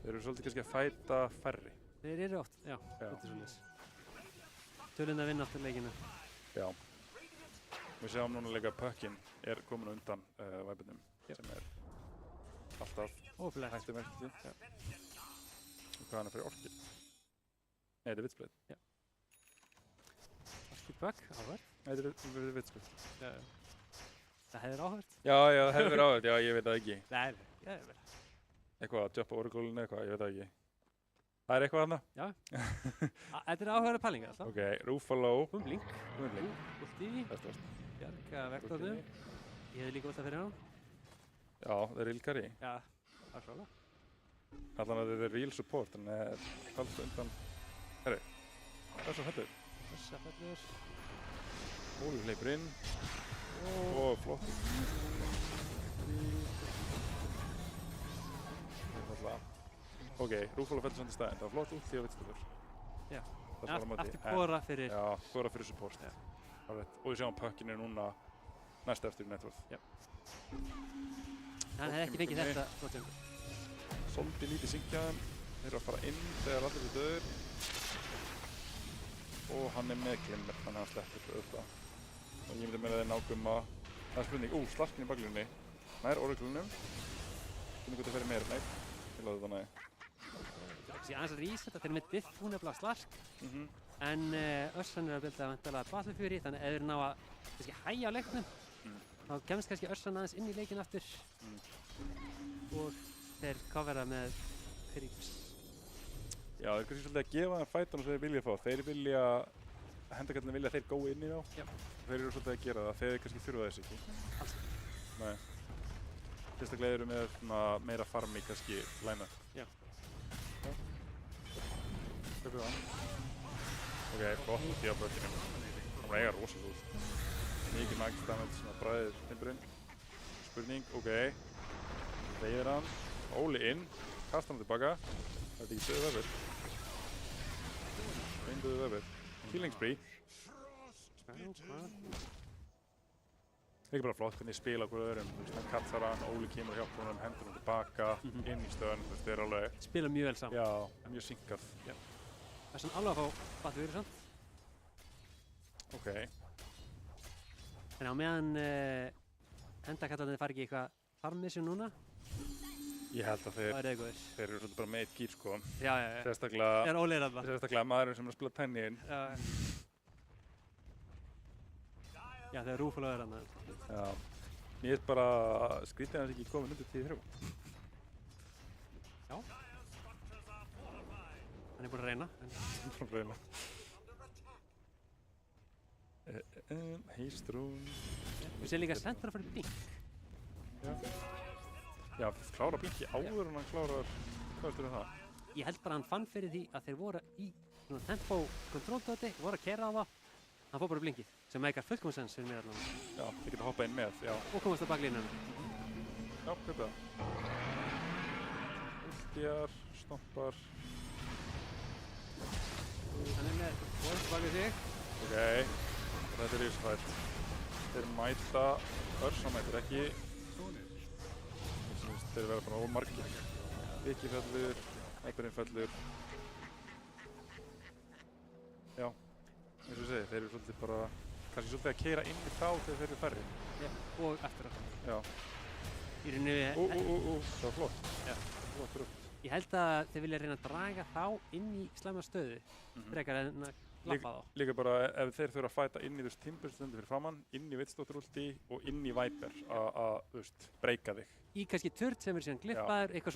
Speaker 2: þeir eru svolítið kannski að fæta færri.
Speaker 3: Þeir eru oft, já,
Speaker 2: Já.
Speaker 3: þetta er svolítið. Tölinn að vinna aftur leikinu.
Speaker 2: Já. Við sjáum núna líka að Pökkinn er komin á undan Viperinn,
Speaker 3: Já.
Speaker 2: sem er alltaf
Speaker 3: Ófulegt.
Speaker 2: hætti verkefni. Og hvað hann er fyrir orkið? Nei, þetta er Vitsblade.
Speaker 3: Allt í bögg, áhverð.
Speaker 2: Nei, þetta er Vitsblade.
Speaker 3: Það hefur áhverð.
Speaker 2: Já, það hefur verið áhverð, já, ég veit það ekki.
Speaker 3: Nei, það hefur verið.
Speaker 2: Eitthvað að jumpa Oracle-inu eitthvað, ég veit það ekki. Það er eitthvað þarna?
Speaker 3: Þetta er áhverðu pælingar alltaf.
Speaker 2: Ok, Ruffalo.
Speaker 3: Blink.
Speaker 2: Blink.
Speaker 3: Ulti.
Speaker 2: Best.
Speaker 3: Bjarga vektornum. Ég hefði líka velt að fyrir hann.
Speaker 2: Já, það er Ilkari.
Speaker 3: Já, afslálega.
Speaker 2: Allan að þetta er real support, en það er alltaf undan... Herri, það er svo hættur.
Speaker 3: Þessa fellur.
Speaker 2: Óli hleypur inn. Og flott. það. Ok, Rúfalo fellur samt í staðinn. Það var flott út því að vitstofur.
Speaker 3: Já.
Speaker 2: Það svarar á móti.
Speaker 3: Aftur Kora fyrir...
Speaker 2: Já, Kora fyrir support.
Speaker 3: Já.
Speaker 2: Og við sjáum Puckin er núna næst eftir Networth.
Speaker 3: Já. Hann hefði ekki fengið þetta flott jungle.
Speaker 2: Svolítið lítið syngjaðan. Þeir eru að fara inn þegar allir eru döður. Og hann er með glimmer, þannig að hann sleppur auðvitað. Og ég myndi meina þeir nákvæm að... Það er spurning, Slarkin í baklínunni. Nær Oracle-unum. Finnum hvort það fer meira, nei. Ég laði það næði.
Speaker 3: Ég aðeins að resetta, þeir eru með diff, hún er bara Slark. En Örsan er að bilda vantarlega Battle Fury, þannig að ef þeir ná að kannski hægja á leiknum, þá kemst kannski Örsan aðeins inn í leikinn aftur. Og þeir covera með Creeps.
Speaker 2: Já, þeir eru kannski svolítið að gefa þeim fætana sem þeir vilja fá. Þeir vilja, hendakallinni vilja að þeir gói inn í þá.
Speaker 3: Já.
Speaker 2: Þeir eru svolítið að gera það, þeir kannski þurfa þess ekki.
Speaker 3: Alls ekki.
Speaker 2: Nei. Sérstaklega eru með meira farmi kannski line-up.
Speaker 3: Já.
Speaker 2: Já. Köpum það. Ok, gott út í á Puckinum. Það var eiga rosalega út. Mikið magic damage sem að bræðir timburinn. Spurning, ok. Veiðir hann. Óli inn. Kastar hann tilbaka. Það er ekki döðu vefur. Einn döðu vefur. Killing spree. Ekki bara flott hvernig spila okkur öðrum. Hann kattar hann, Óli kemur og hjálpar honum, hendur hann tilbaka, inn í stöðun. Þetta er alveg...
Speaker 3: Spila mjög vel saman.
Speaker 2: Já, mjög synkað.
Speaker 3: Já. Það er svona alveg að fá Battle Fury samt.
Speaker 2: Ok.
Speaker 3: En á meðan hendakallarnir fari ekki eitthvað farmmission núna,
Speaker 2: Ég held að
Speaker 3: þá er það góðir.
Speaker 2: þeir eru svolítið bara með eitt gýr sko.
Speaker 3: Já.
Speaker 2: Sérstaklega...
Speaker 3: Það er Óli þarna.
Speaker 2: Sérstaklega maðurinn sem er að spila Tiny-inn.
Speaker 3: Já, þegar Rúfalo er þarna.
Speaker 2: Já. Mér finnst bara skrítið að hans ekki komin undir 10-3.
Speaker 3: Já. Hann er búinn að reyna.
Speaker 2: Búinn að reyna. Heistrún.
Speaker 3: Við séum líka sentra fyrir blink.
Speaker 2: Já, klára blinki áður en hann klárar... Hvað veistu það?
Speaker 3: Ég held bara að hann fann fyrir því að þeir voru í svona tempo control-doti, voru að keyra á það. Hann fór bara blinkið, sem meikar fullkominn sens fyrir mér allavega.
Speaker 2: Já, þeir geta hoppað inn með, já.
Speaker 3: Og komast á baklínunum.
Speaker 2: Já, kaupa það. Ultjar, stompar.
Speaker 3: Hann er með Wolf bak við sig.
Speaker 2: Ok, þetta er rísfætt. Þeir mæta, Örsa mætir ekki. Þeir verða bara ómargir. Viki fellur, Eberinn fellur. Já, eins og ég segi, þeir eru svolítið bara, kannski svolítið að keyra inn í þá þegar þeir eru færri.
Speaker 3: Já, og eftir það.
Speaker 2: Já.
Speaker 3: Í rauninni...
Speaker 2: Það var flott.
Speaker 3: Já.
Speaker 2: Flott rögt.
Speaker 3: Ég held að þeir vilja reyna að draga þá inn í slæma stöðu. Frekar en að lappa þá.
Speaker 2: Líka bara ef þeir þurfa að fæta inn í þú veist timburstundu fyrir framann, inn í Vitsdóttur-ulti og inn í Viper að þú veist, breyka þig.
Speaker 3: Í kannski turd sem er síðan glippaður, eitthvað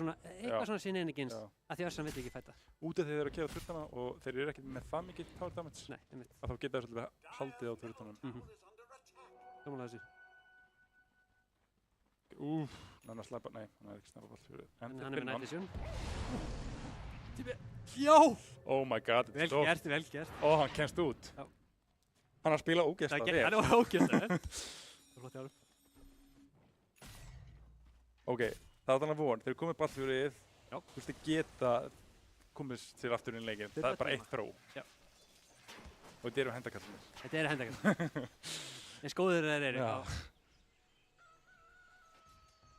Speaker 3: svona sinni-einingins, að því Örsan vill ekki fæta.
Speaker 2: Út af því þeir eru að keyra turtana og þeir eru ekki með það mikið power damage.
Speaker 3: Nei, einmitt.
Speaker 2: Að þá geta þeir svolítið haldið á turtanum.
Speaker 3: Samanlega þessu.
Speaker 2: Nanna slæpa, nei, hann er ekki snarra allt fyrir.
Speaker 3: En hann er með night vision.
Speaker 2: Já! Oh my god,
Speaker 3: Vel gert.
Speaker 2: Ó, hann kemst út.
Speaker 3: Já.
Speaker 2: Hann er að spila ógeðslega vel.
Speaker 3: Hann er ógeðslega vel. Það er flott hjálp.
Speaker 2: Ok, það er þannig að von. Þeir eru komið ballfjörið.
Speaker 3: Já.
Speaker 2: Þú veist, þeir geta komið sér aftur inn í leikinn. Það er bara eitt þró.
Speaker 3: Já.
Speaker 2: Og þetta eru hendakallinir.
Speaker 3: Þetta eru hendakallinir. Eins góður þeir eru.
Speaker 2: Já.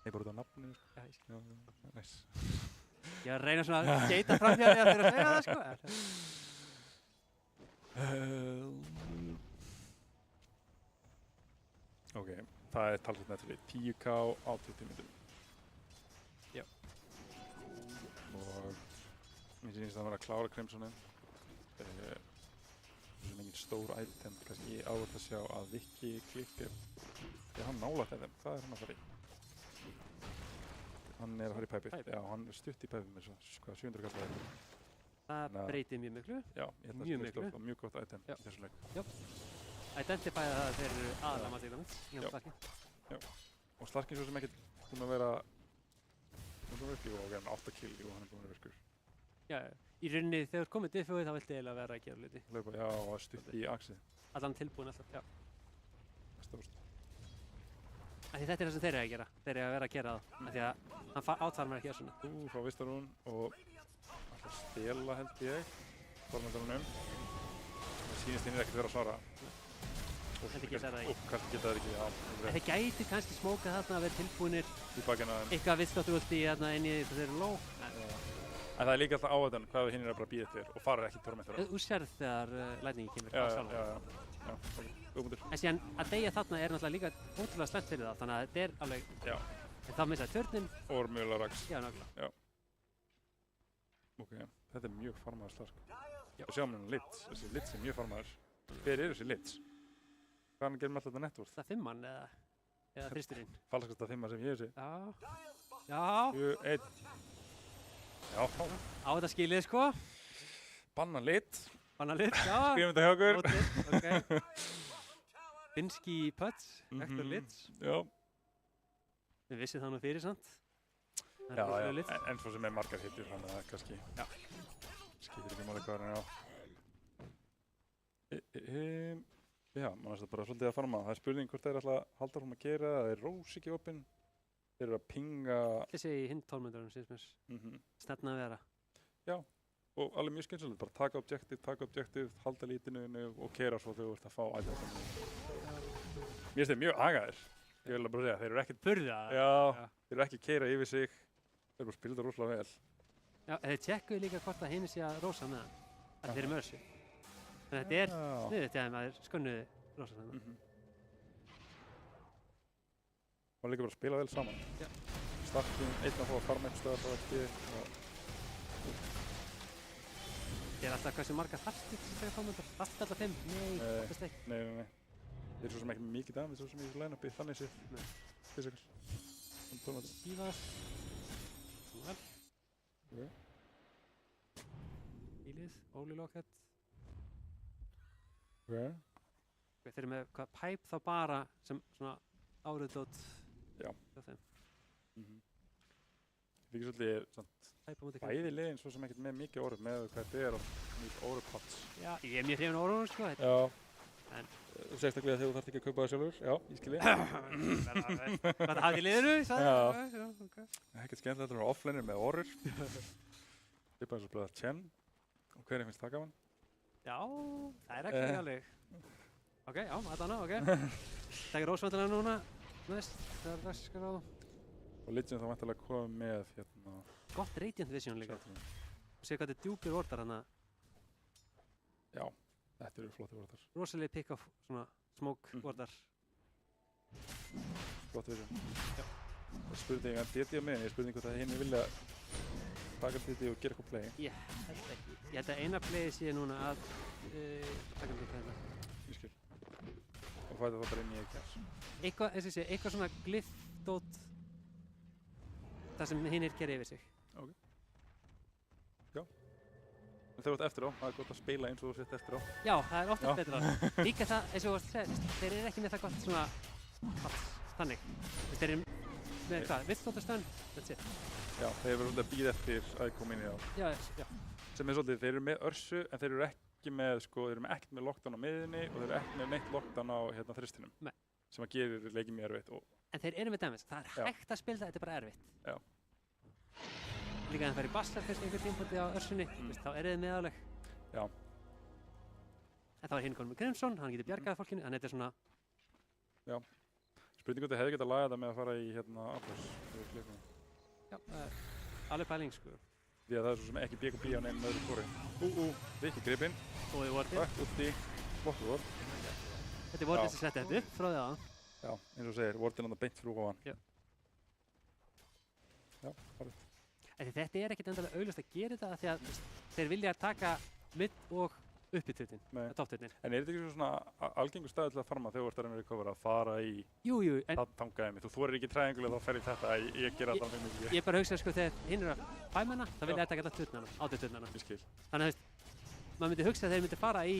Speaker 2: Nei, bara út á nafninu.
Speaker 3: Já, ég skil.
Speaker 2: Já, næs.
Speaker 3: Ég var að reyna svona að geita fram hjá því að þeir að segja það, sko.
Speaker 2: Ok, það er talsveit nættileg. 10k á 20 minnum.
Speaker 3: Já.
Speaker 2: Og mér finnst það að vera að klára Crimsonin. Það er svona engin stór item, kannski áverð að sjá að Viki klikkir. Er hann nálægt þeim? Hvað er hann að fara í? Hann er að fara í pæpið. Já, hann er stutt í pæpið með svona 700 kall aðeins.
Speaker 3: Það breytir mjög miklu.
Speaker 2: Já, ég held að
Speaker 3: Mjög
Speaker 2: það
Speaker 3: miklu.
Speaker 2: er mjög gott item í þessu leik.
Speaker 3: Já. Identifæða það að þeir eru aðalega magic damage.
Speaker 2: Já. Og Slarkin svo sem ekkert búinn að vera virkur og hann 8 kill og hann er búinn að vera virkur.
Speaker 3: Já, í rauninni þegar þú komið diffuð þá viltu eiginlega vera að gera hluti.
Speaker 2: Hlaupa, já, og stutt í axið.
Speaker 3: Allan tilbúin alltaf, já.
Speaker 2: Stórt.
Speaker 3: Af því þetta er það sem þeir eru að gera. Þeir eru að vera að gera það. Af því að Hann átvar mér ekki Össuna.
Speaker 2: Frá Vistarún og alltaf stela held ég. Tormendurunum. Það sýnist hinn ekkert vera að svara.
Speaker 3: Þetta geta það ekki.
Speaker 2: Kannski geta það ekki, já.
Speaker 3: En þeir gæti kannski smókað þarna að vera tilbúinir
Speaker 2: Í bakina þeim.
Speaker 3: eitthvað villsláttu ulti þarna inn í þeir eru low.
Speaker 2: En það er líka alltaf áhættan hvað hinn að bara býða eftir og fara ekki tormendur.
Speaker 3: Þú sérð þegar lætningi kemur.
Speaker 2: Já, góðbundur.
Speaker 3: En síðan að deyja þarna er náttúrulega líka ótrúlega slæmt fyrir það, þannig að þetta er alveg...
Speaker 2: Já.
Speaker 3: En þá missa törnin.
Speaker 2: Og mjögulega raks.
Speaker 3: Já, nákvæmlega.
Speaker 2: Já. Ok, þetta er mjög farmaður slag. Og sjáum hérna Litz, þessi Litz er mjög farmaður. Hver er þessi Litz? Hvaðan gerum alltaf þetta nettvort?
Speaker 3: Það 5-man eða þristurinn.
Speaker 2: Falskasta 5 sem ég hef séð.
Speaker 3: Já.
Speaker 2: 7-1. Já.
Speaker 3: Á þetta skilið sko.
Speaker 2: Banna Litz.
Speaker 3: Banna Litz, já.
Speaker 2: Skrifum þetta hjá okkur.
Speaker 3: Ok. Finski Putz, Hector Litz.
Speaker 2: Já.
Speaker 3: Við vissum það nú fyrir samt.
Speaker 2: Já, en svo sem er margar hittir, þannig að það kannski skiptir ekki máli hvað hann á. Já, mann er bara svolítið að farma. Það er spurning hvort þeir ætla að halda hún að gera, það er Rose ekki opinn. Þeir eru að pinga...
Speaker 3: Þessi í hinn tólmyndunum, síns mér. Stefna að vera.
Speaker 2: Já, og alveg mjög skynsalegt. Bara taka objektiv, halda lítinu og kera svo þegar þú ert að fá ætla. Mér finnst þeir mjög agaðir. Ég vil bara segja, þeir eru ekkert...
Speaker 3: Burða?
Speaker 2: Já, þeir eru ekki að keyra yfir sig. Þeir eru bara að spila þetta rosalega vel.
Speaker 3: Já, þeir tjekkuðu líka hvort að hinn sé að rósa með hann. Þeir eru mörsu. Þannig að þetta er sniðugt hjá þeim að þeir skönnuðu rósa þannig.
Speaker 2: Og líka bara að spila vel saman.
Speaker 3: Já.
Speaker 2: Startum, einn að fá að farma einn stöðar frá ekki.
Speaker 3: Þeir eru alltaf hversu marga þarftir sem þegar fámyndar. Alltaf 5? Nei, oftast ekki.
Speaker 2: Nei. Þeir eru svo sem ekki mikið damage, svo sem í þessu line-upi, þannig séð. Fyrst ekkert.
Speaker 3: Sívas. Svona vel. Ílið, Óli Lockett. Þeir eru með hvað pipe þá bara sem svona áriðdót.
Speaker 2: Já.
Speaker 3: Þeim.
Speaker 2: Líka svolítið bæði liðin svo sem ekkert með mikið orð með hvað þetta er á mjög orðpots.
Speaker 3: Já, ég er mjög hrifinn á orðunum sko.
Speaker 2: Já. Sérstaklega þegar þú þarft ekki að kaupa það sjálfur. Já, ég skilji.
Speaker 3: Hvað það hafði í liðinu?
Speaker 2: Já. Ekkert skemmtilegt að vera offlaner með orður. Ég er bara eins og spila Chen. Og hvernig finnst það gaman?
Speaker 3: Já, það er ekki alveg. Ok, já, allana, ok. Það er rósvöndilega núna. Næst, það er dagskrá.
Speaker 2: Og Legend þá vantilega að koma með hérna...
Speaker 3: Gott Radiant Vision líka. Og séu hvað þetta er djúpir vordar hana.
Speaker 2: Já, þetta eru flotti vordar.
Speaker 3: Rosalega pick-off, svona smoke vordar.
Speaker 2: Flott Vision. Já. Og spurning að DD á meðin, ég spurning hvort að henni vilja taka DD og gera eitthvað play.
Speaker 3: Ég held ekki. Ég held að eina playið sé núna að taka DD hérna.
Speaker 2: Ég skil. Og fæta það bara inn í EKS.
Speaker 3: Eitthvað, eins og sé, eitthvað svona glyphdót það sem hinnir gera yfir sig.
Speaker 2: Ok. Já. En þegar þú ert eftir á, það er gott að spila eins og þú sett eftir á.
Speaker 3: Já, það er oftast betra. Líka það, eins og þú varst að segja, þeir eru ekki með það gott svona þannig. Þeir eru með hvað, villstóttastöðun, that's it.
Speaker 2: Já, þeir eru svolítið að bíða eftir að koma inn í þá.
Speaker 3: Já.
Speaker 2: Sem er svolítið, þeir eru með örsu en þeir eru ekki með, sko, þeir eru með ekkert með lockdown á miðinni og þeir eru ekki með neitt lockdown á hérna þristinum.
Speaker 3: Nei.
Speaker 2: Sem að gerir leikið mjög erfitt og...
Speaker 3: En þeir eru með damage, það er hægt að spila það, þetta er bara erfitt.
Speaker 2: Já.
Speaker 3: Líka en það er í Bassar fyrst einhver tímpúti á örsunni, þá er þið meðaleg.
Speaker 2: Já.
Speaker 3: En þá er hinn konum með Crimson, hann getur bjargað fólkinu, þannig að þetta er svona...
Speaker 2: Já. Spurningu þetta hefði getað lagað það með að fara í hérna Atlas.
Speaker 3: Já, það er alveg pæling sko.
Speaker 2: Því að það er svo sem ekki BKB á neinum öðru skori. Viki gripinn.
Speaker 3: Og í vortið.
Speaker 2: Rætt út í flottu vort.
Speaker 3: Þetta er vortið sem setti þetta upp frá því aðan.
Speaker 2: Já, eins og segir, vortið hann beint frú á hann.
Speaker 3: Já.
Speaker 2: Já, farið.
Speaker 3: Þetta er ekkert endalega augljóst að gera þetta því að þeir vilja taka mid og uppbyttutin, topptutin.
Speaker 2: En er þetta ekki svona algengur staði til að farma þegar þú ert að reyna að recover að fara í tangaði mig? Þú þorir ekki triangle og þá fer í þetta að ég gera alltaf mjög mikið.
Speaker 3: Ég bara hugsa sko þegar hinn eru að fæmana, þá vilja þetta geta tutnana, átututnana.
Speaker 2: Ég skil.
Speaker 3: Þannig að maður myndi hugsa að þeir myndi fara í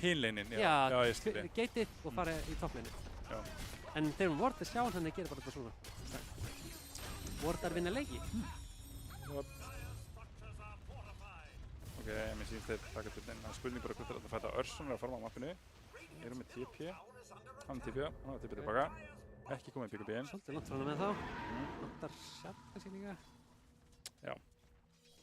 Speaker 2: hinleinin, já, ég skil.
Speaker 3: Gateið og fara í toppleinin.
Speaker 2: Já.
Speaker 3: En þeir eru Ward að sjá hann, þannig að gera bara þetta svona. Wardar vinna leiki.
Speaker 2: Ok, mér sýnst þeir taka til þinn. Það er spurning bara hvort það fæta Örsun að farma á mappinu. Erum með TP. Hann er TP tilbaka. Ekki komið BKB inn.
Speaker 3: Svolítið langt frá hana með þá. Vantar sjarp kannski líka.
Speaker 2: Já.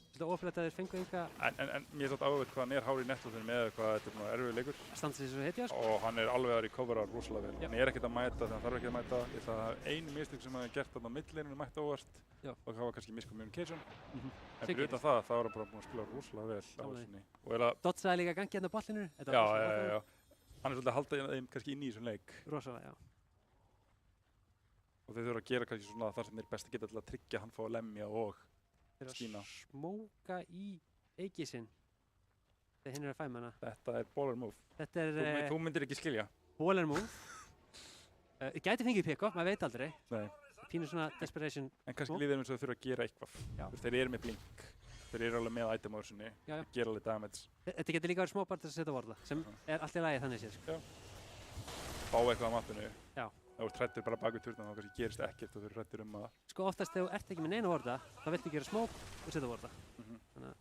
Speaker 3: Svolítið ófrætt að þeir fengu enga
Speaker 2: En mér er svolítið áhugavert hvað hann er hár í nettóðinu með hvað þetta er svona erfiður leikur.
Speaker 3: standa sig svo hetja, sko.
Speaker 2: Og hann er alveg að recovera rosalega vel.
Speaker 3: Já.
Speaker 2: Hann er ekkert að mæta þegar hann þarf ekki að mæta. Ég ætla að það er einu mistök sem hann hefði gert þarna á millilínunni mætti óvart.
Speaker 3: Já.
Speaker 2: Og það var kannski miscommunication. En
Speaker 3: Sem
Speaker 2: fyrir utan það, þá er hann bara búinn að spila rosalega vel á
Speaker 3: Sammála því.
Speaker 2: sinni. Og er að,
Speaker 3: Dodsaði líka gangi hérna á bollinu. Þetta
Speaker 2: já,
Speaker 3: var
Speaker 2: já,
Speaker 3: rosalega
Speaker 2: já. Hann er svolítið að halda þeim kannski inn í þessum leik.
Speaker 3: Rosalega, já.
Speaker 2: Og þeir þurfa að gera kannski svona það sem þeir best geta til að tryggja hann fá að lemja og
Speaker 3: Þeir
Speaker 2: skína.
Speaker 3: að smóka í eiki sinn þegar hinn er að fæma hana.
Speaker 2: Þetta er baller move.
Speaker 3: Þetta er
Speaker 2: Þú myndir ekki skilja.
Speaker 3: baller move. Gæti fengið pick-up, maður veit aldrei.
Speaker 2: Nei.
Speaker 3: Pínu svona desperation.
Speaker 2: En kannski
Speaker 3: Move.
Speaker 2: líður þeim eins og þau þurfa að gera eitthvað.
Speaker 3: Já.
Speaker 2: Þú veist, þeir eru með blink. Þeir eru alveg með item á þessunni.
Speaker 3: Já, já.
Speaker 2: Gera alveg damage.
Speaker 3: Þetta getur líka verið smópart að setja vorða, sem er allt í lagi þannig séð, sko.
Speaker 2: Fá eitthvað á mappinu.
Speaker 3: Já.
Speaker 2: Ef þú ert hræddur bara bak við turnan þá kannski gerist ekkert og þau eru hræddur að
Speaker 3: Sko oftast þegar þú ert ekki með neina vorða, þá viltu gera smók og setja vorða.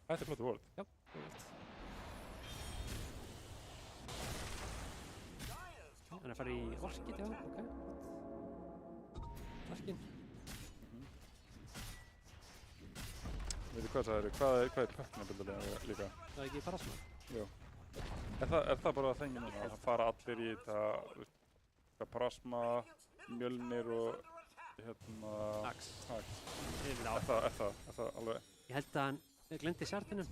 Speaker 2: Þetta er flottur vörð.
Speaker 3: Já, þú veist. Hann er að fara í orkið, já, ok. Orkin.
Speaker 2: Veitu hvað það eru? Hvað er pöttunarbildarlega líka?
Speaker 3: Það er ekki parasma.
Speaker 2: Já. Er það bara þengið núna? Það fara allir í þetta, veist, Parasma, Mjölnir og
Speaker 3: Ax.
Speaker 2: Ax.
Speaker 3: Yfir á.
Speaker 2: Er það alveg?
Speaker 3: Ég held að hann glemdi sjartinum,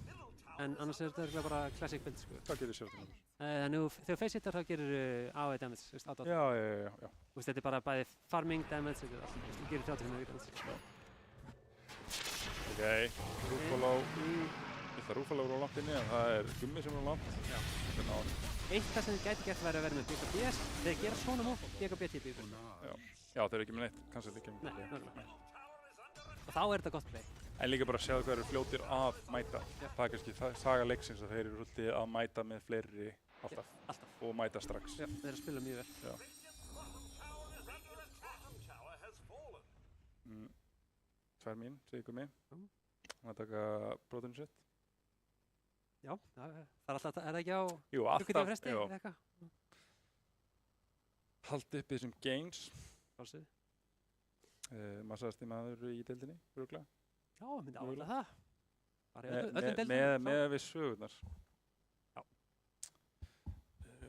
Speaker 3: en annars er þetta örugglega bara classic build, sko.
Speaker 2: Hvað gerir sjálfinn?
Speaker 3: Þannig að þegar þú face-hittar þá gerir AOE damage, þú veist, átt.
Speaker 2: Já.
Speaker 3: Þú veist, þetta er bara bæði farming damage, þetta er allt, þú veist, þú gerir 35 damage.
Speaker 2: Ok, Rúfaló. Ég ætla að Rúfaló er á langt inni en það er Gummi sem er á langt.
Speaker 3: Já.
Speaker 2: Þetta er nátt.
Speaker 3: Eitt það sem þið gæti gert væri að vera með BKBs, þeir gera svona move, BKB típi.
Speaker 2: Já, þeir eru ekki með neitt, kannski ekki með
Speaker 3: Nei,
Speaker 2: neitt.
Speaker 3: nákvæmlega. Og þá er þetta gott play.
Speaker 2: En líka bara að sjá hvað eru fljótir að mæta.
Speaker 3: Já.
Speaker 2: Það er kannski saga leiksins að þeir eru svolítið að mæta með fleiri alltaf.
Speaker 3: Alltaf.
Speaker 2: Og mæta strax.
Speaker 3: Já, þeir eru að spila mjög vel.
Speaker 2: Já. Tvær mín, segir Gummi. Hann að taka brotinu sitt.
Speaker 3: Já, það er alltaf, er það ekki á
Speaker 2: Jú,
Speaker 3: klukkutíma fresti
Speaker 2: já.
Speaker 3: eða eitthvað?
Speaker 2: Haldi uppi þessum gains.
Speaker 3: Sjálfsögðu.
Speaker 2: Massaðasti maður í deildinni, örugglega.
Speaker 3: Já, myndi álega það. Bara í öllum deildum.
Speaker 2: Með við sögurnar.
Speaker 3: Já.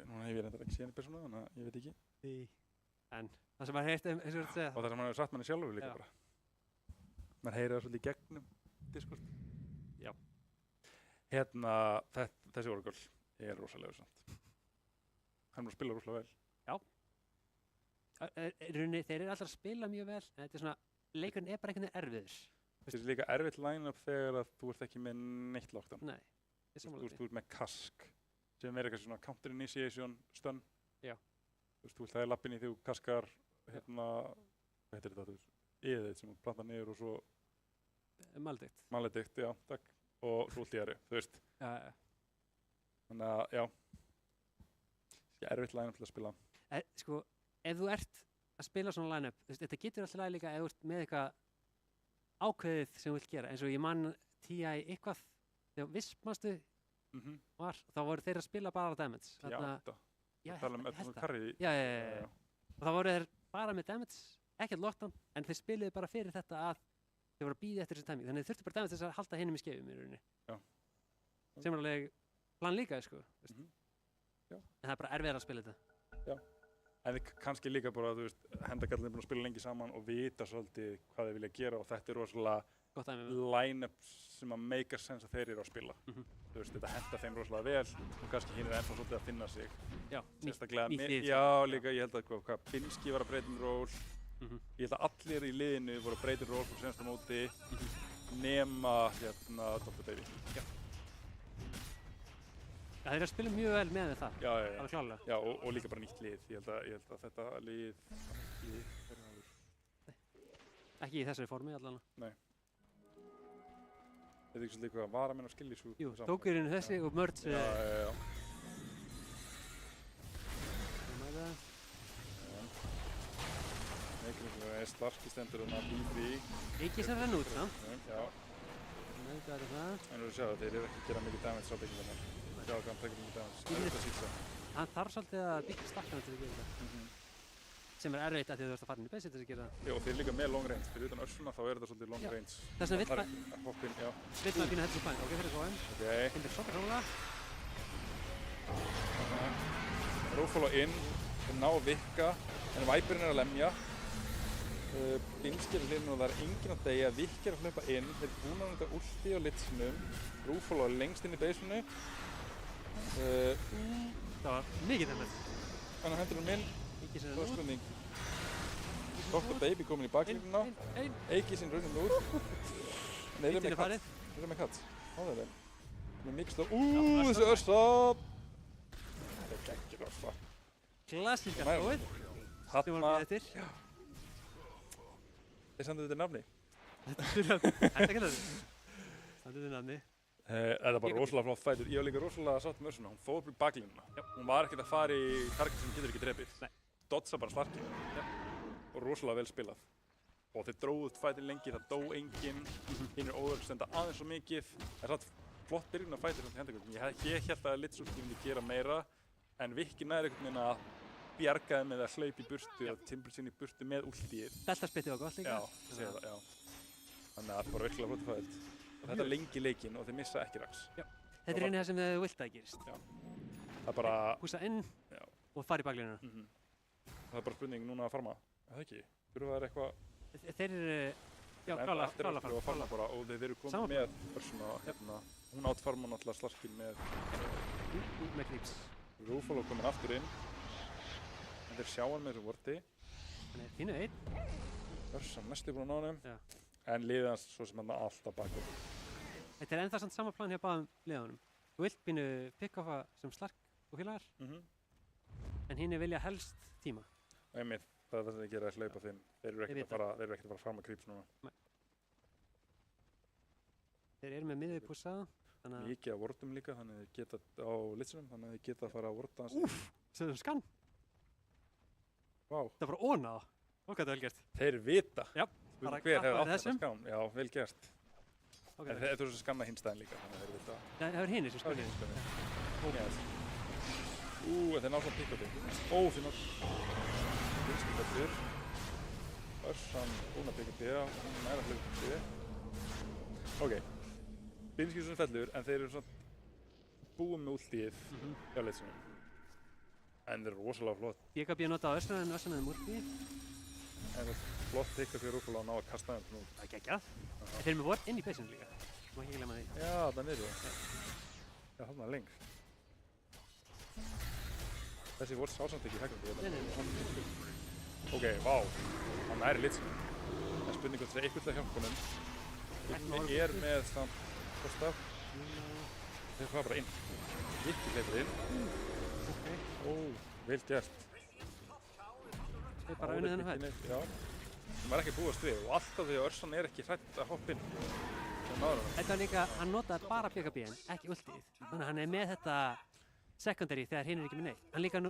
Speaker 2: Núna hef ég reyndar ekki séð henni persónulega, þannig að ég veit ekki.
Speaker 3: En það sem maður heirt eins og þú ert að segja.
Speaker 2: Og það sem hann hefur sagt manni sjálfur líka
Speaker 3: Já.
Speaker 2: bara. Man heyrir það svolítið í gegnum Discord.
Speaker 3: Já.
Speaker 2: Þessi Oracle er rosalegur samt. Hann er að spila rosalega vel.
Speaker 3: Rauninni, þeir eru alltaf að spila mjög vel, en þetta er svona, leikurinn er bara einhvern veginn erfiður.
Speaker 2: Þetta er líka erfitt line-up þegar að þú ert ekki með neitt lockdown.
Speaker 3: Nei, ég
Speaker 2: Þú
Speaker 3: sammála
Speaker 2: veist,
Speaker 3: því.
Speaker 2: þú ert með kask, sem er eitthvað svona counter initiation stun.
Speaker 3: Já.
Speaker 2: Þú veist, þú vilt það í lappinni þegar þú kaskar, hvað heitir þetta, þú veist, yðið sem þú plantar niður og svo
Speaker 3: Maldikt.
Speaker 2: maledikt, já, takk, og svo hlýjari, þú veist.
Speaker 3: Já.
Speaker 2: Þannig að, já, erfitt line-up til að spila.
Speaker 3: Sko, ef þú ert að spila svona line-up, þetta getur alltaf lagi líka ef þú ert með eitthvað ákveðið sem þú vilt gera, eins og ég man TI eitthvað, þegar Wisp-manstu var, þá voru þeir að spila bara damage.
Speaker 2: Já,
Speaker 3: Já,
Speaker 2: tala um öllum karri.
Speaker 3: Já. Og þá voru þeir bara með damage, ekkert lockdown, en þeir spiluðu bara fyrir þetta að þeir voru að býða eftir þessu timing, þannig þeir þurftu bara damage þess að halda hinum í skefum í rauninni.
Speaker 2: Já.
Speaker 3: Sem er alveg plan líka, sko.
Speaker 2: Já.
Speaker 3: En það er bara erfiðar að spila þetta.
Speaker 2: Já. En kannski líka bara, þú veist, hendakallinir er búin að spila lengi saman og vita svolítið hvað þeir vilja gera og þetta er rosalega line-up sem að make sense að þeir eru að spila. Þú veist, þetta henda þeim rosalega vel og kannski hinn er ennþá svolítið að finna sig.
Speaker 3: Já,
Speaker 2: sérstaklega
Speaker 3: nýtt lið.
Speaker 2: Já, líka, ég held að hvað Binski var að breyta ról. Ég held að allir í liðinu voru að breyta ról frá senasta móti nema Dr. Davey.
Speaker 3: Já. Já, þeir eru að spila mjög vel með það.
Speaker 2: Já.
Speaker 3: Alveg klárlega.
Speaker 2: Já, og líka bara nýtt lið. Ég held að þetta lið
Speaker 3: Ekki í þessari formi allavega.
Speaker 2: Nei. Þetta er ekki svolítið eitthvað að vara menn á skiljísu.
Speaker 3: Jú, tókurinn þessi og mörd.
Speaker 2: Já. Starki stendur þarna BB.
Speaker 3: Ekki sem renn út, samt.
Speaker 2: Já.
Speaker 3: Hvað er það?
Speaker 2: En þú séu að þeir eru ekki að gera mikið damage á byggingarna. Sjá hvað hann tekir mikið damage. Það er þetta síðan.
Speaker 3: Hann þarf svolítið að byggja stakkana til að gera það. sem erfitt að því þú ert að fara inn í basic til þess að gera það.
Speaker 2: Já, og þeir eru líka með long range. Fyrir utan örsuna þá er þetta svolítið long
Speaker 3: Já.
Speaker 2: range.
Speaker 3: Þess vegna vill
Speaker 2: Það er hoppinn, já.
Speaker 3: maður pínu heads up fine. Ok, fyrir svo enn.
Speaker 2: Ok.
Speaker 3: Hindir sopar hróla.
Speaker 2: Rúfóla inn, þeir ná að vikka, en Viperinn er að lemja. Binskir hlýðin og það er enginn að deyja, Vikki er að hlaupa inn, þeir er búin að nota ulti á litsinum, Rúfóla lengst inn í beisinu.
Speaker 3: Það var mikið þeim með.
Speaker 2: Hann hendur hann inn,
Speaker 3: Ekki sem
Speaker 2: það er
Speaker 3: það út.
Speaker 2: spurning. Dr. Baby komin í baklínuna,
Speaker 3: Ein.
Speaker 2: Eiki sín raunin út. Nei, þeir eru
Speaker 3: Bíllinn er
Speaker 2: með katt.
Speaker 3: farið.
Speaker 2: Þeir eru með katt. Háðu þeim. Með mikið slá.
Speaker 3: Já,
Speaker 2: Þessi Örsa! Það er geggjur Örsa.
Speaker 3: Klassíska
Speaker 2: Næ.
Speaker 3: þróið. Sem vorum
Speaker 2: Þarna,
Speaker 3: við eftir.
Speaker 2: þeir sendu þetta nafni.
Speaker 3: Þetta er ekki það. Standið þið nafni.
Speaker 2: Þetta er bara rosalega flott fætur. Ég var líka rosalega sátt með Örsuna. Hún fór upp í baklínuna. Hún var ekkert að fara í target sem getur ekki drepið.
Speaker 3: Nei.
Speaker 2: Dodsa bara slarkið. Og rosalega vel spilað. Og þeir dróðu út fætin lengi, það dó enginn. Hinn er óður stenda aðeins svo mikið. Það er satt flott byrjun af fætir samt í hendagöldum. Ég held að Litsuki myndi gera meira, en Vikki næri einhvern veginn að bjargaði með að hlaupa í burtu og Timber sinni í burtu með últíð.
Speaker 3: Deltaspittið var gott líka.
Speaker 2: Já, segja það, já. Þannig að það er bara virkilega flott fæt. Og þetta er lengi leikinn og þeir missa ekki rax.
Speaker 3: Þetta er einu það sem þið vilt að gerist.
Speaker 2: Það er bara,
Speaker 3: Húsa inn
Speaker 2: Já.
Speaker 3: og fara í baklínuna.
Speaker 2: það er bara spurning núna að farma. Er það ekki? Þurfa það eitthvað
Speaker 3: Þeir eru, já,
Speaker 2: enda
Speaker 3: klála
Speaker 2: eftir að þurfa að farma bara og þeir eru
Speaker 3: Sama
Speaker 2: komið með Örsuna hérna. Hún átt farma náttúrulega slarkinn með
Speaker 3: út með creeps.
Speaker 2: Rúfóla komin aftur inn. En þeir sjá hann með þessu vorti.
Speaker 3: Hann er pínu einn.
Speaker 2: Örsa næstu búin að ná honum.
Speaker 3: Já.
Speaker 2: En liðið hans svo sem hann alltaf baka.
Speaker 3: Þetta er ennþá samt sama plan hjá báðum liðunum. Þú vilt pínu pick-offa sem slark og félagar, en hinn vilja helst tíma.
Speaker 2: Einmitt, það er það sem þeir gera að hlaupa þeim. Þeir eru ekkert að fara að farma creeps núna.
Speaker 3: Þeir eru með miðið pússaða, þannig að
Speaker 2: Mikið að vortum líka, þannig að þeir geta á litsunum, þannig að þeir geta að fara að vorta hans.
Speaker 3: sem þú skann.
Speaker 2: Vá,
Speaker 3: Það er bara óna það. Og hvað þetta er vel gert.
Speaker 2: þeir vita.
Speaker 3: Já,
Speaker 2: Spurning
Speaker 3: bara
Speaker 2: hver hefur
Speaker 3: klappaði
Speaker 2: átt þetta
Speaker 3: þessum.
Speaker 2: skán. Já, vel gert.
Speaker 3: Ok,
Speaker 2: En þeir eru svo skanna hinn stæðin líka, þannig að þeir vita.
Speaker 3: það er hinir sem
Speaker 2: Það er
Speaker 3: skunni.
Speaker 2: hinn stæðin. Yes. En þeir ná svona pick-uppi. Þeir ná vinskipöldur. Örsan búin að pick-uppi, já, hún er næra hlaupi. Ok, vinskipöldur sem fellur, en þeir eru svona búin með últíð hjá leitsunum. En þeir eru rosalega flott.
Speaker 3: BKB notaði Örsuna en Örsuna þeim úrpi.
Speaker 2: En það er flott pick-up fyrir Rúfóla að ná að kasta þeim nú.
Speaker 3: Það er geggjað. Þeir eru með vor inn í basinu líka. Má ekki glemma því.
Speaker 2: Já, það niður. Já, þarna er lengst. Þessi voru sásamt ekki hægandi.
Speaker 3: Nei, nei, nei.
Speaker 2: Ok, vá. Hann er í litsunum. Það er spurning hvort það er eitthvað til að hjálpa honum. Ég er með samt kostaf. Þeir fara bara inn. Vikki hleypur inn. Ó, vel gert.
Speaker 3: Þeir bara unnið þennan fætt.
Speaker 2: Já. Það var ekki búast við og alltaf því að Örsan er ekki hrætt að hoppa inn. Það náður hann.
Speaker 3: Þetta var líka, hann notaði bara BKB-in, ekki ultið. Þannig að hann er með þetta secondary þegar hinn er ekki með neitt. Hann líka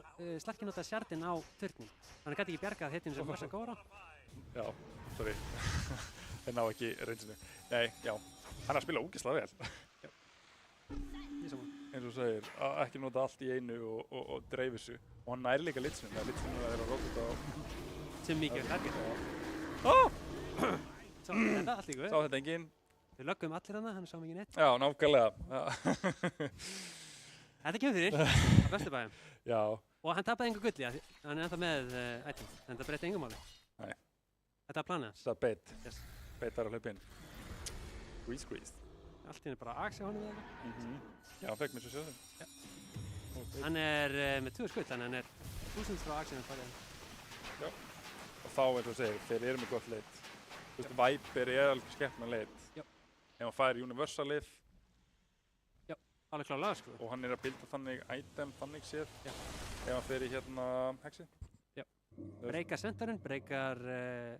Speaker 3: slarki notaði sjardinn á turnin. Hann gæti ekki bjargað hittinu sem Örsa góra.
Speaker 2: Já, sorry. Þeir ná ekki reynsinu. Nei, já. Hann er að spila ógeðslega vel.
Speaker 3: Ég saman.
Speaker 2: Eins og þú segir, að ekki nota allt í einu og dreif þessu. Og hann næri líka litsunum. Það er litsunum að þeir að róta á.
Speaker 3: Sem mikið er target.
Speaker 2: Ó!
Speaker 3: Sá þetta, allt líka.
Speaker 2: Sá þetta enginn?
Speaker 3: Við löggum allir hana, hann sá mikið neitt.
Speaker 2: Já, nákvæmlega.
Speaker 3: Þetta kemur fyrir, Vesturbæjum.
Speaker 2: Já.
Speaker 3: Og hann tapaði engu gulli, hann er ennþá með item, en það breytti engum máli.
Speaker 2: Nei.
Speaker 3: Þetta var planið hans.
Speaker 2: Það er beit.
Speaker 3: Yes.
Speaker 2: Beit þar að hlaupa inn. Squeeze.
Speaker 3: Allt í henni bara ax á honum eða eitthvað.
Speaker 2: Já, hann fekk mér svo sjöðum.
Speaker 3: Hann er með 2 skull, þannig hann er 1000 frá axinu farið hann.
Speaker 2: Já. Og þá, eins og þú segir, þeir eru með gott leit. Þú veist, Viper er alveg skemmtilega leit.
Speaker 3: Já.
Speaker 2: Ef hann fær Universal-lið
Speaker 3: Alveg klárlega sko.
Speaker 2: og hann er að bilda þannig item, þannig séð.
Speaker 3: Já.
Speaker 2: Ef hann fer í hérna hexi.
Speaker 3: Já. Breykar sentarinn, breykar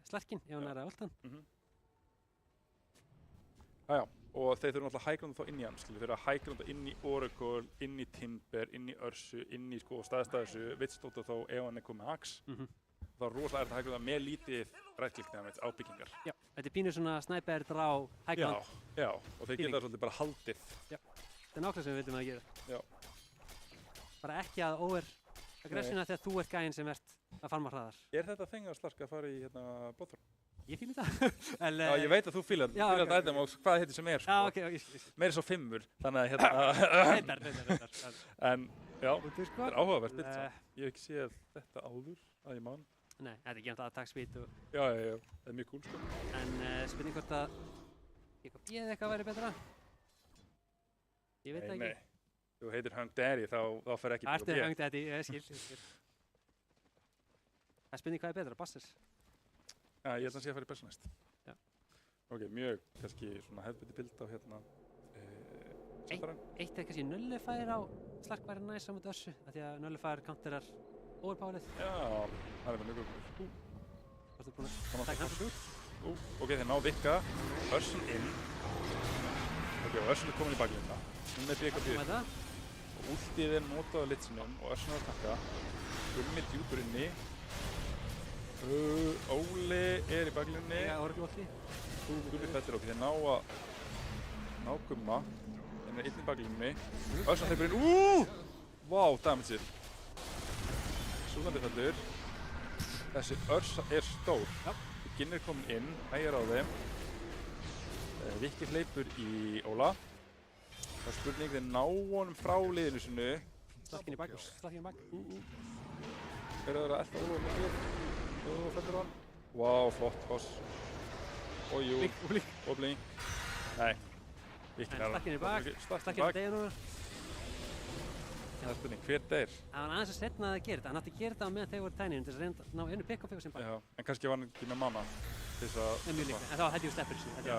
Speaker 3: slarkinn ef hann er að ultan.
Speaker 2: Jájá, og þeir þurfa náttúrulega að hægrunda þá inn í hann, skilju. Þeir þurfa að hægrunda inn í Oracle, inn í Timber, inn í Örsu, inn í sko staðstæðisu, vitstóta þá ef hann er komið með Axe. Það er rosalega erfitt að hægrunda með lítið rættklikk þegar hann veit ábyggingar.
Speaker 3: Já, þetta er pínu svona sniper, drá, hægland.
Speaker 2: Já, og þeir geta svolítið bara haldið.
Speaker 3: Já, þetta er nákvæmlega sem við vildum að gera.
Speaker 2: Já.
Speaker 3: Bara ekki að aggression af því að þú ert gæinn sem ert að farma hraðar.
Speaker 2: Er þetta þeng að Slark að fara í hérna Bóþór?
Speaker 3: Ég fíla það. En,
Speaker 2: Já, ég veit að þú fílar
Speaker 3: Já,
Speaker 2: þetta
Speaker 3: ok,
Speaker 2: item og hvað heitir sem er,
Speaker 3: Já,
Speaker 2: sko.
Speaker 3: ok, ég.
Speaker 2: Meira svo 5-ur, þannig að hérna,
Speaker 3: Reyndar.
Speaker 2: en já,
Speaker 3: Og þú sko?
Speaker 2: þetta er áhugavert bit,
Speaker 3: Eh,
Speaker 2: ég hef ekki séð þetta áður, að ég man.
Speaker 3: Nei, þetta er ekki náttúrulega attack speed og...
Speaker 2: Já, það er mjög cool, sko.
Speaker 3: En spurning hvort að BKB eða eitthvað væri betra? Ég veit það
Speaker 2: Nei,
Speaker 3: ekki.
Speaker 2: þú heitir Hung Daddy, þá fer ekki
Speaker 3: Ertu
Speaker 2: BKB.
Speaker 3: hangd þetta í, ég skil. Það er spurning hvað er betra, Busters?
Speaker 2: Já, ég held að hann sé að fara í Bessa næst.
Speaker 3: Já.
Speaker 2: Ok, mjög, kannski svona hefðbundið bild á hérna, Sataran.
Speaker 3: Eitt er kannski nullifæðir á Slark væri næs á mútið Örsu, af því að nullifæðir counterar overpowerið.
Speaker 2: Já, það er mjög góð.
Speaker 3: Varstu búin
Speaker 2: Þannig
Speaker 3: að taka hans út?
Speaker 2: Ok, þeir náðu Vikka, Örsun inn. Ok, og Örsun er komin í baklínuna. Hún er BKB.
Speaker 3: Með það?
Speaker 2: Og últið er notað á litsinum og Örsun er að taka. Gummi djúpur inni. Óli er í baklínunni.
Speaker 3: Já, orglótti.
Speaker 2: Gummi fellur okkur, þeir ná Gumma. Þeir er inn í baklínunni. Örsun hleypur inn. Vá, damageið. Súlandi fellur. Þessi Örsa er stór.
Speaker 3: Já.
Speaker 2: Ginn er komin inn, hægir á þeim. Vikki hleypur í Óla. Það er spurning, þeir ná honum frá liðinu sinu.
Speaker 3: Slarkinn í bak. Slarkinn í bak.
Speaker 2: Eru það að elta Óla með hér? Og fellur hann. Vá, flott boss. Og jú, og blink. Nei, Vikki
Speaker 3: En Slarkinn í bak. Slarkinn í degja núna.
Speaker 2: Það er spurning, hver deyr?
Speaker 3: Það var aðeins að setna að gera þetta. Hann átti að gera þetta á meðan þeir voru tænir til þess að reynda að ná einu pick-up sem bak.
Speaker 2: Já, en kannski var hann ekki með mana til þess að...
Speaker 3: Það er mjög líka. En þá hætti ég sleppur þessu.
Speaker 2: Já.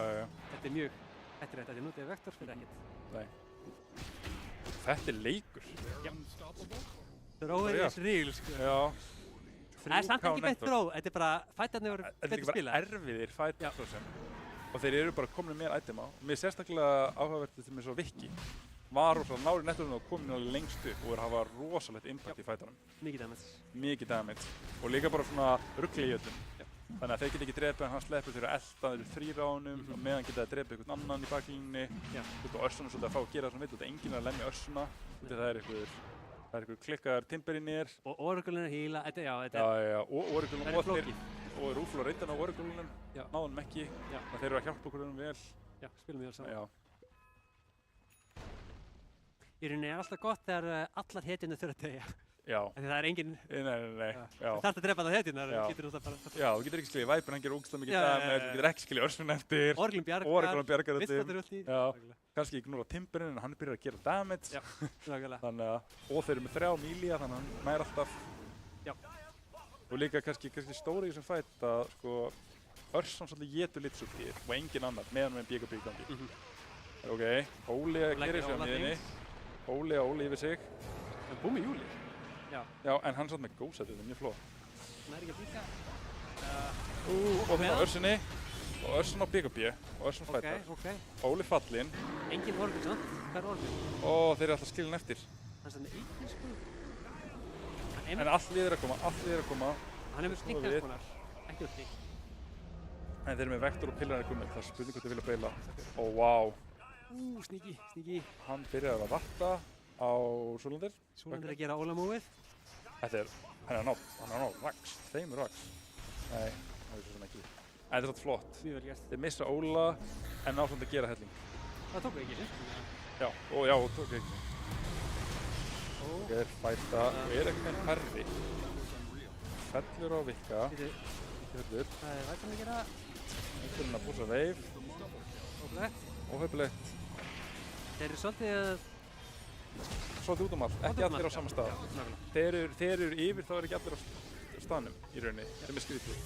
Speaker 3: Þetta er mjög hættilegt. Þetta er nútið vektor fyrir ekkert.
Speaker 2: Nei. Þetta er leikur.
Speaker 3: Þróið er þessi rígl, sko.
Speaker 2: Já.
Speaker 3: Það er samt ekki beint þróð. Þetta er bara, fætarnir voru
Speaker 2: Þetta er
Speaker 3: betur
Speaker 2: ekki bara
Speaker 3: spilaðir.
Speaker 2: erfiðir fætar svo sem. Og þeir eru bara komin með itema. Mér er sérstaklega áhugavert til mér svo Vikki. Var rosalega nári netturinn og komin alveg lengst upp og er að hafa rosalegt impact í fætarum.
Speaker 3: Mikið damage.
Speaker 2: Mikið damage. Og líka bara svona rugli í öllum. Þannig að þeir geta ekki drepið en hann sleppur þeir eru elda, þeir eru 3 á honum og meðan geta þeir drepið einhvern annan í baklínunni. Og Örsson er svolítið að fá að gera það sem vill og þetta er enginn að lemja Örsuna. Það er einhver klikkaðar timber inn í þér.
Speaker 3: Og Oraclein er að hýla. Þetta
Speaker 2: Já, og Oraclein
Speaker 3: er flókið.
Speaker 2: og Rúfl og reyndin á Oraclein náðu hann ekki. Þeir eru að hjálpa okkur vel.
Speaker 3: Já, spilum við alls saman.
Speaker 2: Já.
Speaker 3: Í rauninni er alltaf gott þegar allar hetjurnar þurfa að deyja.
Speaker 2: Já.
Speaker 3: Því það er engin...
Speaker 2: Nei. Já.
Speaker 3: Þú þarft að drepa það hetjurnar, þú getur náttúrulega bara...
Speaker 2: Já, þú getur ekki skilja Viper, hann gerur ógeðslega mikið damage, þú getur ekki skilja Örsson eftir.
Speaker 3: Orglin
Speaker 2: bjargar
Speaker 3: Vistfættur ulti.
Speaker 2: Já, kannski ekki núna Timberinn en hann byrjar að gera damage.
Speaker 3: Já, nákvæmlega.
Speaker 2: Þannig að, og þeir eru með 3 milía þannig að hann nær alltaf.
Speaker 3: Já.
Speaker 2: Og líka kannski stóri í þessum fætt að sko Örsson svolítið étur litsúttir og engin annar meðan með BKB í gangi. Ok, Óli að gera þessu á miðinni. Óli yfir sig.
Speaker 3: En búmi Júli. Já,
Speaker 2: en hann er satt með góðsætið, þetta er mjög flott.
Speaker 3: Það er ekki að líka.
Speaker 2: Og þannig á Örsunni, og Örsson á BKB, og Örsson fættar.
Speaker 3: Ok.
Speaker 2: Óli fallinn.
Speaker 3: Engin Orglin, sant? Hvað er Orglin?
Speaker 2: Og þeir eru alltaf skilin eftir.
Speaker 3: Hann stannar eigin, sko.
Speaker 2: En allt liðir að koma.
Speaker 3: Hann hefur slinkað skonar, ekki ulti.
Speaker 2: En þeir eru með vektor og pillar er komið, það er spurning hvort þeir vilja beila. Ó, vá.
Speaker 3: Sníki.
Speaker 2: Hann byrjaði að varta á Súlandir.
Speaker 3: Súlandir að gera Óla-móið.
Speaker 2: Hann er að ná vax, 2 vax. Nei, það er svo sem ekki. En þetta er svolítið flott.
Speaker 3: Mjög vel gert.
Speaker 2: Þeir missa Óla, en ná svona að gera helling.
Speaker 3: Það tók ekki,
Speaker 2: Já, tók ekki. Þeir fæta, og er ekki með herri. Fellur á Vikka. Fellur.
Speaker 3: Það er vært að gera.
Speaker 2: Fellur hann að púsa veif. Óhefilegt.
Speaker 3: Þeir eru svolítið
Speaker 2: Svolítið út um allt, ekki allir á sama stað. Þeir eru yfir, þá eru ekki allir á staðnum í rauninni, sem er skrítið.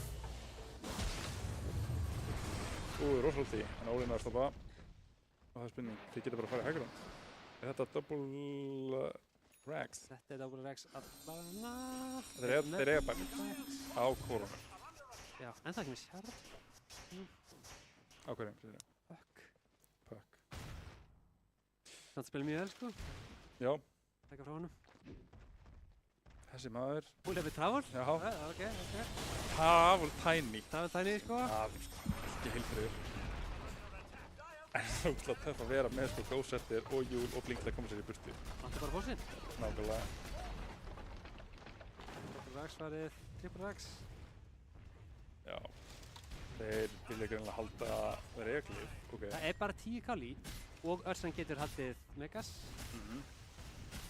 Speaker 2: Rosalega því, en Óli er að stoppa. Og það er spurning, þeir geta bara að fara í hægra. Er þetta double rags?
Speaker 3: Þetta er double rags allavega.
Speaker 2: Þeir eiga bæk á koronar.
Speaker 3: Já, en það ekki með sjárð.
Speaker 2: Á hverjum, segir það? Puck.
Speaker 3: Þannig spilum mjög vel, sko.
Speaker 2: Já.
Speaker 3: Takka frá honum.
Speaker 2: Þessi maður.
Speaker 3: Hún hefur trafur?
Speaker 2: Já.
Speaker 3: Ok.
Speaker 2: Travel tiny.
Speaker 3: Travel tiny, sko.
Speaker 2: Ekki heilfriður. En það er útlátt töff að vera með sko góðsettir og júl og blink til að koma sér í burtu.
Speaker 3: Vantar bara fórsinn.
Speaker 2: Nákvæmlega.
Speaker 3: Ragsvarið, triple rags.
Speaker 2: Já. Þeir vilja greinlega halda reglið. Ok.
Speaker 3: Það er bara 10k lít og Örsan getur haldið Megas.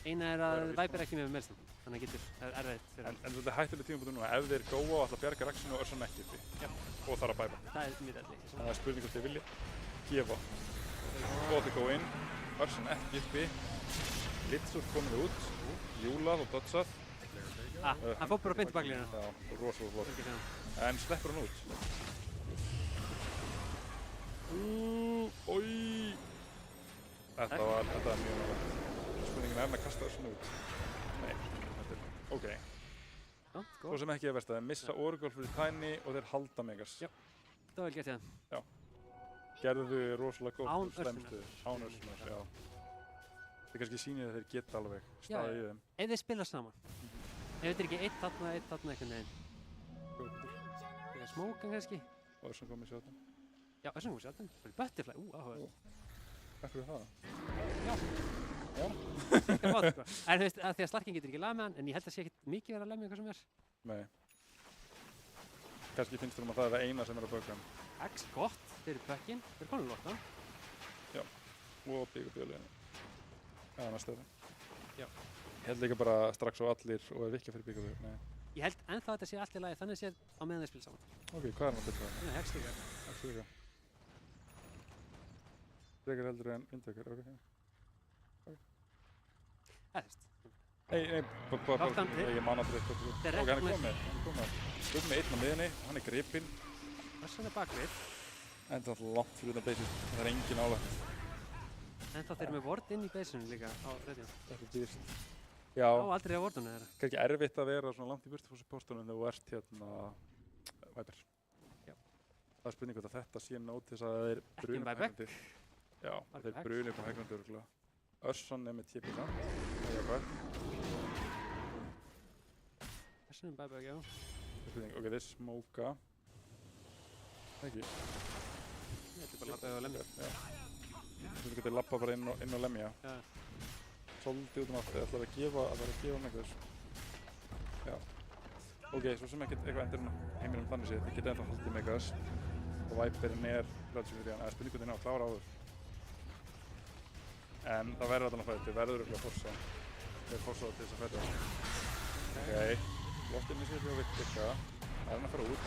Speaker 3: Eina er að Viper ekki með Melstone, þannig að það er erfitt fyrir hann.
Speaker 2: En þetta er hættuleg tímapunktur núna. Ef þeir góa og ætla að bjarga Raxinu og Örsan ekki uppi.
Speaker 3: Já.
Speaker 2: Og þarf að bæpa.
Speaker 3: Það er mjög erfitt.
Speaker 2: Það er spurning hvort þeir vilja gefa. Og þeir góa inn. Örsan ekki uppi. Litsur komið út. Júlað og doddsað.
Speaker 3: Hann fór bara beint í baklínu.
Speaker 2: Já, rosalega flott. En sleppur hann út. Oj! Þetta var mjög náttúrulega. Spurningin er hann að kasta Örsan út. Nei, þetta er ok. Svo sem ekki er verst að þeir missa Oracle fyrir Tiny og þeir halda Megas.
Speaker 3: Já, það var vel gert í það.
Speaker 2: Já. Gerðu þau rosalega góð
Speaker 3: Án
Speaker 2: og slæmt
Speaker 3: Örsunar.
Speaker 2: stöðu. Án Örsunar, já. Þeir kannski sýnir að þeir geta alveg staðið í þeim.
Speaker 3: Ef þeir spila saman. Ef þetta er ekki einn þarna einhvern veginn. Það er smókan kannski.
Speaker 2: Og Örsan kom í sjóðan.
Speaker 3: Já, Örsan kom í sjóðan. Það er Butterfly, áhugaverð.
Speaker 2: Takk fyrir það.
Speaker 3: Já.
Speaker 2: Já.
Speaker 3: En þú veist, að því að Slarkin getur ekki lag með hann, en ég held að sé ekkert mikið verið að lag með eitthvað sem er.
Speaker 2: Nei. Kannski finnst þér að það er það eina sem er að böka hann.
Speaker 3: X, gott, þeir eru pökkinn, þeir eru konum lokna.
Speaker 2: Já. Og byggur bjöliðinu. Það er næstu þeirra.
Speaker 3: Já.
Speaker 2: Ég held líka bara strax á allir og er vikja fyrir byggur bjöliðinu. Nei.
Speaker 3: Ég held ennþá að þetta sé allt í lagi, þannig séð á meðan þeir spila saman.
Speaker 2: Ok, hvað er hann að byrja það?
Speaker 3: Það er Hex líka.
Speaker 2: Hex líka. Frekar heldur en Windwaker, ok. Nei, bara, ég man aldrei eitthvað. Ok, hann er komið. Guð með einn á miðinni, hann er gripinn.
Speaker 3: Örsan er bakvið.
Speaker 2: En það er alltaf langt fyrir utan baseið, það er engin álægt.
Speaker 3: En þá þeir eru með ward inn í baseinu líka á reyðjum.
Speaker 2: Þetta er dýrst. Já.
Speaker 3: Á aldrei á wardunum þeirra.
Speaker 2: Kannski erfitt að vera svona langt í burtu frá supportunum þegar þú ert hérna Viper.
Speaker 3: Já.
Speaker 2: Það er spurning hvort að þetta sé nót til þess að þeir bruni upp hægrandi. Já, þeir bruni upp hægrandi örugglega. Örsan er með 10%. Það er jákvæð.
Speaker 3: Örsan er buyback, já.
Speaker 2: Ok, þeir smóka. Ekki.
Speaker 3: Þetta er bara labbað og lemja.
Speaker 2: Já. Þú getur labbað bara inn og lemja.
Speaker 3: Já.
Speaker 2: Svolítið út allt, þeir ætlaði að gefa Megas. Já. Ok, svo sem ekkert eitthvað endur heiminum þannig séð. Þeir geta ennþá haldið Megas. Og Viperinn er hlæðsum fyrir hann. Spurning hvernig að klára áður. En það verður allan að fæta. Þeir verður örugglega að forsa. Þeir forsaðu til þess að fæta. Ok. Loftinni sér hjá Vikka. Það er hann að fara út.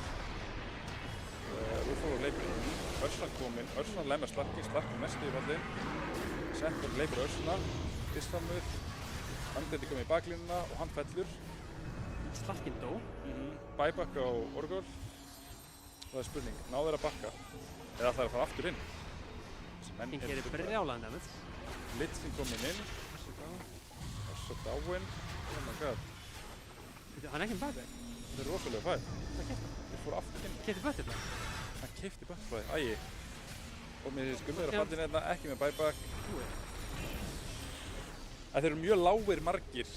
Speaker 2: Rúfóru leipur inn. Örsan kominn. Örsan lemja Slarkin. Slarkin mesti í vallinn. Settur leipur Örsuna. Istamur. Andretti kom í baklínuna og hann fellur.
Speaker 3: Slarkin dó.
Speaker 2: Buyback á Oracle. Það er spurning. Ná þeir að bakka? Eða ætla þeir að fara aftur inn?
Speaker 3: Slarkin gerir brjálaðan damage.
Speaker 2: Blitzing kominn inn. Örsa dáinn. Oh my god.
Speaker 3: Hann er ekki með buyback.
Speaker 2: Þetta er rosalega fæð.
Speaker 3: Hvað keypti hann?
Speaker 2: Þeir fóru aftur inn.
Speaker 3: Keypti Butterfly?
Speaker 2: Hann keypti Butterfly. Æi. Og mér finnst Gummi að falla inn hérna ekki með buyback. Þeir eru mjög lágir margir.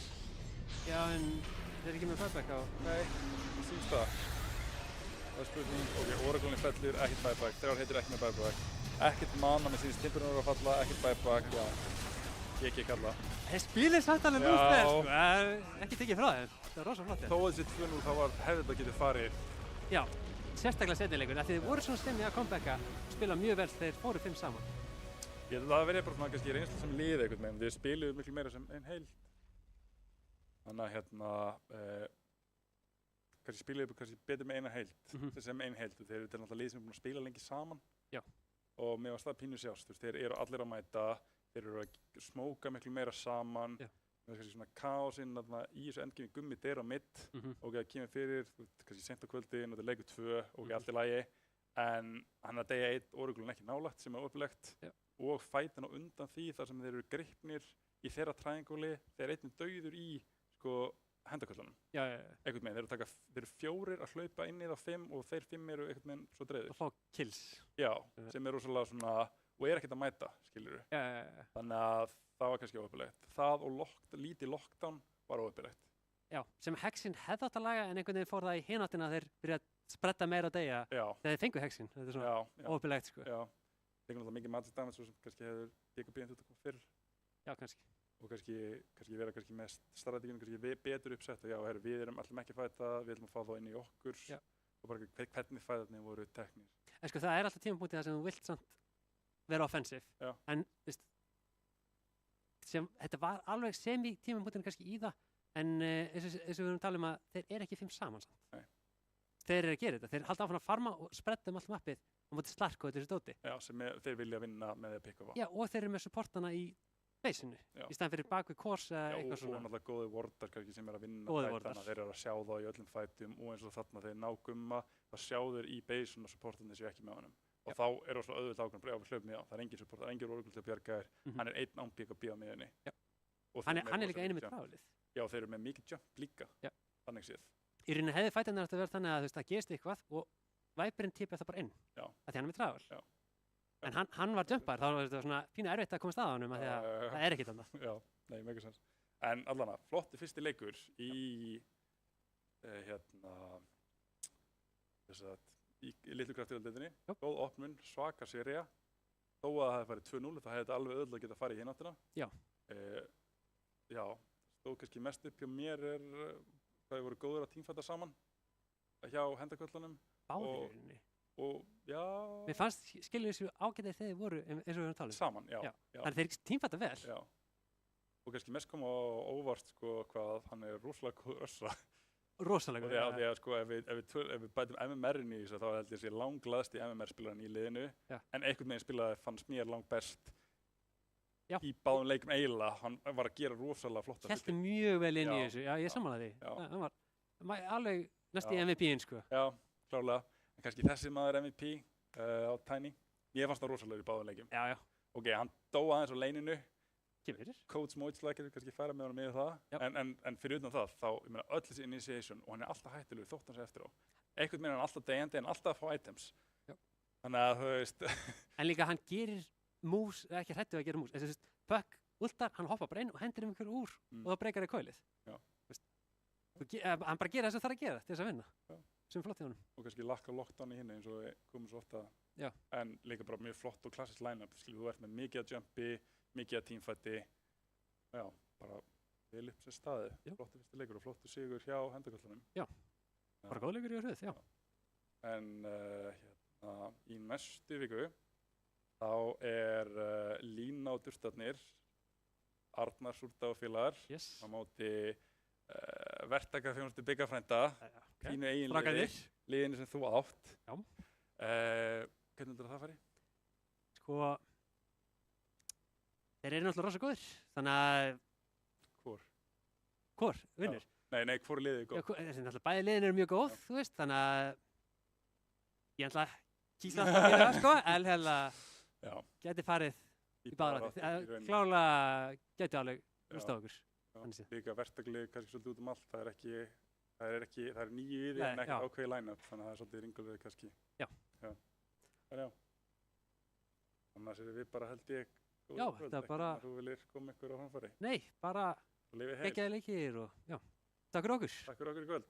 Speaker 3: Já, en þeir eru ekki með buyback á.
Speaker 2: Nei, það sýnst það. Það er spurning. Ok, Oracle'in fellur, ekkert buyback. Þrjár heitir ekki með buyback. Ekkert mana með sínst Timberinn voru að falla, ekkert buyback. Já. Ég kalla.
Speaker 3: Þeir spilir samt alveg nú spil, sko. Ekki tekið frá þeim. Það var rosa flott.
Speaker 2: Þó að þessi 2-0 þá var hefði þetta getið farið.
Speaker 3: Já, sérstaklega seinnileikurinn. Þeir voru svona stemmi að comebacka og spila mjög vel þegar þeir fóru 5 saman.
Speaker 2: Ég held að það verið bara svona kannski reynslu sem liði einhvern veginn. Þeir spiluðu miklu meira sem ein heild. Þannig að hérna, kannski spiluðu kannski betur með eina heild. Sem ein heild. Þeir eru til náttúrulega lið sem er búin að spila lengi saman.
Speaker 3: Já.
Speaker 2: Og mér var það pínu sjást. Þeir eru allir að mæta. Þeir eru að smóka miklu meira saman.
Speaker 3: Já.
Speaker 2: Það er kannski svona kaosinn í þessu endgame Gummi deyr á mitt. Og það kemur fyrir, kannski sent á kvöldin og það er leikur 2 og allt í lagi. En hann er að deyja 1 Oracle'in ekki nálægt sem er óöflegt. Og fætan á undan því þar sem þeir eru gripnir í þeirra trianguli. Þeir eru einnig dauður í hendaköllunum.
Speaker 3: Já.
Speaker 2: Einhvern veginn, þeir eru 4 að hlaupa inn í það 5 og þeir 5 eru einhvern veginn svo dreifðir.
Speaker 3: Og fá kills.
Speaker 2: Já, sem er rosalega svona, og er ekkert að mæta, skiljuru.
Speaker 3: Já.
Speaker 2: Þannig að það var kannski óöflegt. Það og lítið lockdown var óöflegt.
Speaker 3: Já, sem Hexin hefði átt að laga en einhvern veginn fór það í hináttina að þeir byrja að spretta meira á degja þegar þeir fengu Hexin. Þetta er svona óöflegt, sko.
Speaker 2: Já, þeir náttúrulega mikið magic damage svo sem kannski hefur Jacob Bíðan út að koma fyrr.
Speaker 3: Já, kannski.
Speaker 2: og kannski vera kannski með strategíun kannski betur uppsett og já, herru, við ætlum ekki að fæta, við ætlum að fá þá inn í okkur
Speaker 3: Já.
Speaker 2: og bara hvernig fæðarnir voru teknir.
Speaker 3: En sko, það er alltaf tímapunktið þar sem þú vilt samt vera offensive,
Speaker 2: Já.
Speaker 3: en veist, þetta var alveg tímapunktinu kannski í það, en eins og við erum að tala að þeir ekki 5 saman samt.
Speaker 2: Nei.
Speaker 3: Þeir að gera þetta, þeir halda áfram að farma og spretta allt mappið á móti Slark og þessu dóti.
Speaker 2: Já, sem þeir vilja vinna með að pick-upa.
Speaker 3: Já, og þeir eru með supportana í beysinu, í staðan fyrir bak við kors eða eitthvað svona.
Speaker 2: Og náttúrulega góði wardar kannski sem að vinna
Speaker 3: Góðir
Speaker 2: fætana,
Speaker 3: wardar.
Speaker 2: þeir eru að sjá þá í öllum fætum og eins og þarna þeir ná gumma, það sjá þeir í beysinu og supportarnir séu ekki með honum. Og þá er það svona auðvitað ákveðin, já, við hlöfum í þá, það er engin support, það er engin orgul til að bjarga þér, hann er einn án pick-up á miðjunni.
Speaker 3: Já.
Speaker 2: Og
Speaker 3: Hann
Speaker 2: þeir
Speaker 3: er
Speaker 2: með
Speaker 3: líka
Speaker 2: rosa
Speaker 3: einu
Speaker 2: mikið
Speaker 3: með
Speaker 2: jump.
Speaker 3: trálið.
Speaker 2: Já, þeir eru með mikið jump líka,
Speaker 3: Já.
Speaker 2: þannig séð.
Speaker 3: Í rauninni hefði fætarnir átt að vera þannig að þú veist, það gerist eitthvað og Viperinn tippaði það bara inn,
Speaker 2: Já.
Speaker 3: af því hann er með trál.
Speaker 2: Já.
Speaker 3: En hann var jumpar, þá var þetta svona pínu erfitt að komast að honum, af því að það er ekkert annað.
Speaker 2: Já, nei, mega sens. En allan að, flotti fyrsti leikur í, í litlu kraftíðaldeildinni, góð opnun, svaka sería, þó að það hefði farið 2-0, það hefði þetta alveg öðvitað getað farið í hináttina.
Speaker 3: Já.
Speaker 2: Já, stóð kannski mest upp hjá mér hvað þið voru góður að tímfæta saman hjá hendaköllunum.
Speaker 3: Báðir í rauninni.
Speaker 2: Og já...
Speaker 3: Mér fannst skilur þessu ágætið þegar þið voru eins og við erum talað.
Speaker 2: Saman, já.
Speaker 3: Þannig þeir tímfæta vel.
Speaker 2: Já. Og kannski mest kom á óvart sko hvað hann er rosalega góður össra.
Speaker 3: Rosalega
Speaker 2: góður. Því að sko ef við bætum MMR-in í þessu þá held ég sé langglaðasti MMR-spilarinn í liðinu.
Speaker 3: Já.
Speaker 2: En einhvern veginn fannst mér langbest
Speaker 3: Já.
Speaker 2: í báðum leikum eiginlega. Hann var að gera rosalega flotta
Speaker 3: hluti. Hélti mjög vel inn í
Speaker 2: Já.
Speaker 3: þessu. Já, ég sammála því.
Speaker 2: Já.
Speaker 3: Hann var alveg næst í
Speaker 2: Já.
Speaker 3: MVP-in sko.
Speaker 2: Já, klárlega. En kannski þessi maður MVP á Tiny. Ég fannst það rosalegur í báðum leikum.
Speaker 3: Já, já.
Speaker 2: Ok, hann dó aðeins á leininu.
Speaker 3: Kemur.
Speaker 2: Coach Moitsla getur kannski færa með honum yfir það. En fyrir utan það, þá, ég meina, öll þessi initiation og hann er alltaf hættulegur þótt hann sé eftir á. Einhvern veginn er hann alltaf deyjandi en alltaf að fá items.
Speaker 3: Já.
Speaker 2: Þannig að, þú veist...
Speaker 3: En líka hann gerir moves, ekki hrættu að gera moves. Þú veist, Puck ultar, hann hoppa bara inn og hendur einhverju úr og það breykar í coilið.
Speaker 2: Já.
Speaker 3: Hann bara gera það sem það er að gera til þess að vinna.
Speaker 2: Já.
Speaker 3: Sem flott í honum.
Speaker 2: Og kannski lakka lockdown í hinni eins og við komum svo ofta.
Speaker 3: Já.
Speaker 2: En líka bara mjög flott og klassisk line-up. Þú ert með mikið að jumpi, mikið að teamfighti. Já, bara vel upp sem staði. Flottu fyrsti leikur og flottu sigur hjá hendaköllunum.
Speaker 3: Já, bara góð leikur í röð, já.
Speaker 2: En í næstu viku þá er Lína og Durtarnir, Arnar Súrda og félagar á móti verktakaþjónustu Byggafrænda, þínu eigin liðinu sem þú átt.
Speaker 3: Já.
Speaker 2: Hvernig heldur það fari?
Speaker 3: Sko, þeir eru náttúrulega rosa góðir, þannig að... Hvor vinnur?
Speaker 2: Nei, hvor liðið er góð?
Speaker 3: Já, bæði liðin eru mjög góð, þú veist, þannig að... Ég ætla að kýsa alltaf að gera það, sko, en hérna geti farið í báðrætti. Klárlega geti alveg rúst á okkur.
Speaker 2: Líka verktaklið kannski svolítið út allt, það er 9 í því en ekki ákveðið line-up, þannig að það er svolítið ringulvið kannski.
Speaker 3: Já.
Speaker 2: En já. Annars við bara held ég
Speaker 3: Já, þetta er bara...
Speaker 2: Þú viljir koma ykkur á framfæri?
Speaker 3: Nei, bara
Speaker 2: geggjaði
Speaker 3: leikir og já. Takk fyrir okkur.
Speaker 2: Takk fyrir okkur í kvöld.